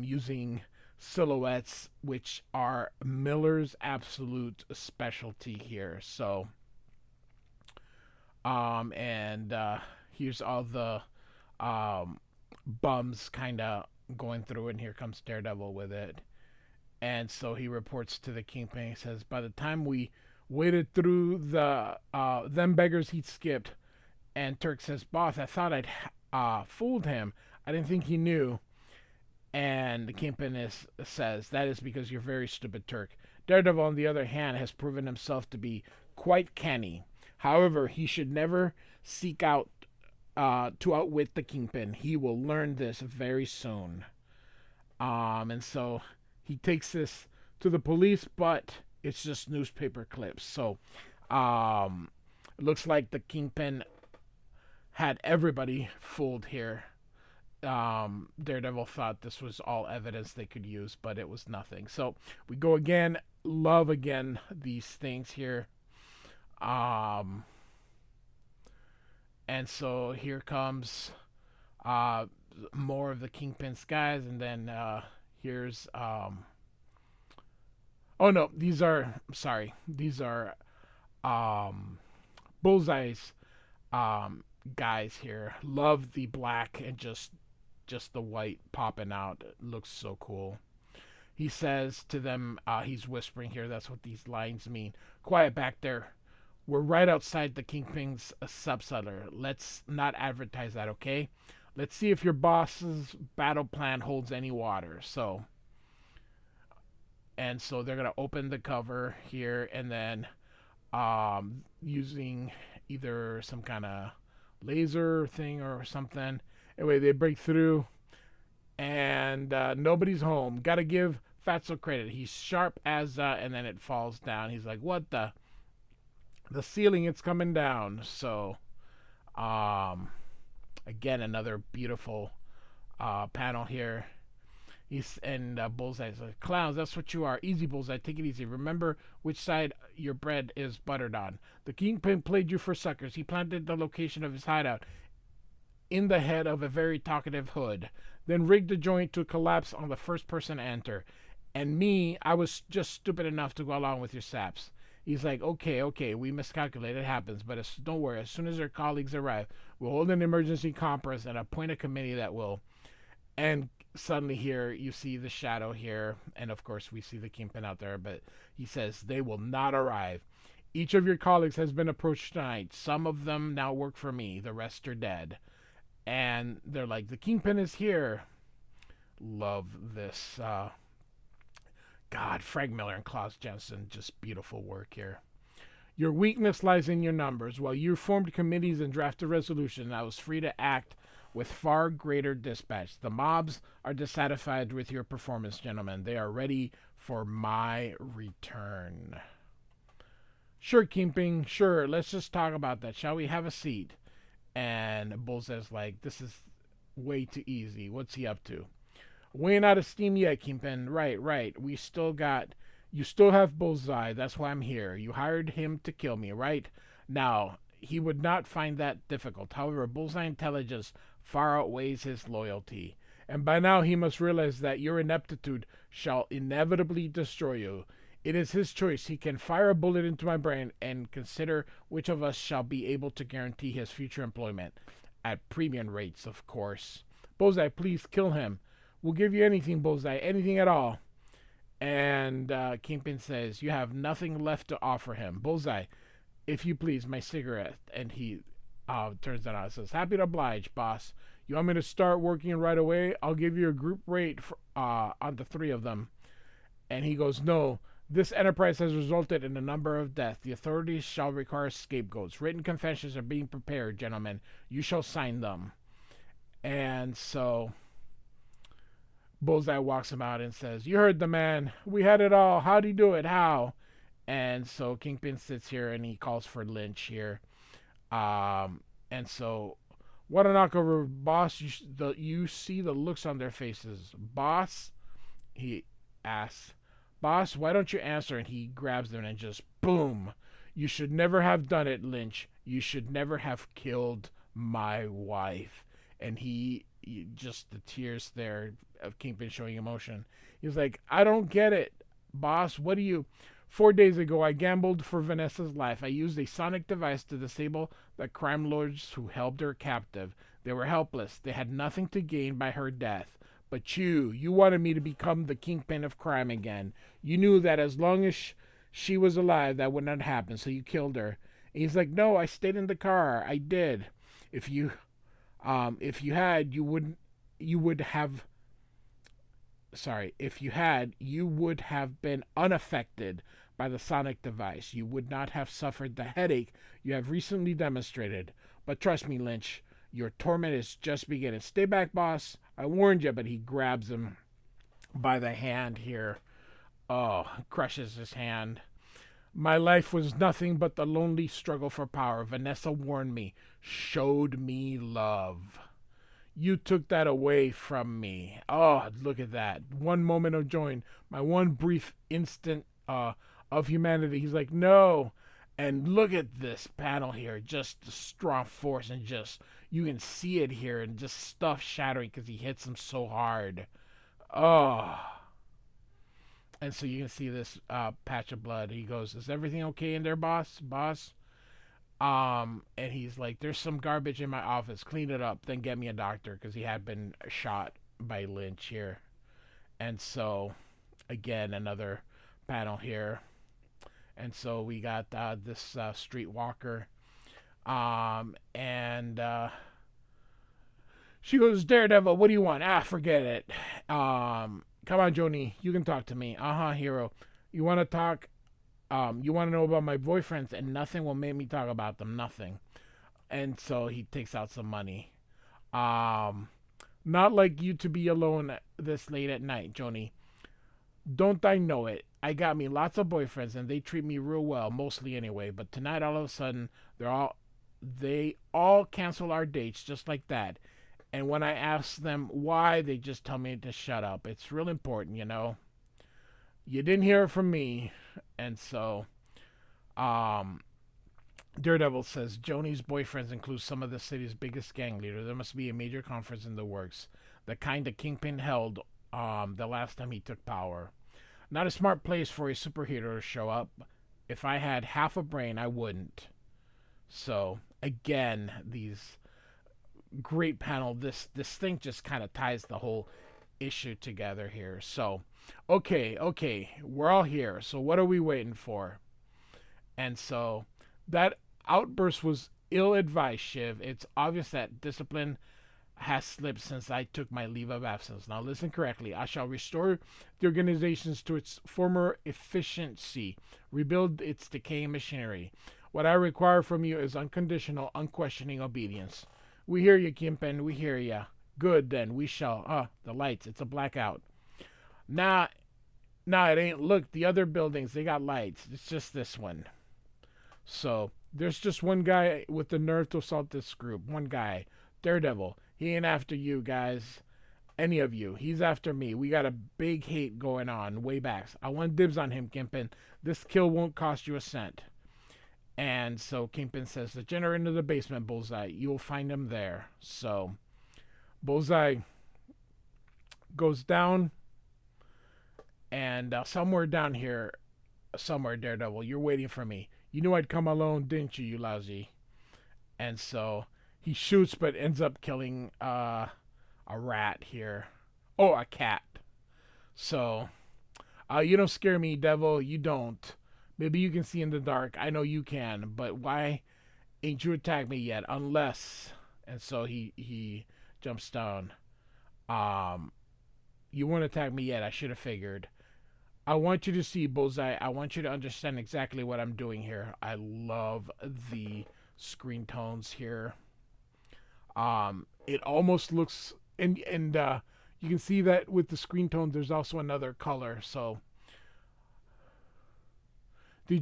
using silhouettes, which are Miller's absolute specialty here. So, here's all the bums kind of going through, and here comes Daredevil with it. And so he reports to the Kingpin. He says, by the time we waded through the them beggars he'd skipped. And Turk says, boss, I thought I'd fooled him. I didn't think he knew. And the Kingpin says, that is because you're very stupid, Turk. Daredevil, on the other hand, has proven himself to be quite canny. However, he should never seek out to outwit the Kingpin. He will learn this very soon. And so he takes this to the police, but it's just newspaper clips. So it looks like the Kingpin had everybody fooled here. Daredevil thought this was all evidence they could use, but it was nothing. So we go again. Love again these things here. And so here comes more of the Kingpin's guys, and then here's oh no, these are Bullseye's guys here. Love the black and just the white popping out. It looks so cool. He says to them, he's whispering here, that's what these lines mean. Quiet back there. We're right outside the Kingpin's subcellar. Let's not advertise that, okay? Let's see if your boss's battle plan holds any water. So they're going to open the cover here, and then using either some kind of laser thing or something. Anyway, they break through, and nobody's home. Got to give Fatso credit. He's sharp as, and then it falls down. He's like, what the ceiling, it's coming down. So, again, another beautiful panel here. Bullseye's like, clowns, that's what you are. Easy, Bullseye, take it easy. Remember which side your bread is buttered on. The Kingpin played you for suckers. He planted the location of his hideout in the head of a very talkative hood, then rigged the joint to collapse on the first person to enter. And me, I was just stupid enough to go along with your saps. He's like, okay, we miscalculated. It happens, but don't worry. As soon as our colleagues arrive, we'll hold an emergency conference and appoint a committee that will. And suddenly here, you see the shadow here, and of course we see the Kingpin out there, but he says, they will not arrive. Each of your colleagues has been approached tonight. Some of them now work for me. The rest are dead. And they're like, the Kingpin is here. Love this. God, Frank Miller and Klaus Janson, just beautiful work here. Your weakness lies in your numbers. While you formed committees and drafted resolutions, I was free to act with far greater dispatch. The mobs are dissatisfied with your performance, gentlemen. They are ready for my return. Sure, Kingpin, sure. Let's just talk about that. Shall we have a seat? And Bullseye's like, this is way too easy. What's he up to? We ain't out of steam yet, Kingpin. Right. You still have Bullseye. That's why I'm here. You hired him to kill me, right? Now, he would not find that difficult. However, Bullseye intelligence far outweighs his loyalty. And by now he must realize that your ineptitude shall inevitably destroy you. It is his choice. He can fire a bullet into my brain and consider which of us shall be able to guarantee his future employment. At premium rates, of course. Bullseye, please kill him. We'll give you anything, Bullseye. Anything at all. And Kingpin says, you have nothing left to offer him. Bullseye, if you please, my cigarette. And he turns that on and says, happy to oblige, boss. You want me to start working right away? I'll give you a group rate for, on the 3 of them. And he goes, no. This enterprise has resulted in a number of deaths. The authorities shall require scapegoats. Written confessions are being prepared, gentlemen. You shall sign them. And so Bullseye walks him out and says, you heard the man. We had it all. How'd he do it? How? And so Kingpin sits here and he calls for Lynch here. And so, what a knockover, boss. You see the looks on their faces. Boss? He asks. Boss, why don't you answer? And he grabs them and just boom. You should never have done it, Lynch. You should never have killed my wife. And he just the tears there of Kingpin showing emotion. He's like, I don't get it, boss. What do you... 4 days ago, I gambled for Vanessa's life. I used a sonic device to disable the crime lords who held her captive. They were helpless. They had nothing to gain by her death. But you wanted me to become the Kingpin of crime again. You knew that as long as she was alive, that would not happen, so you killed her. And he's like, no, I stayed in the car. I did. If you had, you would have been unaffected by the sonic device. You would not have suffered the headache you have recently demonstrated. But trust me, Lynch, your torment is just beginning. Stay back, boss. I warned you. But he grabs him by the hand here. Oh, crushes his hand. My life was nothing but the lonely struggle for power. Vanessa warned me, showed me love. You took that away from me. Oh, look at that. One moment of joy, my one brief instant of humanity. He's like, no. And look at this panel here. Just the strong force and just, you can see it here and just stuff shattering because he hits him so hard. Oh. And so you can see this patch of blood. He goes, is everything okay in there, boss? Boss? And he's like, there's some garbage in my office. Clean it up. Then get me a doctor because he had been shot by Lynch here. And so, again, another panel here. And so we got this streetwalker. And she goes, Daredevil, what do you want? Forget it. Come on, Joni, you can talk to me. Hero. You want to talk? You want to know about my boyfriends, and nothing will make me talk about them. Nothing. And so he takes out some money. Not like you to be alone this late at night, Joni. Don't I know it? I got me lots of boyfriends, and they treat me real well, mostly anyway. But tonight, all of a sudden, they all cancel our dates just like that. And when I ask them why, they just tell me to shut up. It's real important, you know. You didn't hear it from me. And so, Daredevil says, Joni's boyfriends include some of the city's biggest gang leaders. There must be a major conference in the works. The kind that Kingpin held the last time he took power. Not a smart place for a superhero to show up. If I had half a brain, I wouldn't. So again, these great panel. This thing just kind of ties the whole issue together here. So, okay, we're all here. So what are we waiting for? And so that outburst was ill-advised, Shiv. It's obvious that discipline has slipped since I took my leave of absence. Now listen correctly. I shall restore the organizations to its former efficiency, rebuild its decaying machinery. What I require from you is unconditional, unquestioning obedience. We hear you, Kingpin. We hear you. Good, then. We shall. The lights. It's a blackout. Nah, it ain't. Look, the other buildings, they got lights. It's just this one. So, there's just one guy with the nerve to assault this group. One guy. Daredevil. He ain't after you, guys. Any of you. He's after me. We got a big hate going on way back. I want dibs on him, Kingpin. This kill won't cost you a cent. And so Kingpin says, the generator into the basement, Bullseye. You'll find him there. So Bullseye goes down. And somewhere down here, somewhere, Daredevil, you're waiting for me. You knew I'd come alone, didn't you, you lousy? And so he shoots, but ends up killing a rat here. Oh, a cat. So, you don't scare me, Devil. You don't. Maybe you can see in the dark. I know you can. But why ain't you attacked me yet? Unless... And so he jumps down. You won't attack me yet. I should have figured. I want you to see, Bullseye. I want you to understand exactly what I'm doing here. I love the screen tones here. It almost looks... And you can see that with the screen tone, there's also another color. So... Do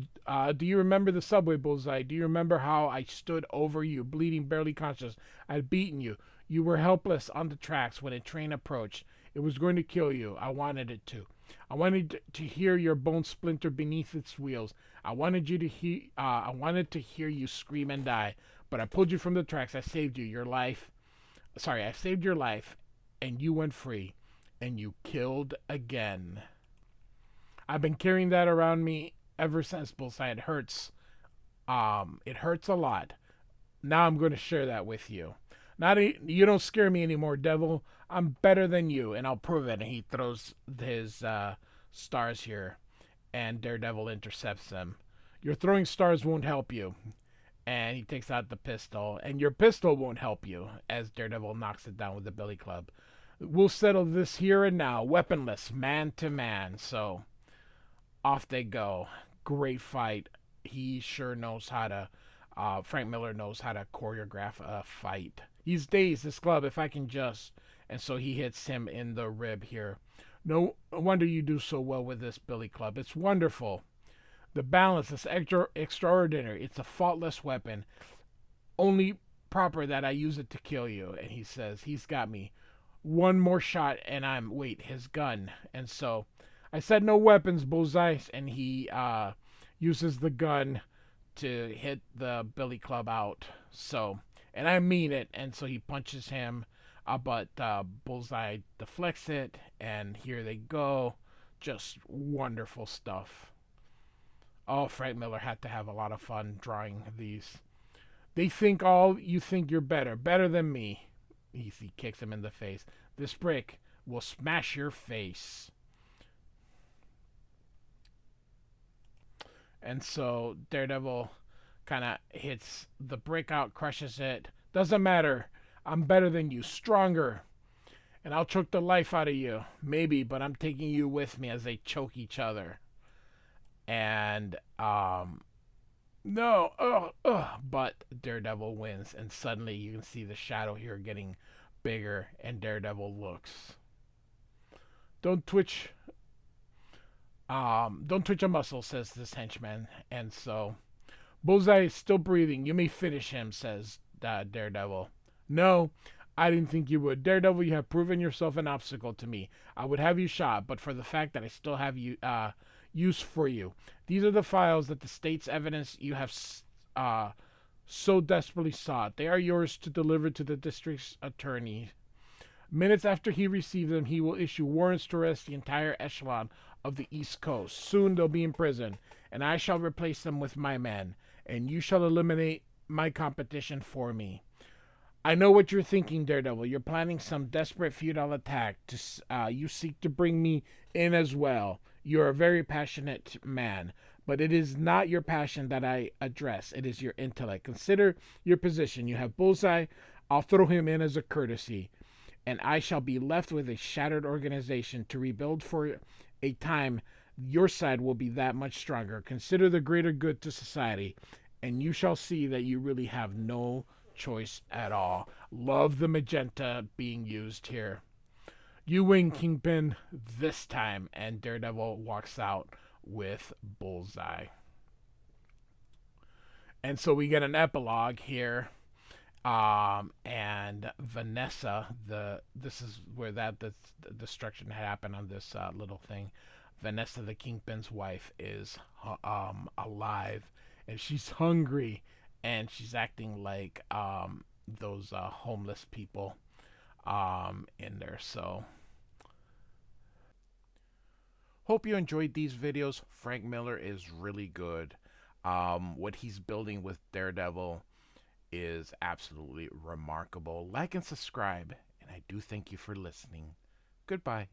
you remember the subway, Bullseye? Do you remember how I stood over you, bleeding, barely conscious? I'd beaten you. You were helpless on the tracks when a train approached. It was going to kill you. I wanted it to. I wanted to hear your bones splinter beneath its wheels. I wanted to hear you scream and die. But I pulled you from the tracks. I saved you. I saved your life, and you went free, and you killed again. I've been carrying that around me ever since, Bullseye. It hurts. It hurts a lot. Now I'm going to share that with you. You don't scare me anymore, Devil. I'm better than you, and I'll prove it. And he throws his stars here, and Daredevil intercepts them. Your throwing stars won't help you. And he takes out the pistol, and your pistol won't help you, as Daredevil knocks it down with the billy club. We'll settle this here and now, weaponless, man to man. So off they go. Great fight. He sure knows how to, Frank Miller knows how to choreograph a fight. He's dazed, this club, if I can just. And so he hits him in the rib here. No wonder you do so well with this billy club. It's wonderful. The balance is extraordinary. It's a faultless weapon. Only proper that I use it to kill you. And he says, he's got me. One more shot and his gun. And so I said no weapons, Bullseye, and he uses the gun to hit the billy club out. So, and I mean it, and so he punches him, but Bullseye deflects it, and here they go. Just wonderful stuff. Oh, Frank Miller had to have a lot of fun drawing these. They think you think you're better than me. He kicks him in the face. This brick will smash your face. And so Daredevil kind of hits the brick out, crushes it. Doesn't matter. I'm better than you, stronger. And I'll choke the life out of you. Maybe, but I'm taking you with me as they choke each other. And, but Daredevil wins. And suddenly you can see the shadow here getting bigger. And Daredevil looks. Don't twitch a muscle, says this henchman. And so Bullseye is still breathing. You may finish him, says Daredevil. No, I didn't think you would. Daredevil, you have proven yourself an obstacle to me. I would have you shot, but for the fact that I still have use for you. These are the files that the state's evidence you have so desperately sought. They are yours to deliver to the district's attorney. Minutes after he received them, he will issue warrants to arrest the entire echelon of the East Coast. Soon they'll be in prison, and I shall replace them with my men, and you shall eliminate my competition for me. I know what you're thinking, Daredevil. You're planning some desperate futile attack. You seek to bring me in as well. You're a very passionate man, but it is not your passion that I address. It is your intellect. Consider your position. You have Bullseye. I'll throw him in as a courtesy, and I shall be left with a shattered organization to rebuild for a time. Your side will be that much stronger. Consider the greater good to society, and you shall see that you really have no choice at all. Love the magenta being used here. You win, Kingpin, this time. And Daredevil walks out with Bullseye. And so we get an epilogue here. And Vanessa, this is where the destruction happened on this little thing. Vanessa, the Kingpin's wife, is alive, and she's hungry, and she's acting like those homeless people in there. So hope you enjoyed these videos. Frank Miller is really good. What he's building with Daredevil is absolutely remarkable. Like and subscribe, and I do thank you for listening. Goodbye.